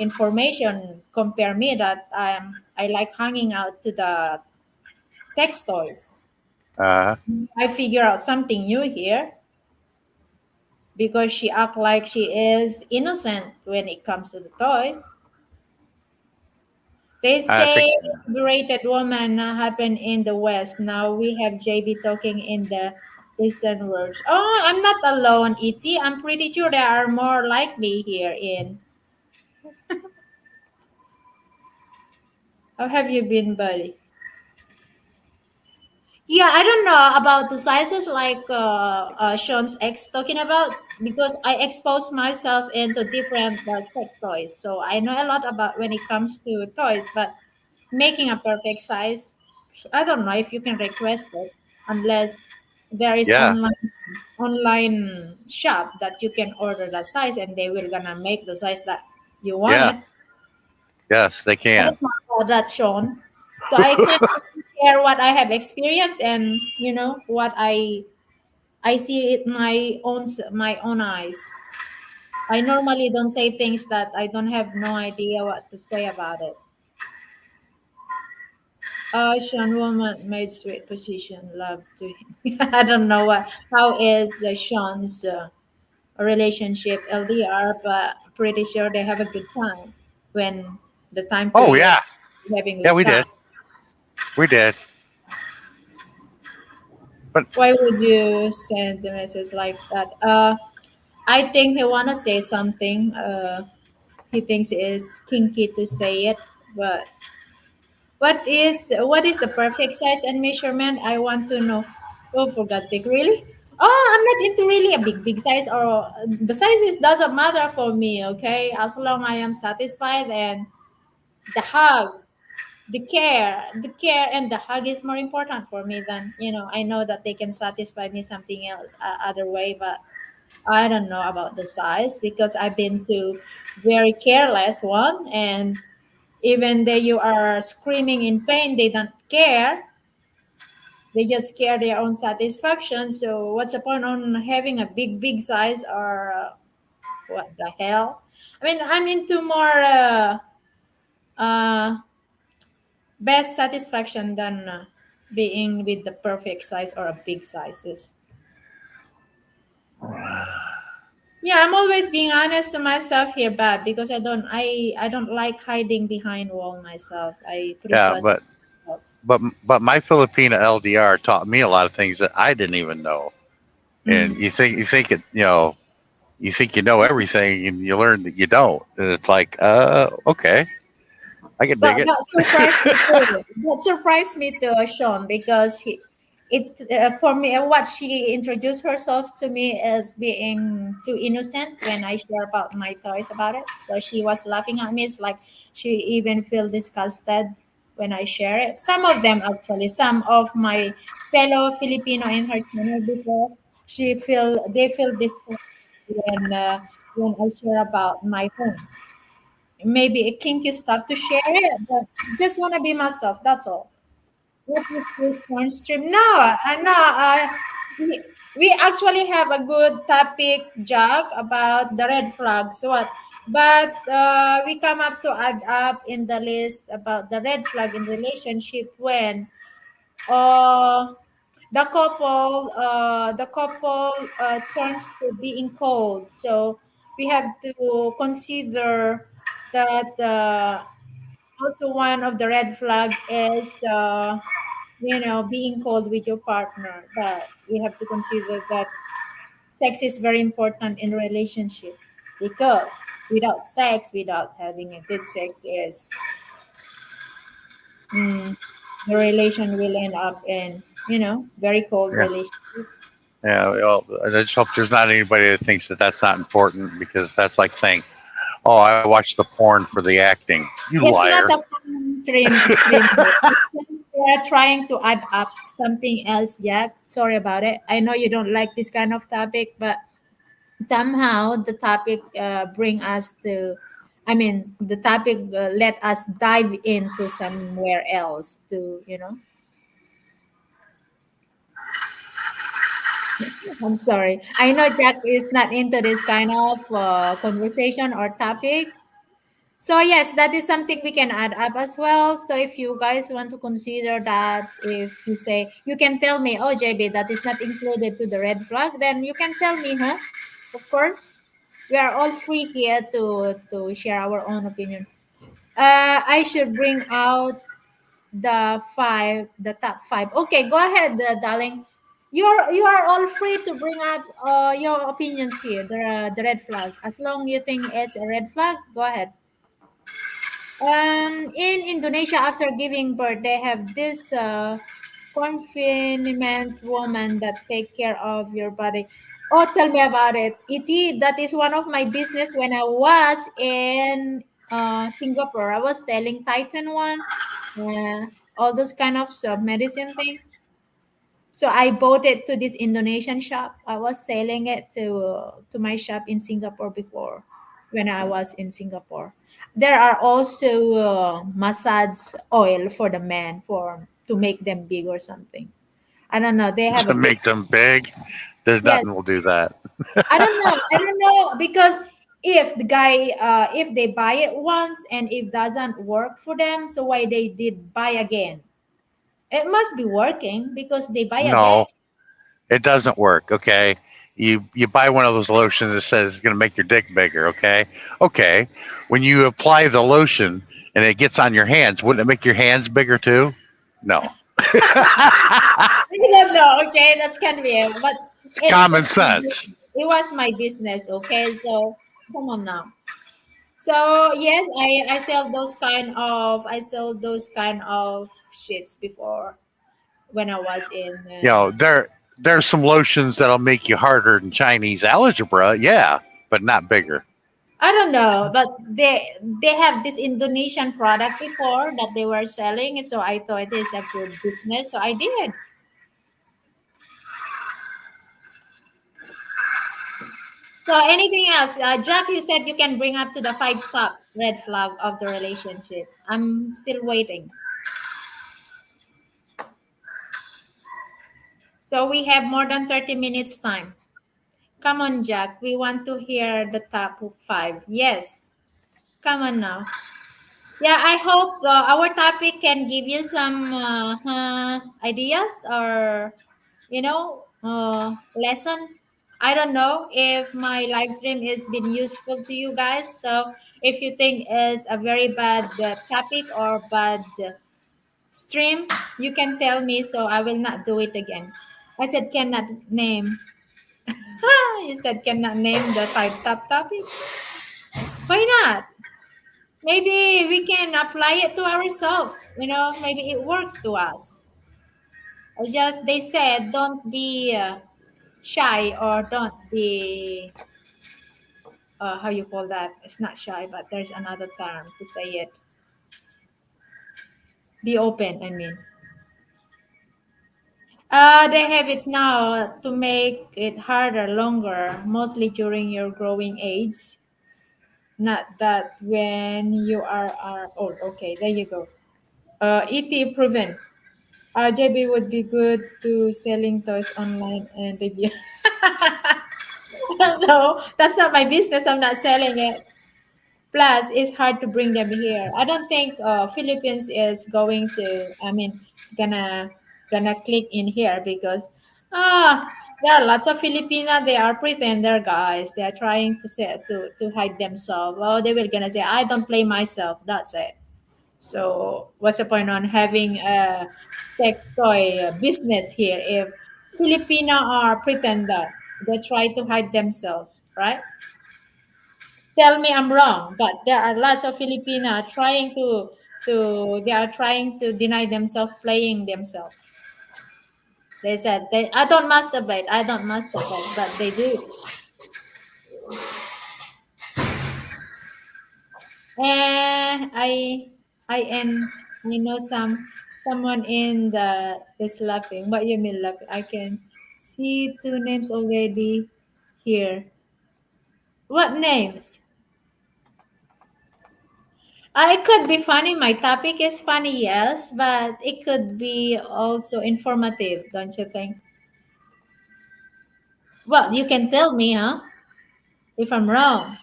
information compare me that I like hanging out to the sex toys. Uh, I figure out something new here because she act like she is innocent when it comes to the toys. They I think say liberated woman happen in the West. Now we have JB talking in the Eastern world. Oh, I'm not alone, ET. I'm pretty sure there are more like me here in. How have you been, buddy? Yeah, I don't know about the sizes like Sean's ex talking about because I exposed myself into different sex toys, so I know a lot about when it comes to toys. But making a perfect size, I don't know if you can request it unless there is yeah, online shop that you can order the size and they will gonna make the size that you want yeah, it. yes, they I can. don't know about that, Sean. So I can share what I have experienced and what I see it my own eyes. I normally don't say things that I don't have no idea what to say about it. Sean woman made sweet position love to him. I don't know how is Sean's relationship LDR, but pretty sure they have a good time when the time Oh, period yeah, having a yeah, good we time. did, we did. But Why would you send a message like that? I think he wanna say something. He thinks it's kinky to say it, but what is the perfect size and measurement? I want to know. Oh, for God's sake, really? Oh, I'm not into really a big size or the sizes doesn't matter for me. Okay, as long I am satisfied and the hug, the care and the hug is more important for me than I know that they can satisfy me something else other way, but I don't know about the size because I've been to very careless one, and even though you are screaming in pain, they don't care. They just care their own satisfaction. So what's the point on having a big size or what the hell? I mean, I'm into more uh, best satisfaction than being with the perfect size or a big sizes. Yeah, I'm always being honest to myself here, Bab, because I don't like hiding behind wall myself. I Yeah, prefer to myself. but my Filipina LDR taught me a lot of things that I didn't even know. And Mm. you think it, you think you know everything, and you learn that you don't. And it's like, okay, I can dig But it. that surprised me too. That surprised me too, Sean, because for me, what she introduced herself to me as being too innocent when I share about my toys about it. So she was laughing at me. It's like she even feel disgusted when I share it. Some of them actually, some of my fellow Filipino in her channel before, they feel disgusted when I share about my home, maybe a kinky stuff to share it, but just want to be myself. That's all. What is this porn stream? No, no. We actually have a good topic, Jack, about the red flags. What? But we come up to add up in the list about the red flag in relationship when uh, the couple turns to being cold. So we have to consider that also one of the red flag is being cold with your partner. But we have to consider that sex is very important in relationship, because without sex, without having a good sex, is mm, the relation will end up in very cold Yeah, relationship. yeah. Well, I just hope there's not anybody that thinks that that's not important because that's like saying, "Oh, I watched the porn for the acting." You It's liar. not a fun stream though. It's just we are trying to add up something else, Jack. Sorry about it. I know you don't like this kind of topic, but somehow the topic bring us to, I mean, the topic let us dive into somewhere else to, I'm sorry. I know Jack is not into this kind of conversation or topic. So yes, that is something we can add up as well. So if you guys want to consider that, if you say you can tell me, oh JB, that is not included to the red flag, then you can tell me, huh? Of course, we are all free here to share our own opinion. I should bring out the top five. Okay, go ahead, darling. You are all free to bring up your opinions here. The red flag. As long you think it's a red flag, go ahead. In Indonesia, after giving birth, they have this confinement woman that take care of your body. Oh, tell me about it. That is one of my business when I was in Singapore. I was selling Titan one, all those kind of medicine thing. So I bought it to this Indonesian shop. I was selling it to my shop in Singapore before, when I was in Singapore. There are also massage oil for the men for to make them big or something. I don't know. They have To a big, make them big, there's yes. nothing will do that. I don't know. I don't know because if the guy if they buy it once and if doesn't work for them, so why they did buy again? It must be working because they buy again. No, it doesn't work. Okay, you buy one of those lotions that says it's going to make your dick bigger. Okay. When you apply the lotion and it gets on your hands, wouldn't it make your hands bigger too? No. I don't know. Okay, that's kind of weird, but It's common was my sense. business. It was my business. Okay, so come on now. So yes, I sell those kind of shits before when I was in. There's some lotions that'll make you harder than Chinese algebra. Yeah, but not bigger. I don't know, but they have this Indonesian product before that they were selling, and so I thought it is a good business, so I did. So anything else, Jack? You said you can bring up to the five top red flag of the relationship. I'm still waiting. So we have more than 30 minutes time. Come on, Jack. We want to hear the top five. Yes. Come on now. Yeah, I hope our topic can give you some ideas or lesson. I don't know if my live stream is been useful to you guys. So if you think is a very bad topic or bad stream, you can tell me so I will not do it again. I said cannot name. You said cannot name the type top topic. Why not? Maybe we can apply it to ourselves. Maybe it works to us. Just they said don't be shy or don't be how you call that? It's not shy, but there's another term to say it. Be open. I mean, they have it now to make it harder, longer, mostly during your growing age. Not that when you are old. Okay, there you go. ET proven. JB would be good to selling toys online and review. No, that's not my business. I'm not selling it. Plus, it's hard to bring them here. I don't think Philippines is going to. I mean, it's gonna click in here because there are lots of Filipina. They are pretender guys. They are trying to say to hide themselves. Well, they will gonna say, "I don't play myself." That's it. So, what's the point on having a sex toy business here if Filipina are pretender? They try to hide themselves, right? Tell me I'm wrong, but there are lots of Filipina trying to they are trying to deny themselves playing themselves. They said I don't masturbate, I don't masturbate, but they do. And I know someone in the is laughing. What you mean laughing? I can see two names already here. What names? It could be funny. My topic is funny, yes, but it could be also informative, don't you think? Well, you can tell me, huh? If I'm wrong.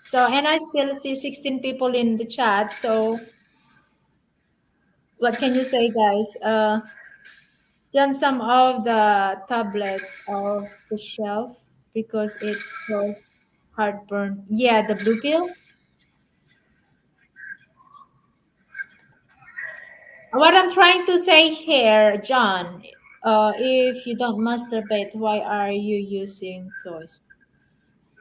So, and I still see 16 people in the chat. So, what can you say, guys? Done some of the tablets off the shelf because it was heartburn. Yeah, the blue pill. What I'm trying to say here, John, if you don't masturbate, why are you using toys?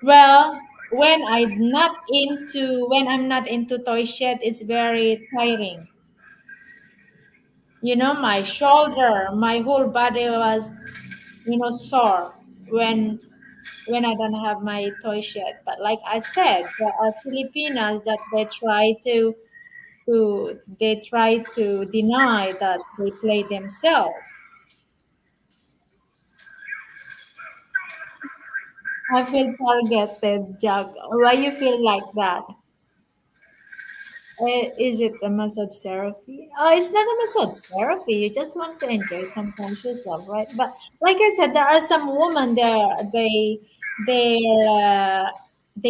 Well, when I'm not into toy shed, it's very tiring. My shoulder, my whole body was, sore when I don't have my toy shed. But like I said, there are Filipinas that they try to deny that they play themselves. I feel targeted, Jag. Why you feel like that? Is it a massage therapy? It's not a massage therapy. You just want to enjoy sometimes yourself, right? But like I said, there are some women there. They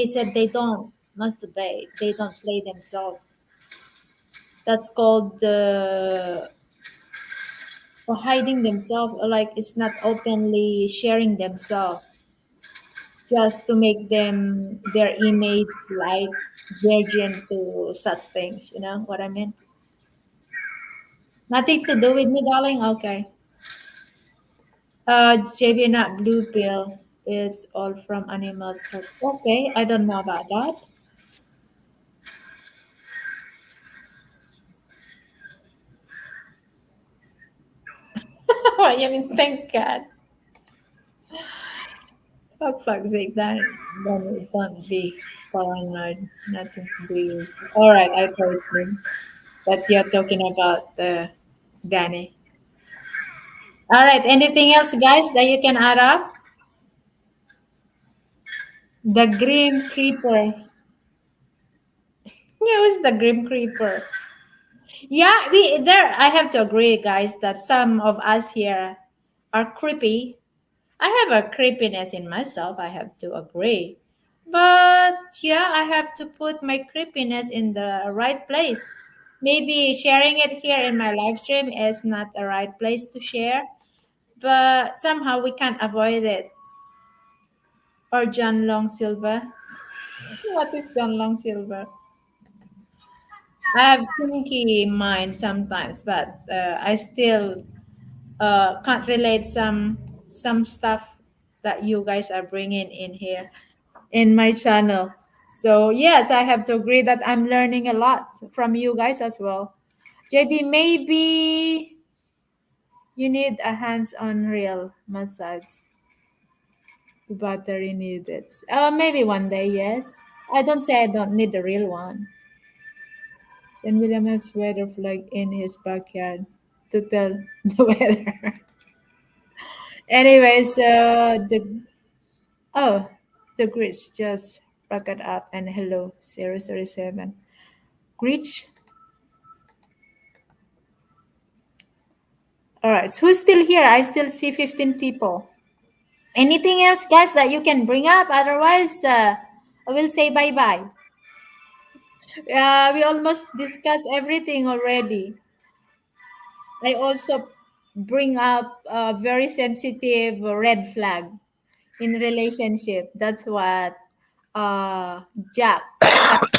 said they don't masturbate. They don't play themselves. That's called hiding themselves. Like it's not openly sharing themselves, just to make them their image like virgin to such things. You know what I mean? Nothing to do with me, darling. Okay. JB not blue pill. It's all from animals. Okay, I don't know about that. What you mean? Thank God. For fuck's sake, don't be paranoid. Nothing to do. All right, I told you. But you're talking about Danny. All right. Anything else, guys, that you can add up? The Grim Creeper. Yeah, who's the Grim Creeper? Yeah, we there. I have to agree, guys, that some of us here are creepy. I have a creepiness in myself. I have to agree, but yeah, I have to put my creepiness in the right place. Maybe sharing it here in my live stream is not the right place to share, but somehow we can't avoid it. Or John Long Silver. What is John Long Silver? I have kinky mind sometimes, but I still can't relate some stuff that you guys are bringing in here in my channel. So yes, I have to agree that I'm learning a lot from you guys as well. JB, maybe you need a hands-on real massage. Battery needed. Maybe one day, yes. I don't say I don't need the real one. Then William has weather flag in his backyard to tell the weather. Anyways, oh, the Grinch just bucket up and hello 007. Grinch. All right, so who's still here? I still see 15 people. Anything else, guys, that you can bring up? Otherwise, I will say bye bye. We almost discussed everything already. I also bring up a very sensitive red flag in relationship. That's what Jack cut.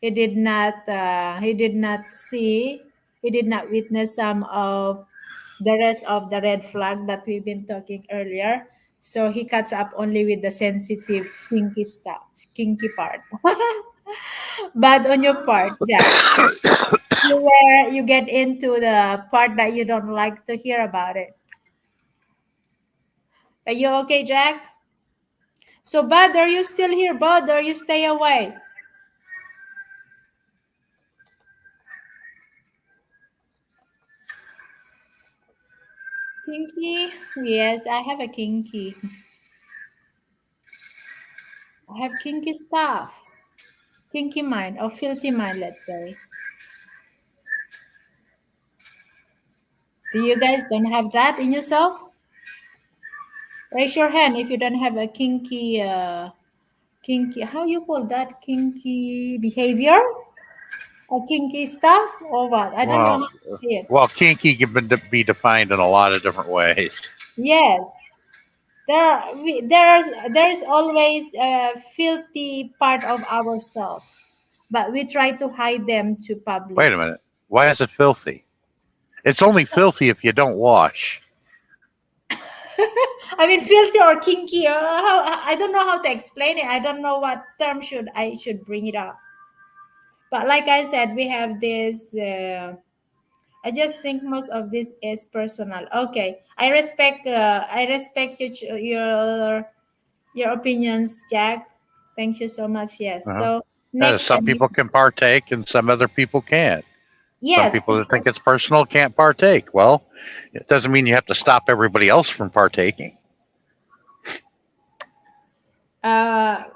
He did not see, he did not witness some of the rest of the red flag that we've been talking earlier. So he cuts up only with the sensitive kinky stuff, kinky part. But on your part, Jack, where you get into the part that you don't like to hear about it. Are you okay, Jack? So, Bud, are you still here, Bud, or you stay away? Kinky? Yes, I have a kinky. I have kinky stuff. Kinky mind, or filthy mind, let's say. Do you guys don't have that in yourself? Raise your hand if you don't have a kinky, how you call that? Kinky behavior? Or kinky stuff? Or what? I don't know how Well, to say it. well, kinky can be defined in a lot of different ways. Yes. There's always a filthy part of ourselves, but we try to hide them to public. Wait a minute. Why is it filthy? It's only filthy if you don't wash. I mean, filthy or kinky. I don't know how to explain it. I don't know what term should bring it up. But like I said, we have this. I just think most of this is personal. Okay, I respect. I respect your opinions, Jack. Thank you so much. Yes. Uh-huh. So next, Some people can partake and some other people can't. Some yes, people that think it's personal can't partake. Well, it doesn't mean you have to stop everybody else from partaking.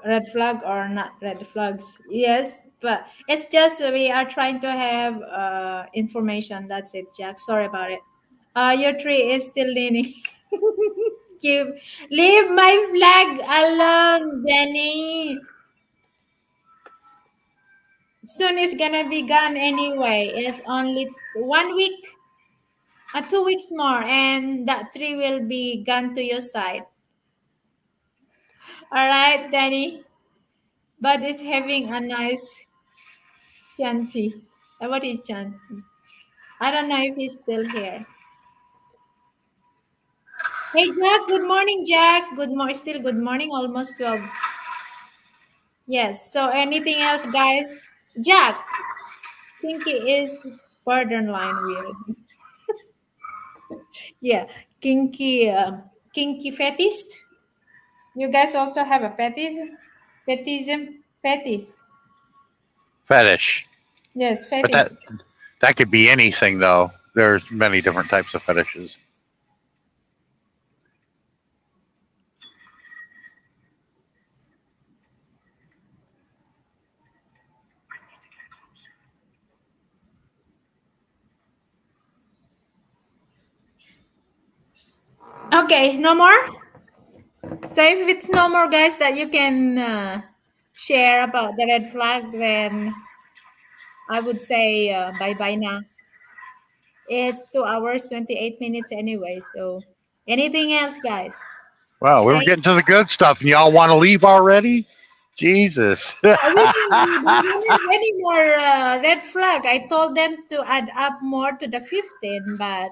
red flag or not red flags, yes, but it's just we are trying to have information, that's it, Jack. Sorry about it. Your tree is still leaning. Give, leave my flag alone, Danny. Soon it's gonna be gone anyway. It's only 1 week, 2 weeks more, and that tree will be gone to your side. All right, Danny. But it's having a nice Chanti. What is Chanti? I don't know if he's still here. Hey Jack, good morning, Jack. Good morning, still good morning, almost 12. Yes. So anything else, guys? Jack, kinky is borderline weird. Yeah, kinky, kinky fetist. You guys also have a fetish. Fetish. Yes, But fetish. that could be anything though. There's many different types of fetishes. Okay, no more. So if it's no more, guys, that you can share about the red flag, then I would say bye bye now. It's 2 hours, 28 minutes anyway. So, anything else, guys? Well, we were Say, getting to the good stuff, and y'all want to leave already? Jesus. we don't have any more red flag. I told them to add up more to the 15, but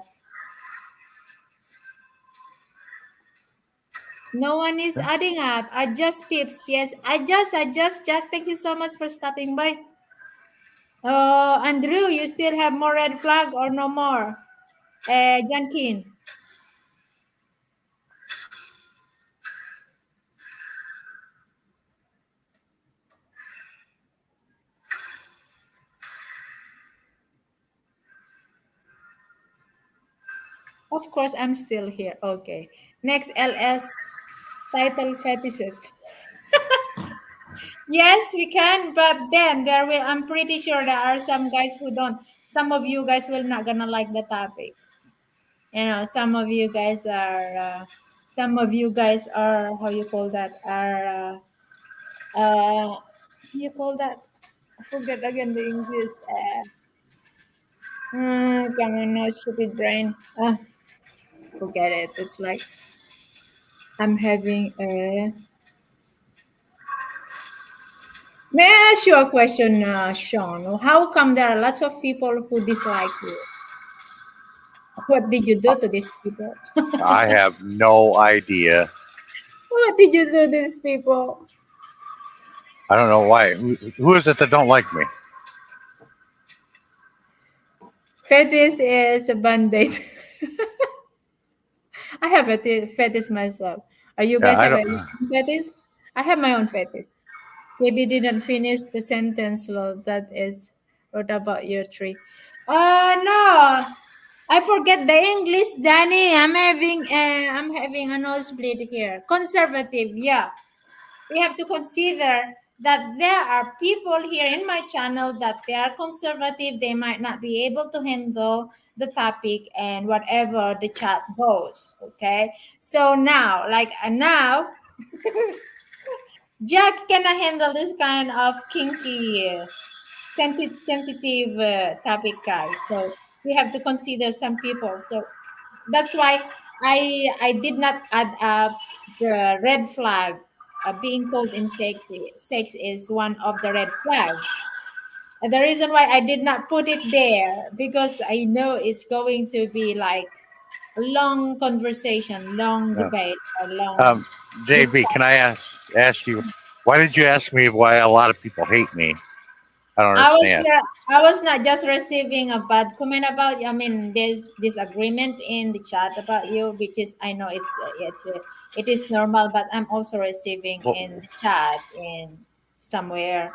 no one is adding up. Adjust, peeps. Yes, adjust, Jack. Thank you so much for stopping by. Andrew, you still have more red flag or no more? Jankin. Of course, I'm still here. Okay. Next, LS title fetishes. Yes, we can, but then there will. I'm pretty sure there are some guys who don't. Some of you guys will not gonna like the topic. You know, some of you guys are. Some of you guys are. How you call that? Are. You call that? I forget again the English. Come on, no stupid brain. Forget it. It's like I'm having a. May I ask you a question, Sean? How come there are lots of people who dislike you? What did you do to these people? I have no idea. What did you do to these people? I don't know why. Who is it that don't like me? Fetish is a band-aid. I have a fetish myself. Are you Yeah, guys I have a don't. fetish? I have my own fetish. Maybe didn't finish the sentence, Lord. That is what about your tree? No. I forget the English, Danny. I'm having a nosebleed here. Conservative, yeah. We have to consider that there are people here in my channel that they are conservative. They might not be able to handle the topic and whatever the chat goes. Okay. So now, now, Jack cannot handle this kind of kinky, sensitive topic, guys. So we have to consider some people. So that's why I did not add up the red flag. Being called in sex is one of the red flag. And the reason why I did not put it there because I know it's going to be like a long conversation, long No. debate, or long Um, JB, can I discussion. ask you why did you ask me why a lot of people hate me? I don't I was understand. I was not just receiving a bad comment about you. I mean, there's disagreement in the chat about you, which is I know it is normal, but I'm also receiving What in the chat in somewhere.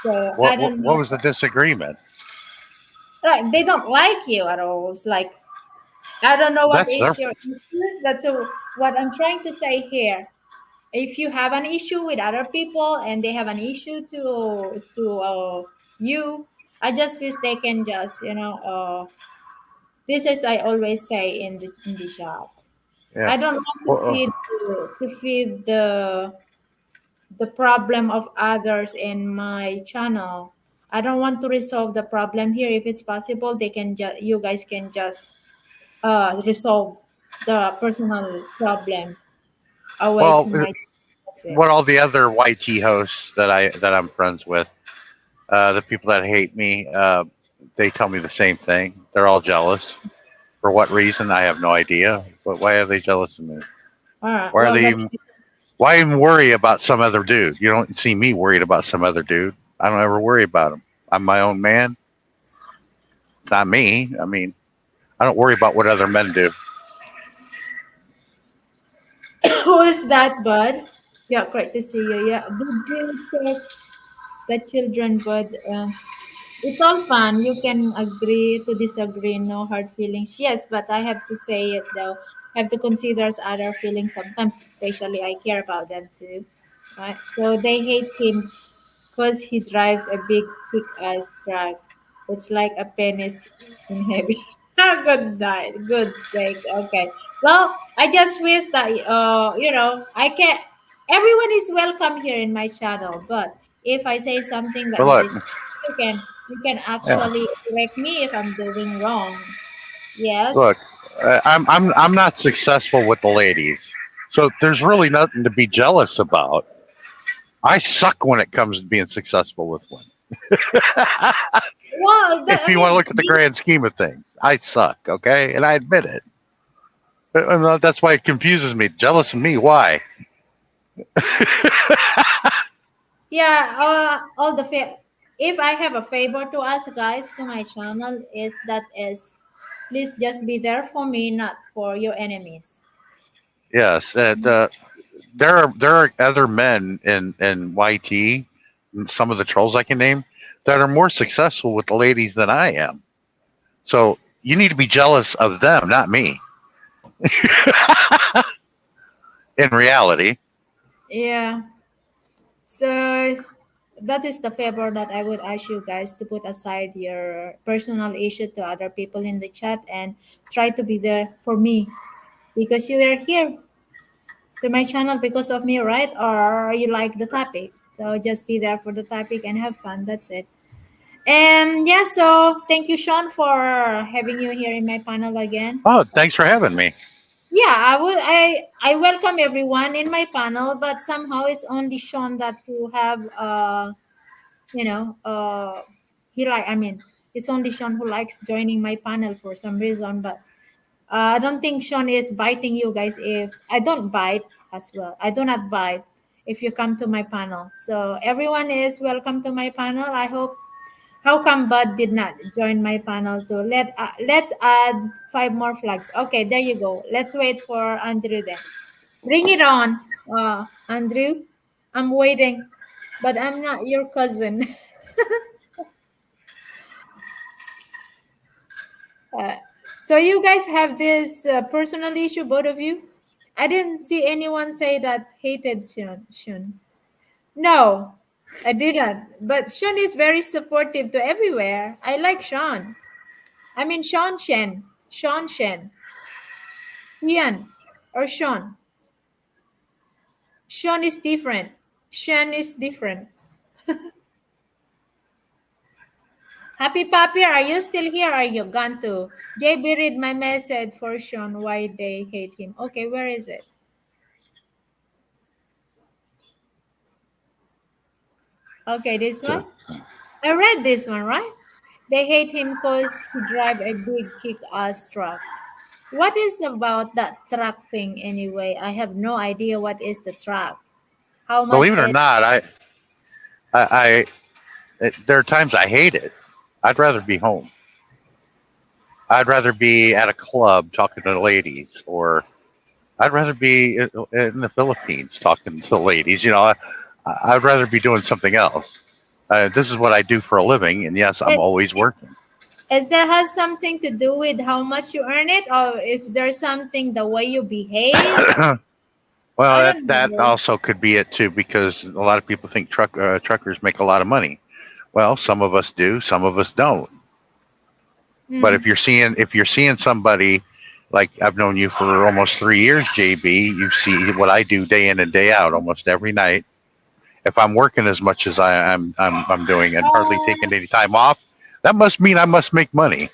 So I don't what know. was the disagreement? Right, they don't like you at all. It's like I don't know what That's their is your issues, but so what I'm trying to say here, if you have an issue with other people and they have an issue to you, I just wish they can just this is I always say in the job. yeah. I don't want to Well, feed the problem of others in my channel. I don't want to resolve the problem here. If it's possible, they can you guys can just resolve the personal problem away to well, my channel. That's it. what all the other YT hosts that I'm friends with, the people that hate me, they tell me the same thing. They're all jealous. For what reason? I have no idea. But why are they jealous of me? All right. Why are Well, they that's even? Why even worry about some other dude? You don't see me worried about some other dude. I don't ever worry about him. I'm my own man. It's not me. I mean, I don't worry about what other men do. who is that, bud? Yeah, great to see you. Yeah, did you check the children, bud? It's all fun. You can agree to disagree. No hard feelings. Yes, but I have to say it though. Have to consider other feelings sometimes, especially I care about them too. Right? So they hate him because he drives a big kick-ass truck. It's like a penis in heavy. Good night. Good sake. Okay. Well, I just wish that I can. Everyone is welcome here in my channel, but if I say something that But you look, dislike, you can yeah. actually correct me if I'm doing wrong. Yes. Look, I'm not successful with the ladies, so there's really nothing to be jealous about. I suck when it comes to being successful with women. Well, that If I you want to mean, look at the grand scheme of things, I suck. Okay, and I admit it. That's why it confuses me. Jealous of me? Why? yeah. All the if I have a favor to ask guys to my channel is that is, please just be there for me, not for your enemies. Yes, and there are other men in YT, and some of the trolls I can name, that are more successful with the ladies than I am. So you need to be jealous of them, not me. In reality, Yeah. So that is the favor that I would ask you guys to put aside your personal issue to other people in the chat and try to be there for me because you are here to my channel because of me, right? Or you like the topic. So just be there for the topic and have fun. That's it. And yeah, so thank you, Sean, for having you here in my panel again. oh, thanks for having me. Yeah, I welcome everyone in my panel, but somehow it's only Sean that who have you know he like I mean it's only Sean who likes joining my panel for some reason, but I don't think Sean is biting you guys. If I don't bite as well, I do not bite if you come to my panel. So everyone is welcome to my panel. I hope. How come Bud did not join my panel too? Let's add five more flags. Okay, there you go. Let's wait for Andrew then. Bring it on, Andrew. I'm waiting, but I'm not your cousin. uh, so you guys have this personal issue, both of you. I didn't see anyone say that hated Sean. Sean. No, I didn't. But Sean is very supportive to everywhere. I like Sean. I mean Sean Shen. Sean Shen. Ian or Sean. Sean is different. Shen is different. Happy Papi, are you still here? Are you gone to? JB read my message for Sean why they hate him. Okay, where is it? Okay, this one. I read this one, right? They hate him because he drive a big kick-ass truck. What is about that truck thing anyway? I have no idea what is the truck. How much Believe it or is not, there are times I hate it. I'd rather be home. I'd rather be at a club talking to ladies, or I'd rather be in the Philippines talking to ladies. I'd rather be doing something else. This is what I do for a living, and yes, I'm it? always working. Is there has something to do with how much you earn it, or is there something the way you behave? Well, I that don't that know. also could be it too, because a lot of people think truckers make a lot of money. Well, some of us do, some of us don't. But Hmm. if you're seeing somebody, like I've known you for almost 3 years, JB, you see what I do day in and day out, almost every night. If I'm working as much as I'm doing and hardly Uh, taking any time off, that must mean I must make money.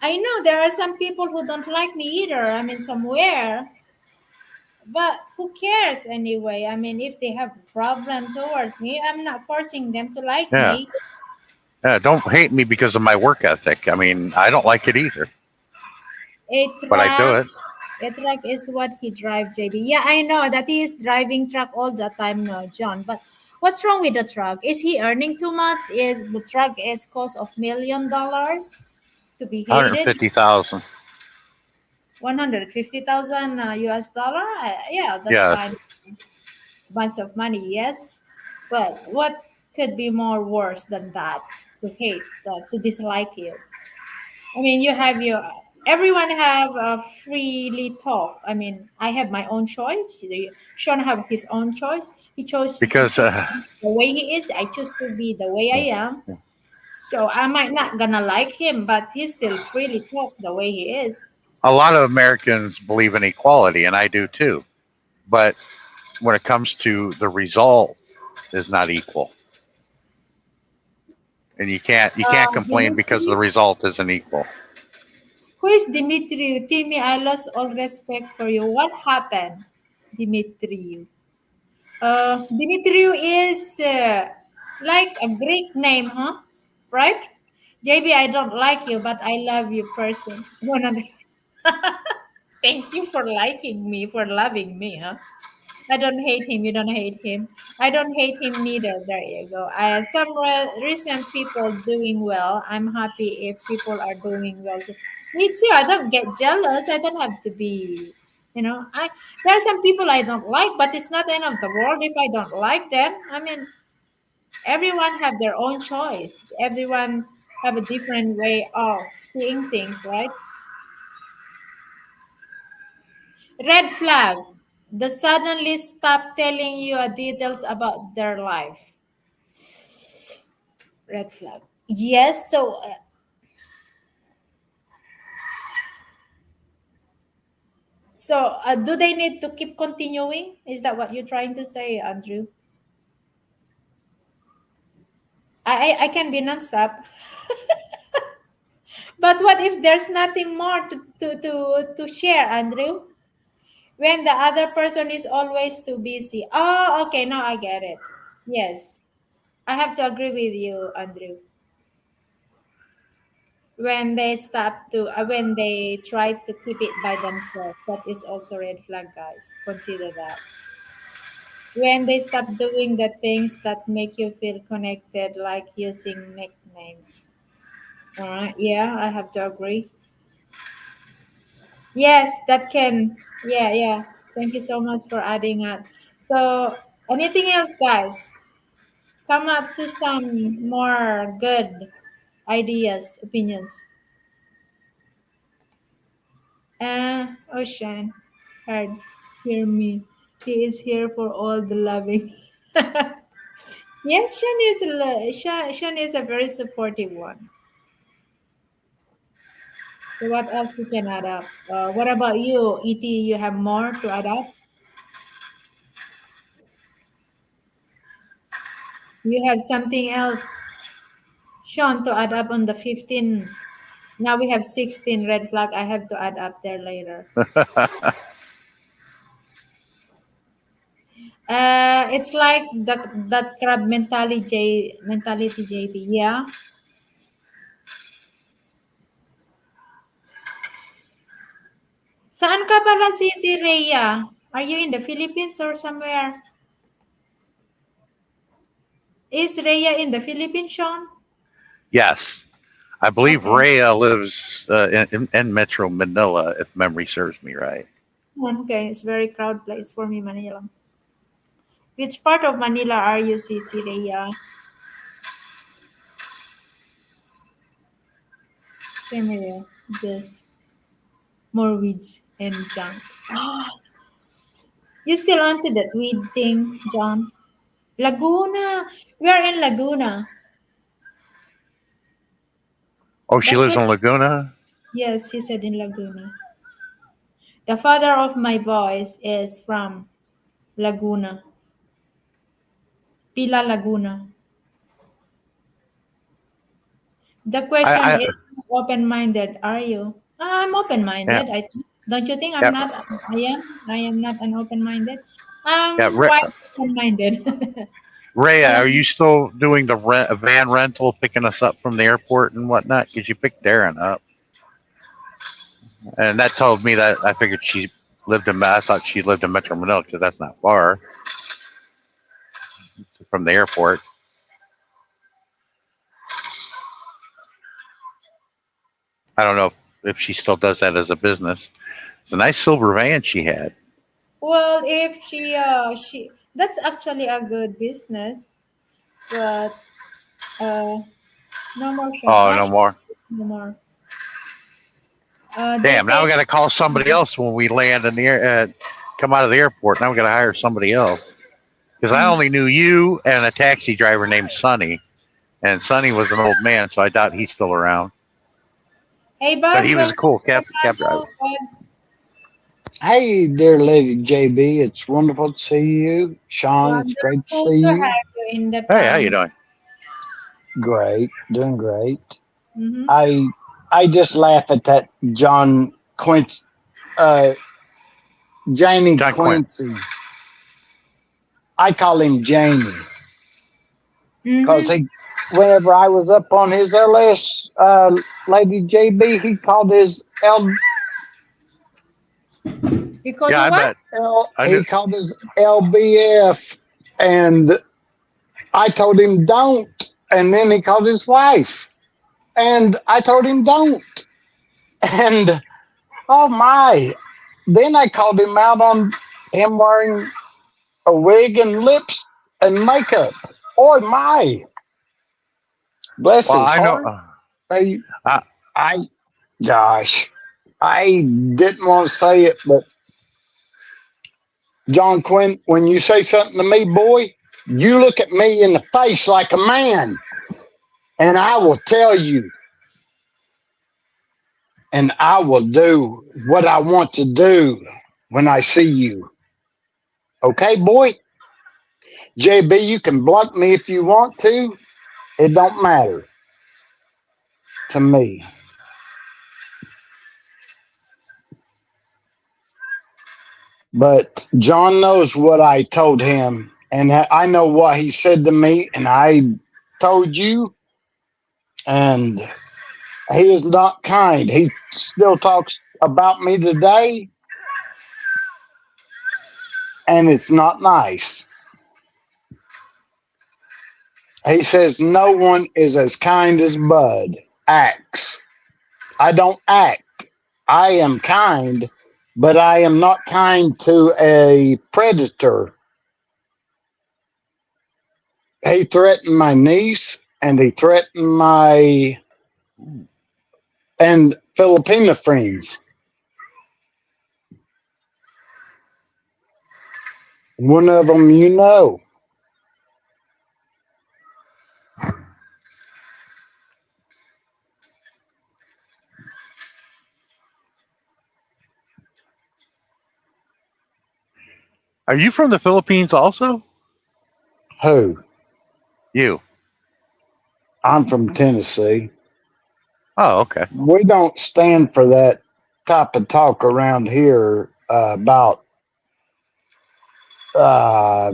I know there are some people who don't like me either. I mean, somewhere, but who cares anyway? I mean, if they have problem towards me, I'm not forcing them to like Yeah. me. Yeah, don't hate me because of my work ethic. I mean, I don't like it either, A but I do truck, it a truck is what he drive, JB. Yeah, I know that he is driving truck all the time, no, John. But what's wrong with the truck? Is he earning too much? Is the truck is cost of $1 million to be hated? 150,000. 150,000 US dollar? Yeah, that's Yes, kind of bunch of money, yes. But what could be more worse than that? To hate, to dislike you. I mean, you have your everyone have a freely talk. I mean, I have my own choice. Sean have his own choice. He chose to because choose to be the way he is. I choose to be the way I am. So I might not gonna like him, but he still freely talk the way he is. a lot of Americans believe in equality, and I do too. But when it comes to the result, is not equal, and you can't complain because the Believe me, result isn't equal. Who is Dimitriu? Timmy, I lost all respect for you. What happened, Dimitriu? Dimitriu is like a Greek name, huh? Right? JB, I don't like you, but I love you, person. No, no, no. Thank you for liking me, for loving me, huh? I don't hate him. You don't hate him. I don't hate him neither. There you go. Some recent people doing well. I'm happy if people are doing well too. Me too. I don't get jealous. I don't have to be. I there are some people I don't like, but it's not the end of the world if I don't like them. I mean, everyone have their own choice. Everyone have a different way of seeing things, right? Red flag. The suddenly stop telling you details about their life. Red flag. Yes. So, do they need to keep continuing? Is that what you're trying to say, Andrew? I can be nonstop. But what if there's nothing more to share, Andrew? When the other person is always too busy. Oh, okay. Now I get it. Yes. I have to agree with you, Andrew. When they try to keep it by themselves, that is also red flag, guys. Consider that. When they stop doing the things that make you feel connected, like using nicknames. All right. Yeah, I have to agree. Yes, that can. Yeah, yeah. Thank you so much for adding up. So, anything else, guys? Come up to some more good ideas, opinions. Ocean, heard, hear me. He is here for all the loving. Yes, Sean is a very supportive one. So what else we can add up? What about you, Et? You have more to add up? You have something else, Sean, to add up on the 15. Now we have 16 red flag. I have to add up there later. It's like that crab mentality, JB. Yeah. Saan ka pala si Rhea? Are you in the Philippines or somewhere? Is Rhea in the Philippines, Sean? Yes. I believe Okay. Rhea lives in Metro Manila, if memory serves me right. Okay, it's very crowd place for me, Manila. Which part of Manila are you, si Rhea? Same here. Just more weeds and junk. Ah, you still onto that weed thing, John? Laguna. We are in Laguna. Oh, she That lives was, in Laguna? yes, he said in Laguna. The father of my boys is from Laguna. Pila Laguna. The question I is, open-minded are you? I'm yeah, open-minded. I think. Don't you think I'm yeah, not? I am not an open-minded. yeah. I'm quite open-minded. Rhea, are Um, you still doing the van rental, picking us up from the airport and whatnot? Because you picked Darren up, and that told me that I figured she lived in. I thought she lived in Metro Manila because that's not far from the airport. I don't know if she still does that as a business. It's a nice silver van she had. well, if she that's actually a good business, but uh, no more Sean. Oh, Ah, no she said more. no more. They Damn! Now we think got to call somebody else when we land in the come out of the airport. Now we got to hire somebody else because I mm. only knew you and a taxi driver named Sonny, and Sonny was an old man, so I doubt he's still around. Hey, But bud, he was a welcome cool to the cab driver. panel, bud. Hey, dear Lady JB, it's wonderful to see you. It's Sean, it's great to wonderful see to you. have you in the Hey, how you panel. doing? Great, doing great. Mm-hmm. I I just laugh at that John Quincy, uh, Janie John Quinn. Quincy. I call him Janie because Mm-hmm. whenever I was up on his LS, Lady JB, he called his You called Yeah, you I what? bet. I knew. He called his LBF, and I told him don't, and then he called his wife, and I told him don't, and oh my! Then I called him out on him wearing a wig and lips and makeup. Oh my! Bless Well, his I know. heart. I, Uh, I, gosh, I didn't want to say it, but John Quinn, when you say something to me, boy, you look at me in the face like a man, and I will tell you, and I will do what I want to do when I see you. Okay, boy? JB, you can block me if you want to. It don't matter to me. But John knows what I told him, and I know what he said to me, and I told you, and he is not kind. He still talks about me today, and it's not nice. He says no one is as kind as Bud acts. I don't act. I am kind, but I am not kind to a predator. He threatened my niece, and he threatened my and Filipino friends. One of them, you know. are you from the Philippines also? Who? You. I'm from Tennessee. Oh, okay. We don't stand for that type of talk around here about uh,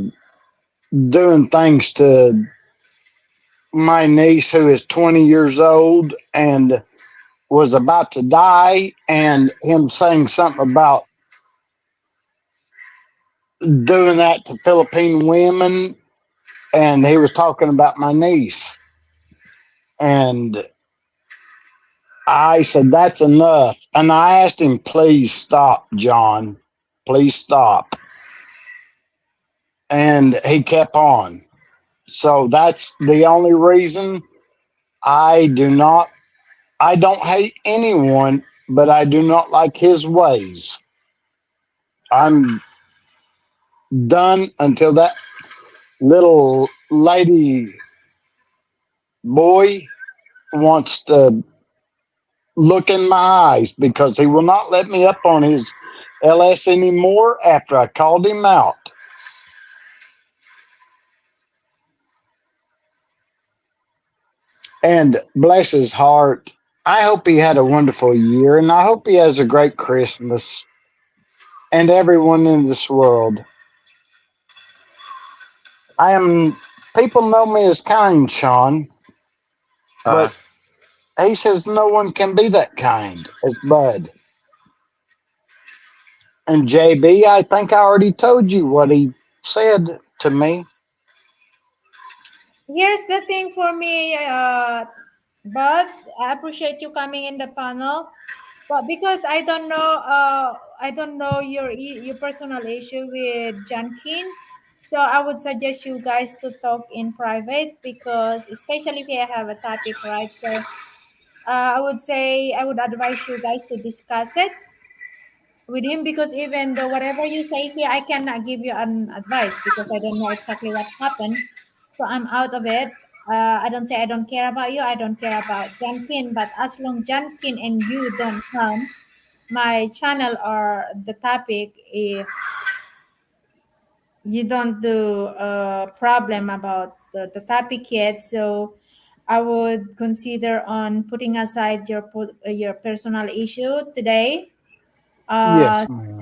doing things to my niece who is 20 years old and was about to die, and him saying something about doing that to Philippine women, and he was talking about my niece. And I said, that's enough. And I asked him, please stop, John. Please stop. And he kept on. So that's the only reason I do not, I don't hate anyone, but I do not like his ways. I'm done until that little lady boy wants to look in my eyes because he will not let me up on his LS anymore after I called him out. And bless his heart, I hope he had a wonderful year and I hope he has a great Christmas. And everyone in this world, I am, people know me as kind, Sean, Uh, but he says no one can be that kind as Bud. And JB, I think I already told you what he said to me. Here's the thing for me, but I appreciate you coming in the panel. But because I don't know your personal issue with John Keane, so I would suggest you guys to talk in private because especially if you have a topic, right? So I would say I would advise you guys to discuss it with him because even though whatever you say here, I cannot give you an advice because I don't know exactly what happened. So I'm out of it. I don't say I don't care about you. I don't care about Jankin. But as long Jankin and you don't harm my channel or the topic, you don't do a problem about the topic yet. So I would consider on putting aside your personal issue today. Uh, Yes, ma'am.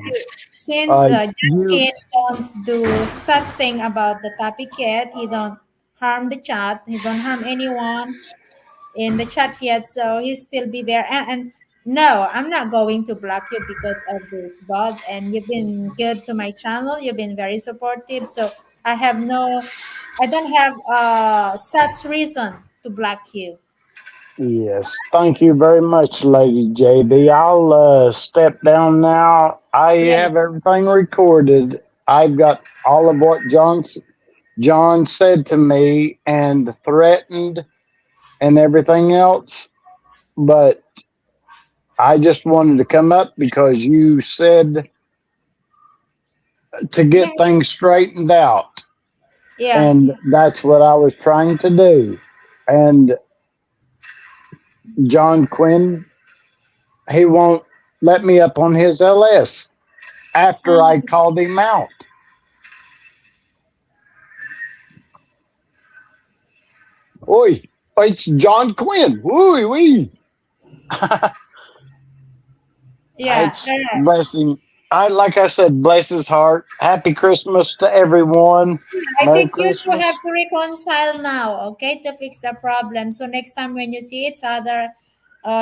since John You Ken don't do such thing about the topic yet, he don't harm the chat, he don't harm anyone in the chat yet, so he still be there. And no, I'm not going to block you because of this, bud. And you've been good to my channel. You've been very supportive. So I don't have such reason to block you. Yes, thank you very much, Lady JB. I'll step down now. I have Yes. everything recorded. I've got all of what John said to me and threatened and everything else, but I just wanted to come up because you said to Yeah. get things straightened out, Yeah. and that's what I was trying to do. And John Quinn, he won't let me up on his LS after I Um, called him out. Oi, it's John Quinn. Woo wee. yeah. It's bless him. Like I said, bless his heart. Happy Christmas to everyone. I Merry think you two have Christmas. to reconcile now, okay, to fix the problem. So next time when you see each other,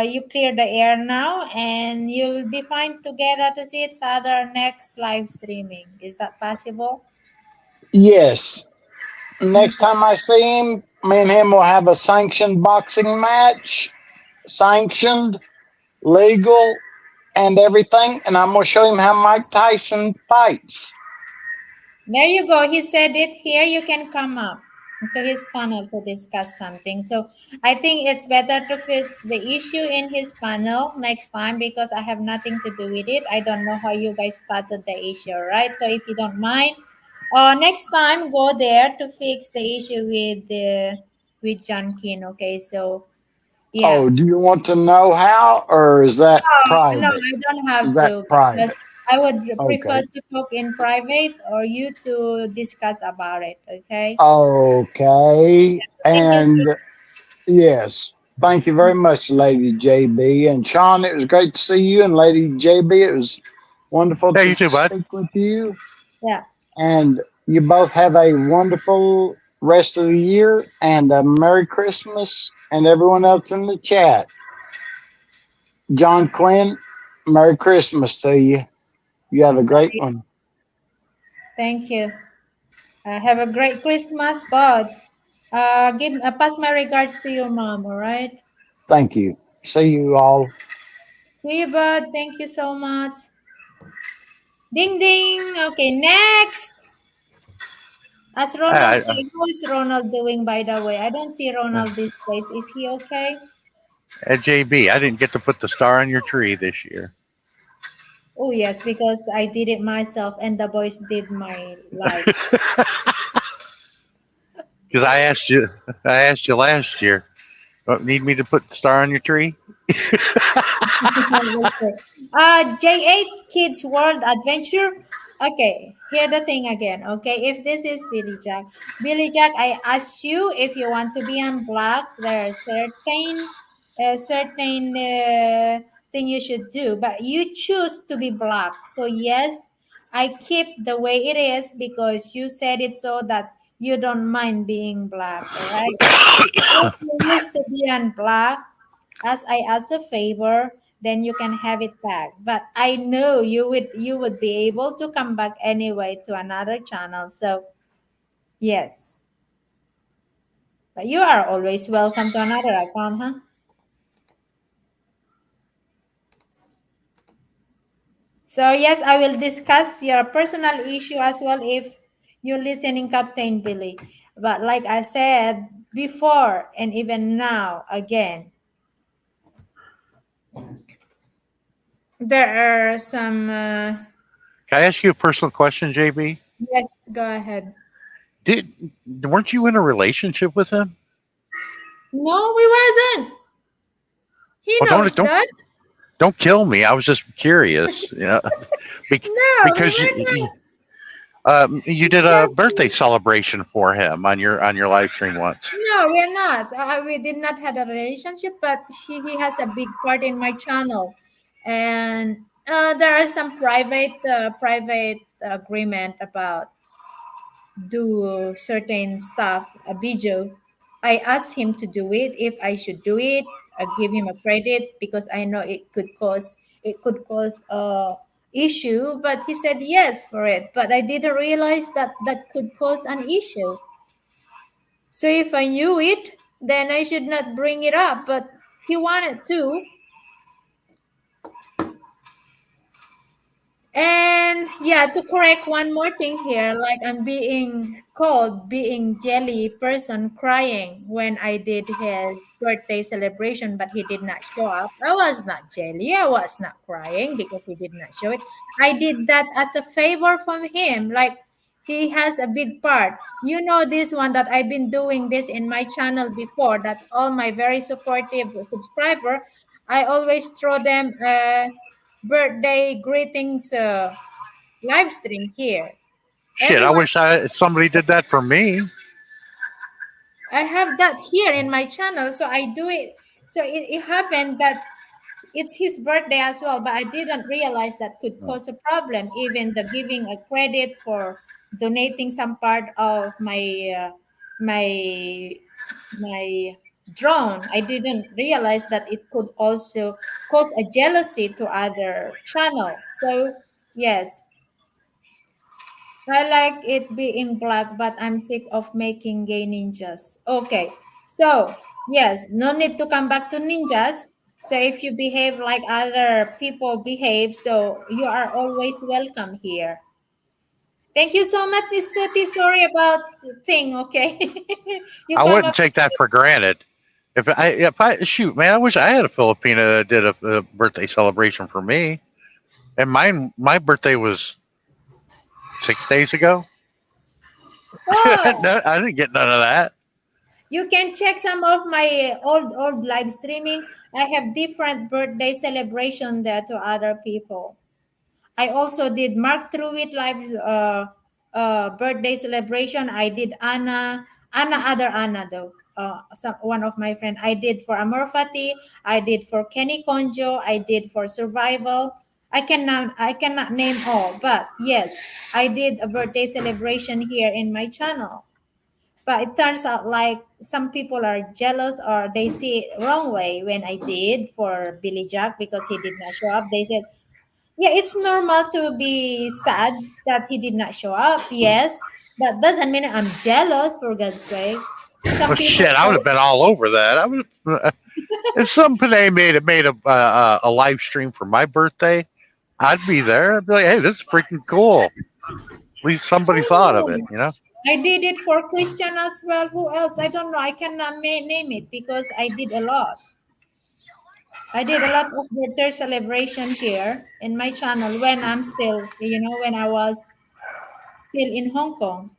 you clear the air now, and you'll be fine together to see each other next live streaming. Is that possible? Yes. Next Okay. time I see him, me and him will have a sanctioned boxing match. Sanctioned, legal, and everything. And I'm going to show him how Mike Tyson fights. There you go. He said it here. You can come up to his panel to discuss something. So I think it's better to fix the issue in his panel next time because I have nothing to do with it. I don't know how you guys started the issue, right? So if you don't mind, next time go there to fix the issue with John King. Okay, so yeah. Oh, do you want to know how, or is that No, private? I don't Is have that to because private? I would prefer Okay. to talk in private or you to discuss about it. Okay. Okay. Thank you, sir. And yes, thank you very much, Lady JB. And Sean, it was great to see you. And Lady JB, it was wonderful Yeah, to you too, bud. speak with you. Yeah. And you both have a wonderful rest of the year and a Merry Christmas. And everyone else in the chat. John Quinn, Merry Christmas to you. You have a great one. Thank you. Have a great Christmas, bud. Give pass my regards to your mom. All right. Thank you. See you all. See you, bud. Thank you so much. Ding ding. Okay, next. As Ronald I, said, how is Ronald doing? By the way, I don't see Ronald these days. Is he okay? at JB, I didn't get to put the star on your tree this year Oh yes, because I did it myself, and the boys did my lights. because I asked you last year. Don't need me to put the star on your tree? J8's Kids World Adventure. Okay, here the thing again. Okay, if this is Billy Jack, Billy Jack, I asked you if you want to be unblocked. There are certain thing you should do, but you choose to be blocked. So yes, I keep the way it is because you said it so that you don't mind being black. All right. If you wish to be unblocked, as I ask a favor, then you can have it back. But I know you would be able to come back anyway to another channel. So yes. But you are always welcome to another account, huh? So yes, I will discuss your personal issue as well if you're listening, Captain Billy. But like I said before and even now again, there are some Can I ask you a personal question, JB? yes, go ahead. Did weren't you in a relationship with him? No, we wasn't. He Well, knows that. don't kill me. I was just curious, No, we because were not. You did a Just birthday celebration for him on your live stream once. no, we're not. We did not have a relationship, but he has a big part in my channel, and there are some private agreement about do certain stuff, a video. I asked him to do it if I should do it. I give him a credit because I know it could cause a issue, but he said yes for it. But I didn't realize that that could cause an issue. So if I knew it, then I should not bring it up. But he wanted to. And yeah, to correct one more thing here, like I'm being called being jelly person crying when I did his birthday celebration, but he did not show up. I was not jelly. I was not crying because he did not show it. I did that as a favor from him. Like he has a big part. You know this one that I've been doing this in my channel before. That all my very supportive subscriber, I always throw them birthday greetings live stream here. Shit, I Everyone, wish somebody did that for me. I have that here in my channel, so I do it. So it happened that it's his birthday as well, but I didn't realize that could cause a problem. Even the giving a credit for donating some part of my my drone, I didn't realize that it could also cause a jealousy to other channel. So yes, I like it being black, but I'm sick of making gay ninjas. Okay, so yes, no need to come back to ninjas. So if you behave like other people behave, so you are always welcome here. Thank you so much, Miss Tuti. Sorry about the thing, okay? You I come wouldn't up. take that for granted. If I shoot, man, I wish I had a Filipina that did a birthday celebration for me. And my birthday was 6 days ago. Oh, No, I didn't get none of that. you can check some of my old live streaming. I have different birthday celebration there to other people. I also did Mark Truitt Live's birthday celebration. I did other Anna though. One of my friend. I did for Amor Fati. I did for Kenny Conjo. I did for Survival. I cannot name all, but yes, I did a birthday celebration here in my channel. But it turns out like some people are jealous or they see it wrong way when I did for Billy Jack because he did not show up. They said, yeah, it's normal to be sad that he did not show up. Yes, but doesn't mean I'm jealous. For God's sake, some Well, people shit, I would are. have been all over that. I would have, if somebody made a live stream for my birthday, I'd be there. I'd be like, hey, this is freaking cool. At least somebody thought of it, Oh, you know. I did it for Christian as well. Who else? I don't know. I cannot name it because I did a lot. I did a lot of birthday celebration here in my channel when I'm still, when I was still in Hong Kong.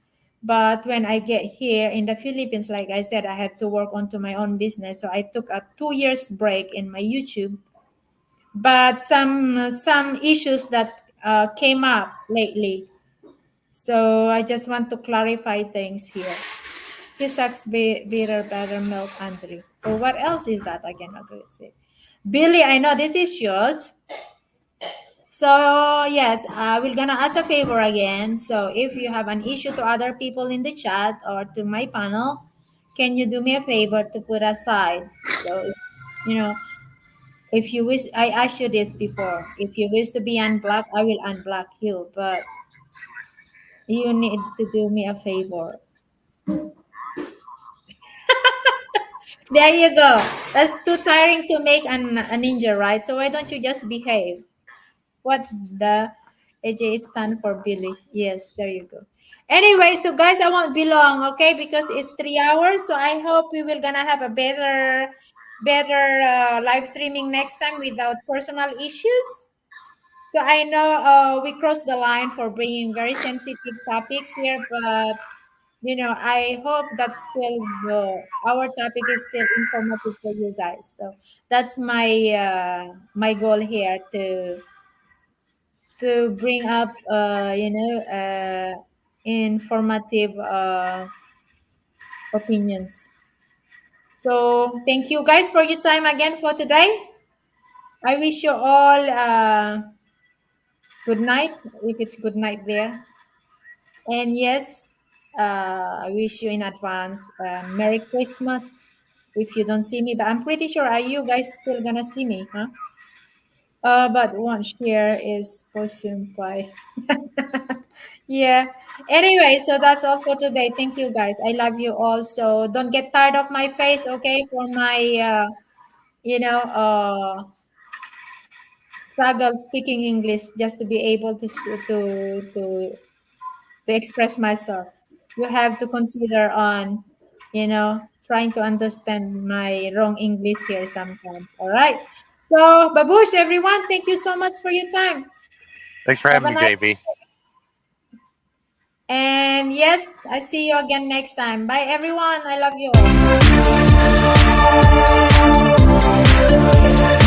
But when I get here in the Philippines, like I said, I had to work onto my own business. So I took a 2 years break in my YouTube. But some issues that came up lately. So I just want to clarify things here. He sucks bitter buttermilk, Andrew. Or what else is that? I cannot do it. Billy, I know this is yours. So yes, we're gonna ask a favor again. So if you have an issue to other people in the chat or to my panel, can you do me a favor to put aside? So you know, if you wish, I asked you this before. If you wish to be unblocked, I will unblock you. But you need to do me a favor. There you go. That's too tiring to make a ninja, right? So why don't you just behave? What the AJ stand for Billy. Yes, there you go. Anyway, so guys, I won't be long, okay? Because it's 3 hours. So I hope we will gonna have a better live streaming next time without personal issues. So I know we crossed the line for bringing very sensitive topic here, but I hope that still our topic is still informative for you guys. So that's my goal here to bring up informative opinions. So thank you guys for your time again for today. I wish you all good night if it's good night there. And yes, I wish you in advance Merry Christmas if you don't see me. But I'm pretty sure are you guys still gonna see me, huh? But one share is consumed by. Yeah. Anyway, so that's all for today. Thank you guys. I love you all. So don't get tired of my face, okay? For my you know struggle speaking English just to be able to express myself. You have to consider on, trying to understand my wrong English here sometimes. All right. So, babush, everyone, thank you so much for your time. Thanks for Have having a me, nice. JB. And yes, I see you again next time. Bye, everyone. I love you all.